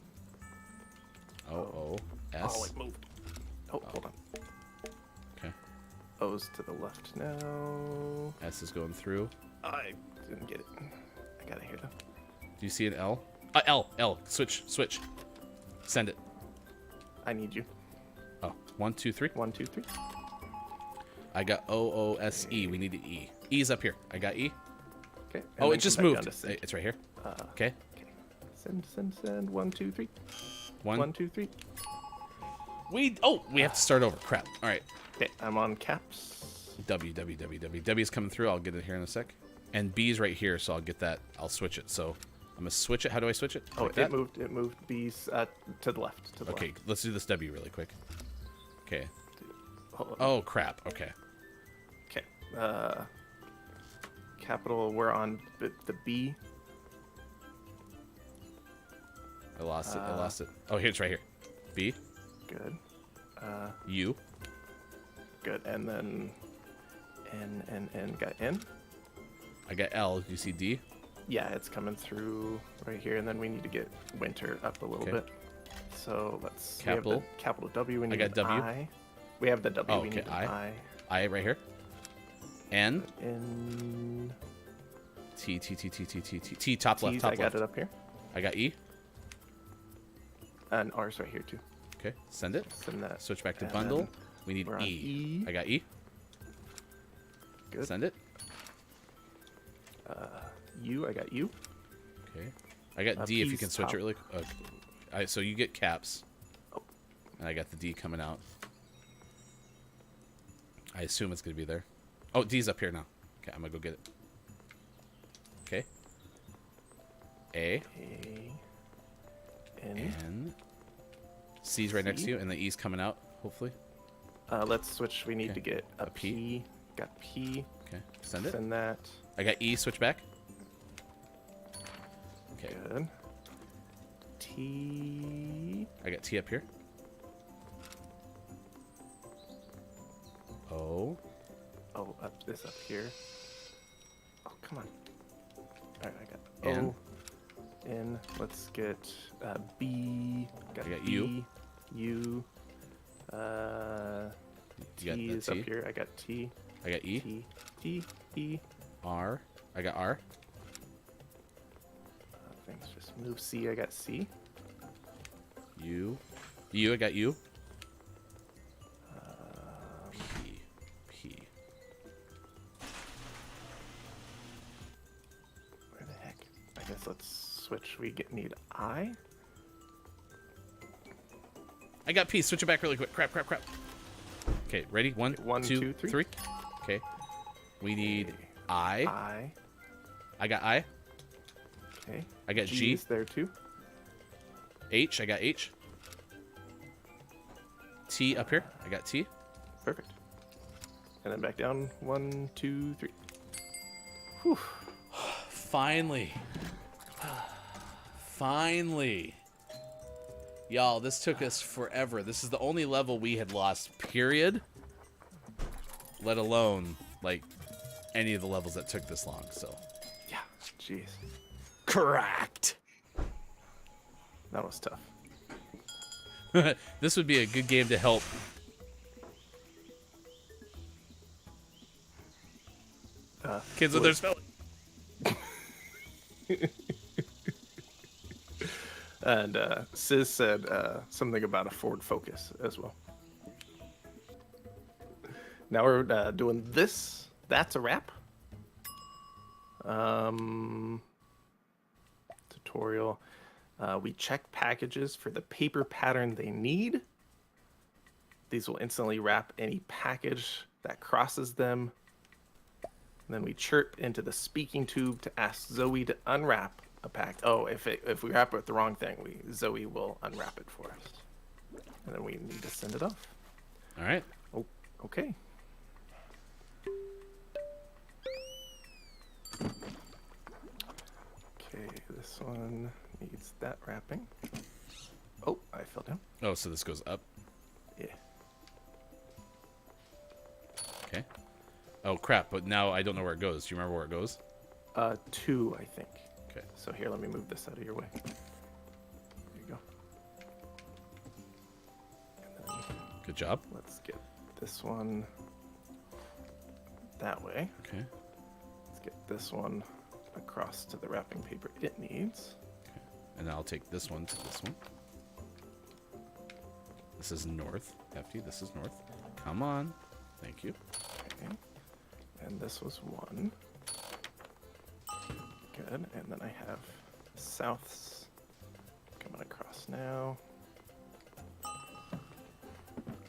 O. S. Oh, it moved. Oh, hold on. Okay. O's to the left now. S is going through. I didn't get it. I got it here though. Do you see an L? L. Switch. Send it. I need you. Oh, 1, 2, 3. 1, 2, 3. I got O-O-S-E. We need an E. E's up here. I got E. Okay. and Oh, then it just come back moved. down to send. It's right here. Okay. Okay. Send. 1, 2, 3. 1. 1, 2, 3. We have to start over. Crap. All right. Okay, I'm on caps. W. W's coming through. I'll get it here in a sec. And B's right here, so I'll get that. I'll switch it. So I'm gonna switch it. How do I switch it? Oh, Like it that? moved. It moved. B's to the left. To the Okay, left. let's do this W really quick. Okay. Hold on. Oh crap. Okay. Okay. Capital. We're on the B. I lost it. Oh, here it's right here. B. Good. U. Good. And then N. Got N. I got L. You see D? Yeah, it's coming through right here, and then we need to get winter up a little Okay. bit. So let's Capital. We have the capital W. We need got W. I. We have the W. Oh, We okay, need an I. I. I right here. N. N. T. T. Top left. T's, Top I got left. it up here. I got E. And R's right here too. Okay. Send it. Send that. Switch back to And bundle. then We need we're on E. E. I got E. Good. Send it. U. I got U. Okay. I got D if you P's can switch top. it really. So you get caps. Oh. And I got the D coming out. I assume it's gonna be there. Oh, D's up here now. Okay, I'm gonna go get it. Okay. A. A. N. N. C's right next to C. you, and the E's coming out, hopefully. Let's switch. We need Okay. to get a A P. P. Got P. Okay, send it. Send that. I got E, switch back. Okay, Good. T. I got T up here. O. Oh, this up here. Oh, come on. Alright, I got N. O. N. Let's get B. I got B, U. U. You got T the is T. up here. I got T. I got E. T. E. R. I got R. Things just move. C. I got C. U. U. I got U. P. P. Where the heck? I guess let's switch. Need I. I got P. Switch it back really quick. Crap. Okay, ready? One, One, two, two, three. three. Okay. We need I. I. I got I. Okay. I got G G. is there too. H. I got H. T up here. I got T. Perfect. And then back down. 1, 2, 3. Whew. Finally. Finally. Y'all, this took us forever. This is the only level we had lost, period. Let alone, like, any of the levels that took this long, so. Yeah. Jeez. Correct. That was tough. This would be a good game to help. Kids with their spelling. And Sis said something about a Ford Focus as well. Now we're doing this. That's a wrap. Tutorial. We check packages for the paper pattern they need. These will instantly wrap any package that crosses them. And then we chirp into the speaking tube to ask Zoe to unwrap a pack. Oh, if we wrap it with the wrong thing, Zoe will unwrap it for us. And then we need to send it off. All right. Oh, okay. Okay, this one needs that wrapping. Oh, I fell down. Oh, so this goes up. Yeah. Okay. Oh, crap. But now I don't know where it goes. Do you remember where it goes? 2, I think. Okay. So here, let me move this out of your way. There you go. And then Good job. let's get this one that way. Okay. Let's get this one across to the wrapping paper it needs. Okay. And I'll take this one to this one. This is north. Hefty, this is north. Come on. Thank you. Okay. And this was 1. Good. And then I have souths coming across now.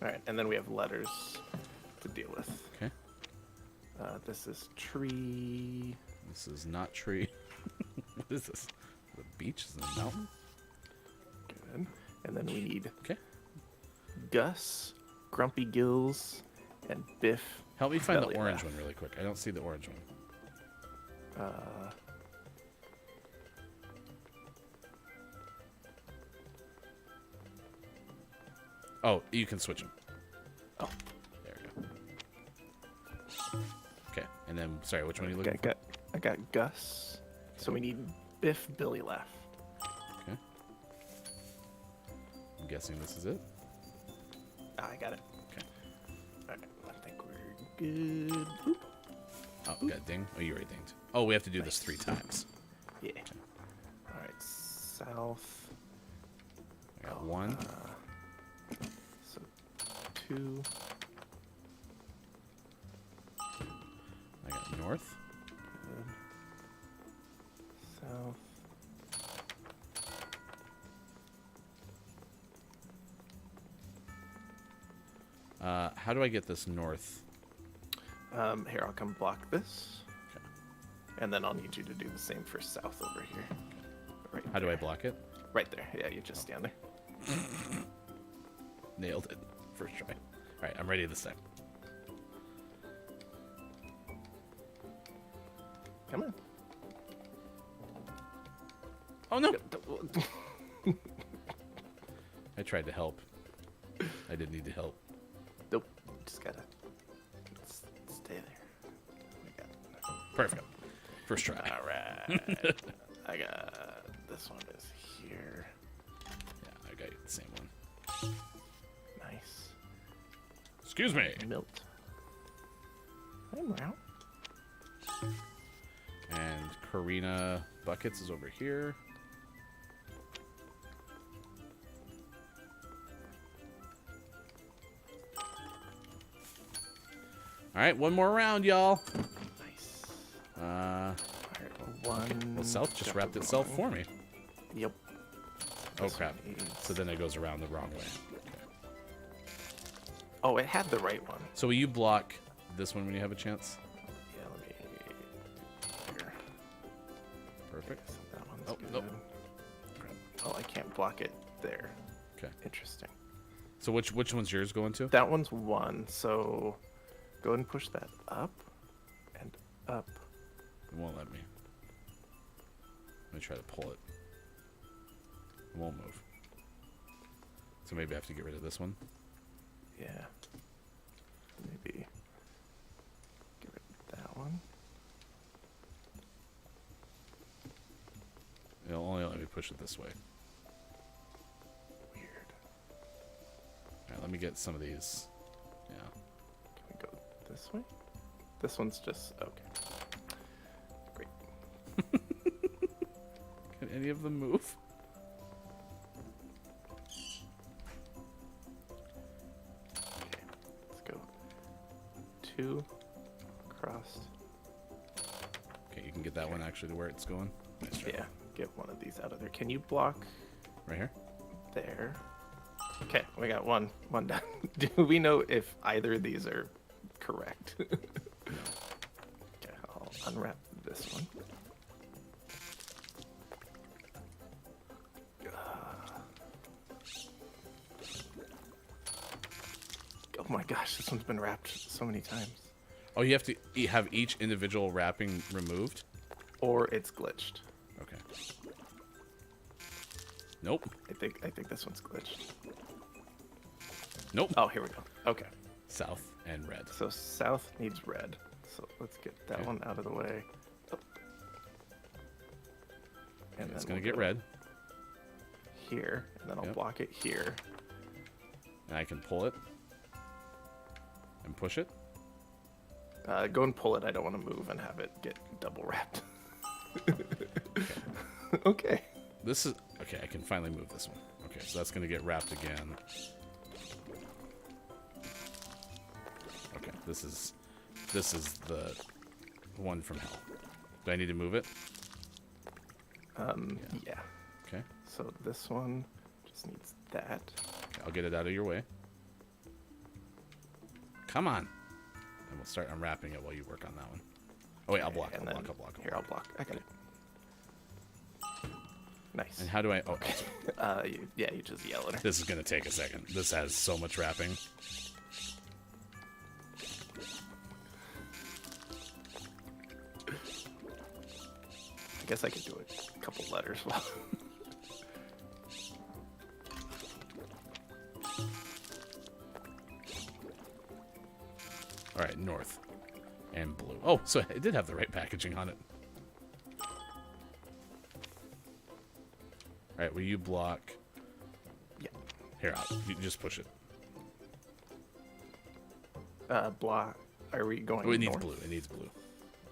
Alright, and then we have letters to deal with. Okay. This is tree. This is not tree. What is this? The beach? Is it a mountain? Good. And then we need Okay. Gus, Grumpy Gills, and Biff. Help me find Belly the orange laugh. one really quick. I don't see the orange one. Oh, you can switch them. Oh. There we go. Okay, and then, sorry, which one are you looking for? I got Gus. So we need Biff, Billy Laugh. Okay. I'm guessing this is it. I got it. Okay. All right, I think we're good. Boop. Oh, we got ding. Oh, you already dinged. Oh, we have to do this 3 times. Yeah. All right, south. I got 1. So 2. I got north. Good. South. How do I get this north? Here, I'll come block this. Okay. And then I'll need you to do the same for south over here. Right How do I there. block it? Right there. Yeah, you just stand there. Nailed it. First try. All right, I'm ready this time. Come on. Oh, no. I tried to help. I didn't need to help. Nope. Just gotta stay there. We got it. Perfect. First try. All right. I got this one is here. Yeah, I got the same one. Nice. Excuse me. Milt. I'm around. And Karina Buckets is over here. All right, one more round, y'all. Nice. Uh, All right, one. well, South just wrapped double itself going. for me. Yep. Oh, This crap. one needs- So then it goes around the wrong way. Oh, it had the right one. So will you block this one when you have a chance? Yeah, let me. Here. Perfect. So that one's Oh, good. nope. Crap. Oh, I can't block it there. Okay. Interesting. So which one's yours going to? That one's 1, so go ahead and push that up and up. It won't let me. Let me try to pull it. It won't move. So maybe I have to get rid of this one. Yeah. Maybe get rid of that one. It'll only let me push it this way. Weird. All right, let me get some of these. Yeah. Can we go this way? This one's just okay. Great. Can any of them move? Okay. Let's go. 2 crossed. Okay, you can get that one actually to where it's going. Nice try. Yeah. Get one of these out of there. Can you block Right here? there? Okay, we got one done. Do we know if either of these are correct? Okay, I'll unwrap this one. Oh my gosh, this one's been wrapped so many times. Oh, you have to have each individual wrapping removed? Or it's glitched. Okay. Nope. I think this one's glitched. Nope. Oh, here we go. Okay. South and red. So south needs red. So let's get that Okay. one out of the way. Oh. And It's then going to we'll get go red. here, and then I'll Yep. block it here. And I can pull it. And push it. Go and pull it. I don't want to move and have it get double wrapped. Okay. This is... Okay, I can finally move this one. Okay, so that's going to get wrapped again. Okay, this is the one from hell. Do I need to move it? Yeah. Okay. So this one just needs that. Okay, I'll get it out of your way. Come on. And we'll start unwrapping it while you work on that one. Oh wait, I'll block. And I'll then block. I'll block. Here, I'll block. I got it. Nice. And how do I... Oh, you just yell at her. this is going to take a second. This has so much wrapping. I guess I could do a couple letters while. All right, north and blue. Oh, so it did have the right packaging on it. All right, will you block Yeah. Here, you just push it. Blah. Are we going Oh, it needs north? blue. It needs blue.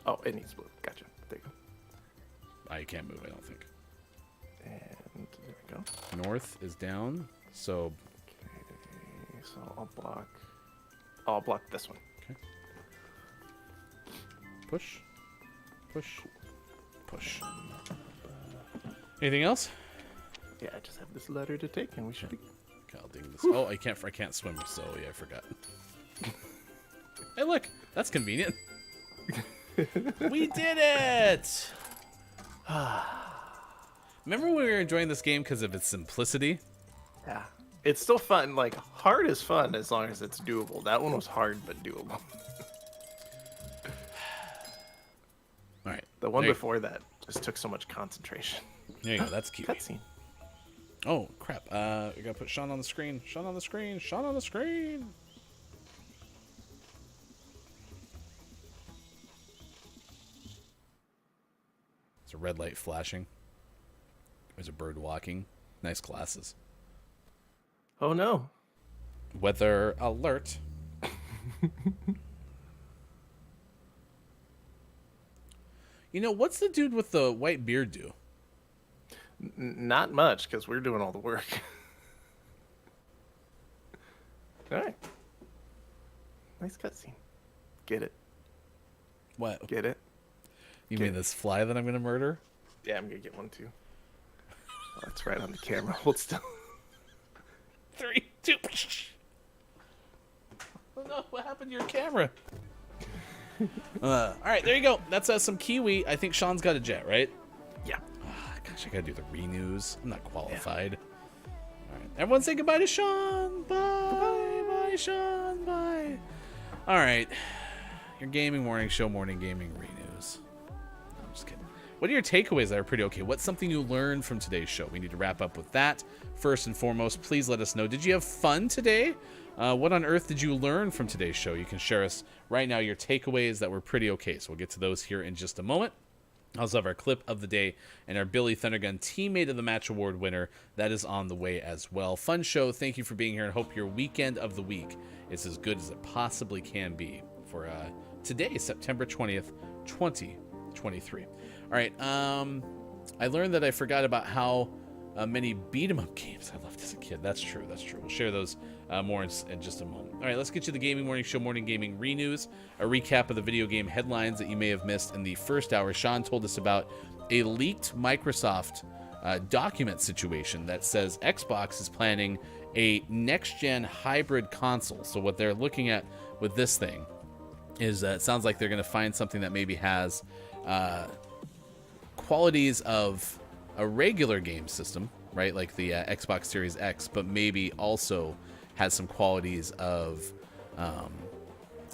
Oh, it needs blue. Gotcha. There you go. You can't move, I don't think. And there we go. North is down, so... Okay, so I'll block this one. Okay. Push. Push. Push. Anything else? Yeah, I just have this letter to take, and we should be... Okay, I'll ding this. Oh, I can't swim, so yeah, I forgot. Hey, look, that's convenient. We did it! Remember when we were enjoying this game because of its simplicity? Yeah. It's still fun. Like, hard is fun as long as it's doable. That one was hard, but doable. All right. The one there you- before that just took so much concentration. There you go. That's cute. Cutscene. Oh, crap. We gotta put Sean on the screen. Sean on the screen. Sean on the screen. There's a red light flashing. There's a bird walking. Nice glasses. Oh, no. Weather alert. You know, what's the dude with the white beard do? Not much, because we're doing all the work. All right. Nice cutscene. Get it. What? Get it. You mean this fly that I'm gonna murder? Yeah, I'm going to get one, too. Oh, that's right on the camera. Hold still. 3, 2. Oh no! What happened to your camera? All right, there you go. That's some Kiwi. I think Sean's got a jet, right? Yeah. Gosh, I gotta do the renews. I'm not qualified. All right, everyone say goodbye to Sean. Bye, bye, Sean. Bye. All right, your gaming morning show, morning gaming renews. I'm just kidding. What are your takeaways that are pretty okay? What's something you learned from today's show? We need to wrap up with that. First and foremost, please let us know. Did you have fun today? What on earth did you learn from today's show? You can share us right now your takeaways that were pretty okay. So we'll get to those here in just a moment. I also have our clip of the day and our Billy Thundergun Teammate of the Match Award winner. That is on the way as well. Fun show. Thank you for being here, and hope your weekend of the week is as good as it possibly can be for today, September 20th, 2023. All right. I learned that I forgot about how many beat-em-up games I loved as a kid. That's true. That's true. We'll share those more in just a moment. All right, let's get to the Gaming Morning Show Morning Gaming Renews, a recap of the video game headlines that you may have missed in the first hour. Sean told us about a leaked Microsoft document situation that says Xbox is planning a next-gen hybrid console. So what they're looking at with this thing is it sounds like they're going to find something that maybe has qualities of a regular game system, right, like the Xbox Series X, but maybe also has some qualities of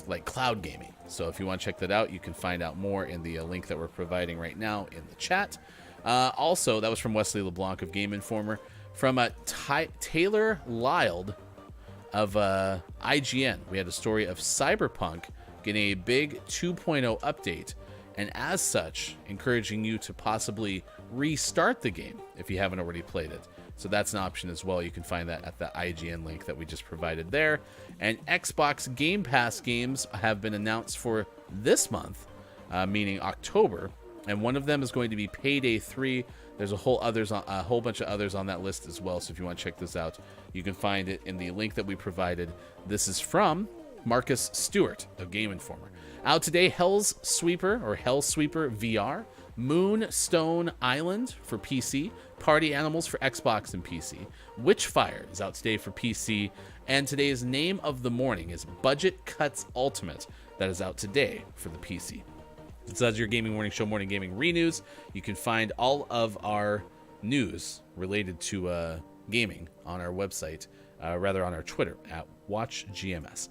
like cloud gaming. So if you want to check that out, you can find out more in the link that we're providing right now in the chat. Also, that was from Wesley LeBlanc of Game Informer. From Taylor Lylde of IGN, we had a story of Cyberpunk getting a big 2.0 update, and as such, encouraging you to possibly restart the game if you haven't already played it. So that's an option as well. You can find that at the IGN link that we just provided there. And Xbox Game Pass games have been announced for this month, meaning October, and one of them is going to be Payday 3. There's a whole bunch of others on that list as well. So if you want to check this out, you can find it in the link that we provided. This is from Marcus Stewart of Game Informer. Out today, Hellsweeper VR, Moonstone Island for PC, Party Animals for Xbox and PC, Witchfire is out today for PC, and today's name of the morning is Budget Cuts Ultimate. That is out today for the PC. So that's your Gaming Morning Show Morning Gaming Renews. You can find all of our news related to gaming on our website, on our Twitter at WatchGMS.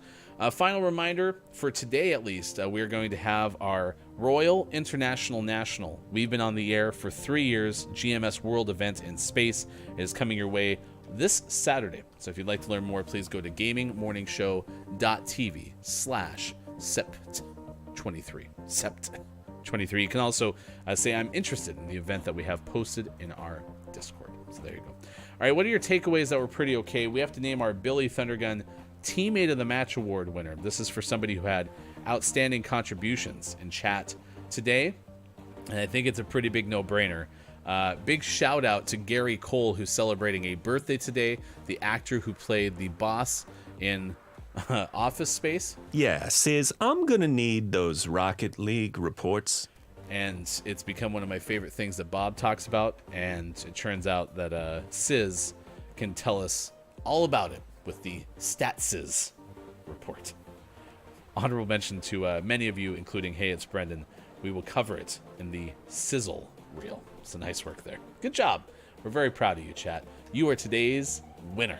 Final reminder, for today at least, we are going to have our Royal International National. We've been on the air for 3 years, GMS World event in space. It is coming your way this Saturday. So if you'd like to learn more, please go to gamingmorningshow.tv/sept23. Sept23. You can also say I'm interested in the event that we have posted in our Discord. So there you go. right, what are your takeaways that were pretty okay? We have to name our Billy Thundergun Teammate of the Match Award winner. This is for somebody who had outstanding contributions in chat today, and I think it's a pretty big no-brainer. Big shout out to Gary Cole, who's celebrating a birthday today, the actor who played the boss in Office Space. Yeah, Sis, I'm gonna need those Rocket League reports. And it's become one of my favorite things that Bob talks about, and it turns out that Sis can tell us all about it with the StatSiz report. Honorable mention to many of you, including Hey, it's Brendan. We will cover it in the Sizzle reel. So nice work there. Good job. We're very proud of you, chat. You are today's winner.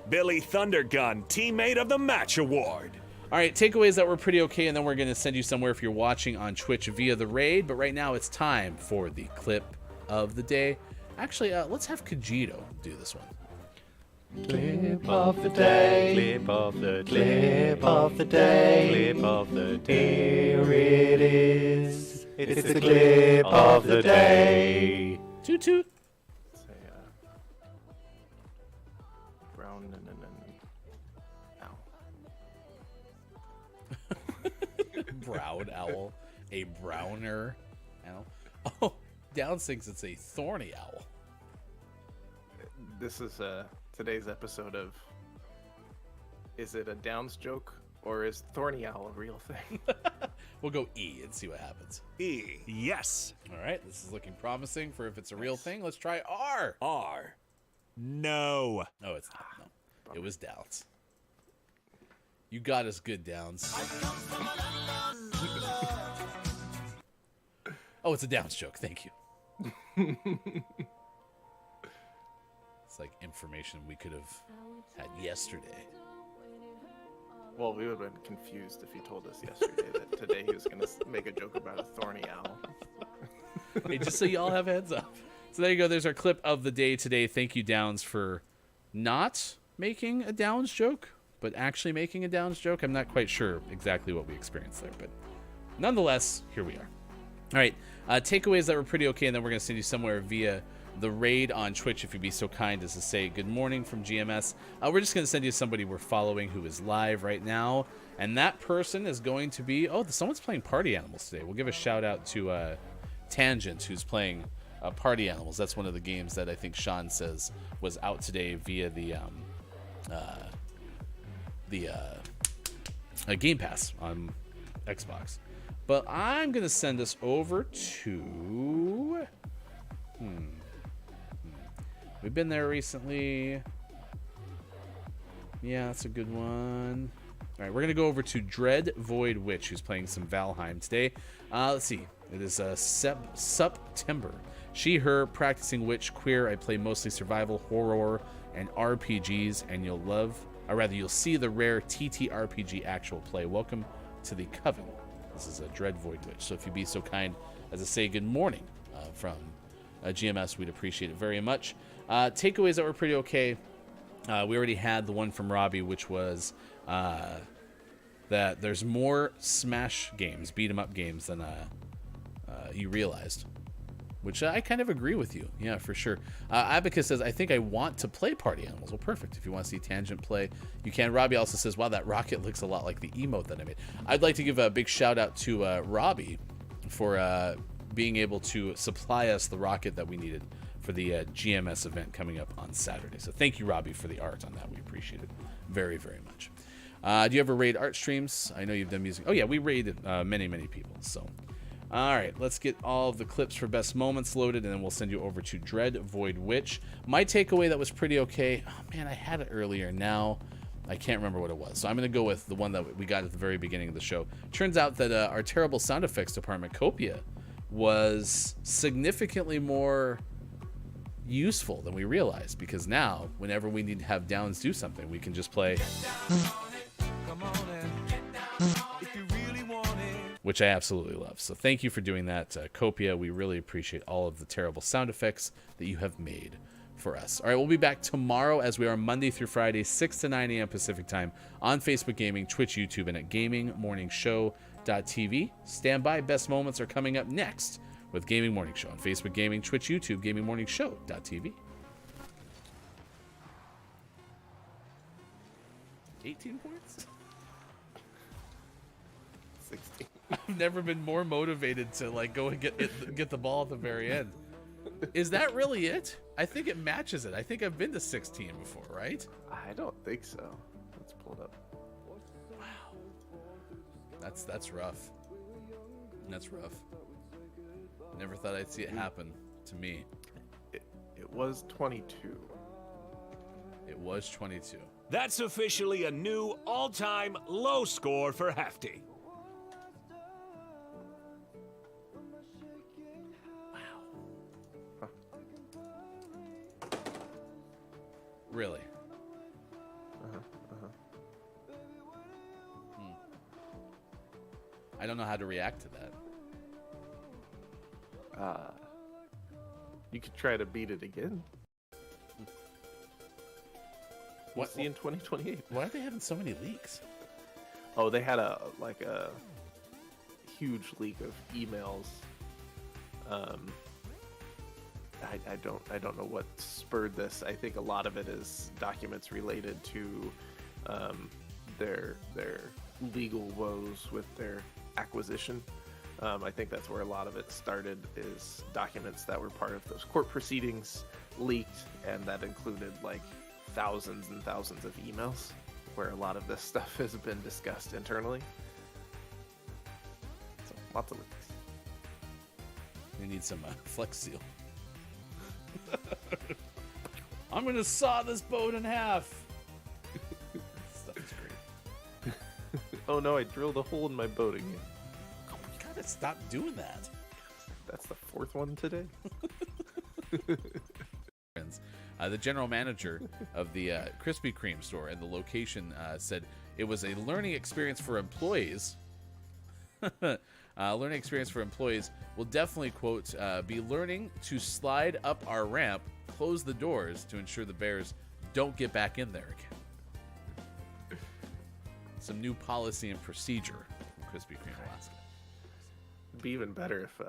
Billy Thundergun Teammate of the Match Award. All right, takeaways that were pretty okay, and then we're going to send you somewhere if you're watching on Twitch via the raid. But right now it's time for the clip of the day. Actually, let's have Kajito do this one. Clip of the day, clip of the clip of the day, clip of the day. Here it is. It's the clip of the day. Toot toot. Say, brown and ow. Brown owl. A browner owl. Oh, Downs thinks it's a thorny owl. This is today's episode of Is It a Downs Joke or is Thorny Owl a real thing? We'll go E and see what happens. E. Yes. All right, this is looking promising for if it's a real thing. Let's try R. R. No. Oh, it's not. No, it was Downs. You got us good, Downs. Oh, it's a Downs joke. Thank you. It's like information we could have had yesterday. Well, we would have been confused if he told us yesterday that today he was going to make a joke about a thorny owl. Hey, just so you all have heads up. So there you go. There's our clip of the day today. Thank you, Downs, for not making a Downs joke, but actually making a Downs joke. I'm not quite sure exactly what we experienced there, but nonetheless, here we are. All right, takeaways that were pretty okay, and then we're going to send you somewhere via the raid on Twitch, if you'd be so kind as to say good morning from GMS. We're just going to send you somebody we're following who is live right now, and that person is going to be, someone's playing Party Animals today. We'll give a shout out to Tangent, who's playing Party Animals. That's one of the games that I think Sean says was out today via the Game Pass on Xbox. But I'm going to send us over to... We've been there recently. Yeah, that's a good one. All right, we're going to go over to Dread Void Witch, who's playing some Valheim today. Let's see. It is September. She, her, practicing witch, queer. I play mostly survival, horror, and RPGs, and you'll see the rare TTRPG actual play. Welcome to the Coven. This is a Dread Void Witch. So if you'd be so kind as to say good morning from GMS, we'd appreciate it very much. Takeaways that were pretty okay. We already had the one from Robbie, which was that there's more Smash games, beat 'em up games, than you realized, which I kind of agree with you. Yeah, for sure. Abacus says, I think I want to play Party Animals. Well, perfect. If you want to see Tangent play, you can. Robbie also says, wow, that rocket looks a lot like the emote that I made. I'd like to give a big shout out to Robbie for being able to supply us the rocket that we needed for the GMS event coming up on Saturday. So thank you, Robbie, for the art on that. We appreciate it very, very much. Do you ever raid art streams? I know you've done music. Oh, yeah, we raided many, many people. So, all right, let's get all of the clips for best moments loaded, and then we'll send you over to Dread Void Witch. My takeaway that was pretty okay. Oh, man, I had it earlier. Now I can't remember what it was. So I'm going to go with the one that we got at the very beginning of the show. Turns out that our terrible sound effects department, Copia, was significantly more useful than we realized, because now whenever we need to have Downs do something, we can just play, which I absolutely love. So thank you for doing that, Copia. We really appreciate all of the terrible sound effects that you have made for us. All right, we'll be back tomorrow, as we are Monday through Friday, 6 to 9 a.m. Pacific time, on Facebook Gaming, Twitch, YouTube, and at GamingMorningShow.tv. Stand by. Best moments are coming up next with Gaming Morning Show on Facebook Gaming, Twitch, YouTube, GamingMorningShow.tv. 18 points? 16. I've never been more motivated to like go and get the ball at the very end. Is that really it? I think it matches it. I think I've been to 16 before, right? I don't think so. Let's pull it up. Wow. That's rough. That's rough. Never thought I'd see it happen to me. It was 22. It was 22. That's officially a new all-time low score for Hefty. Really? I don't know how to react to that. You could try to beat it again. We'll see in 2028. Why are they having so many leaks? Oh, they had a huge leak of emails. I don't know what spurred this. I think a lot of it is documents related to their legal woes with their acquisition. I think that's where a lot of it started, is documents that were part of those court proceedings leaked, and that included like thousands and thousands of emails where a lot of this stuff has been discussed internally. So lots of leaks. We need some Flex Seal. I'm gonna saw this boat in half. Stuff is great. Oh no, I drilled a hole in my boat again. Oh, we gotta stop doing that. That's the fourth one today. The general manager of the Krispy Kreme store and the location said it was a learning experience for employees. Learning experience for employees will definitely, quote, be learning to slide up our ramp, close the doors to ensure the bears don't get back in there again. Some new policy and procedure from Krispy Kreme Alaska. It'd be even better if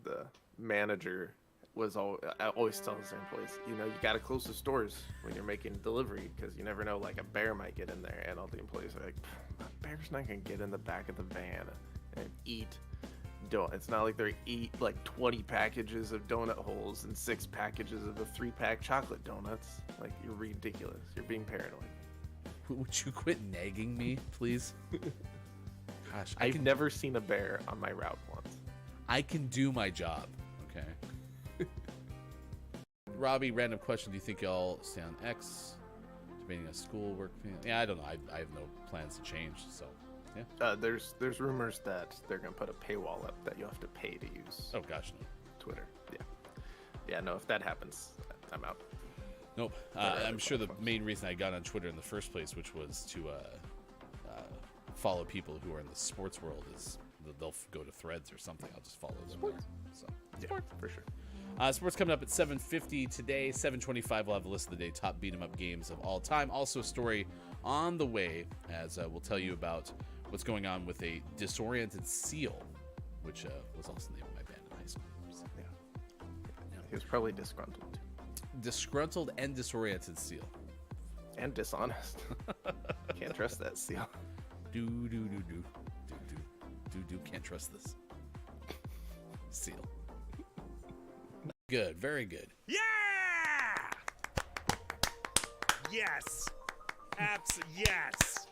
the manager was always tells his employees, you got to close the stores when you're making delivery, because you never know, like a bear might get in there, and all the employees are like, a bear's not gonna get in the back of the van and eat donut. It's not like they eat like 20 packages of donut holes and 6 packages of the 3-pack chocolate donuts. Like, you're ridiculous. You're being paranoid. Would you quit nagging me, please? Gosh, I've never seen a bear on my route once. I can do my job, okay? Robbie, random question. Do you think y'all stay on X? Debating a school work? Yeah, I don't know. I have no plans to change, so yeah. There's rumors that they're gonna put a paywall up that you have to pay to use. Oh gosh, no. Twitter. Yeah. No, if that happens, I'm out. Nope. I'm sure the main reason I got on Twitter in the first place, which was to follow people who are in the sports world, is they'll go to Threads or something. I'll just follow them there. So, Sports, for sure. Sports coming up at 7:50 today. 7:25 we'll have a list of the day top beat 'em up games of all time. Also a story on the way, as we'll tell you about what's going on with a disoriented seal, which was also the name of my band in high school. So, yeah. He was probably disgruntled too. Disgruntled and disoriented seal. And dishonest. Can't trust that seal. Do. Can't trust this seal. Good, very good. Yeah! Yes! Yes!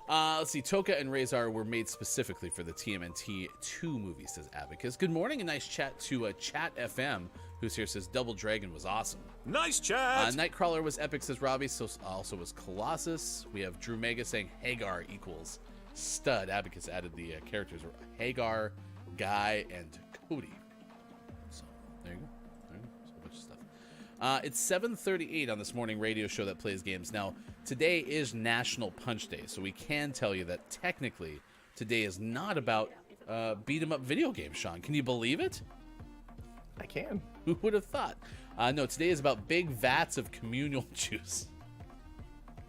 Let's see. Toka and Razor were made specifically for the TMNT 2 movie, says Abacus. Good morning, a nice chat to Chat FM, who's here, says Double Dragon was awesome. Nice chat! Nightcrawler was epic, says Robbie. So also was Colossus. We have Drew Mega saying Hagar equals stud. Abacus added the characters were Hagar, Guy, and Cody. So there you go. There's a whole bunch of stuff. It's 7:38 on this morning radio show that plays games. Now, today is National Punch Day, so we can tell you that technically today is not about beat 'em up video games, Sean. Can you believe it? I can. Who would have thought? No, today is about big vats of communal juice.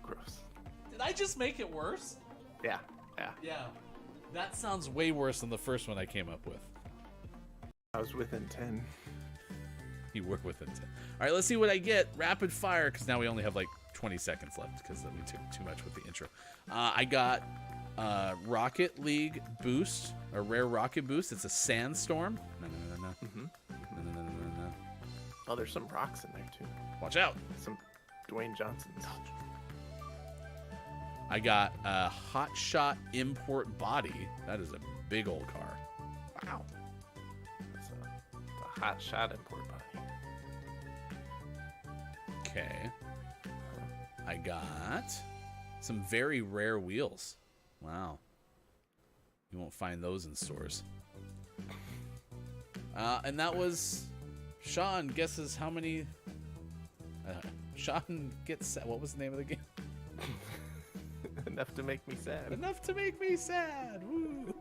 Gross. Did I just make it worse? Yeah. Yeah. That sounds way worse than the first one I came up with. I was within 10. You were within 10. All right, let's see what I get. Rapid fire, because now we only have like 20 seconds left because we took too much with the intro. I got Rocket League boost, a rare rocket boost. It's a sandstorm. No. Oh, there's some rocks in there too. Watch out. Some Dwayne Johnsons. I got a Hot Shot import body. That is a big old car. Wow. It's a hot shot import body. Okay. I got some very rare wheels. Wow. You won't find those in stores. And that was Sean guesses how many. Sean gets. What was the name of the game? Enough to make me sad. Enough to make me sad. Woo.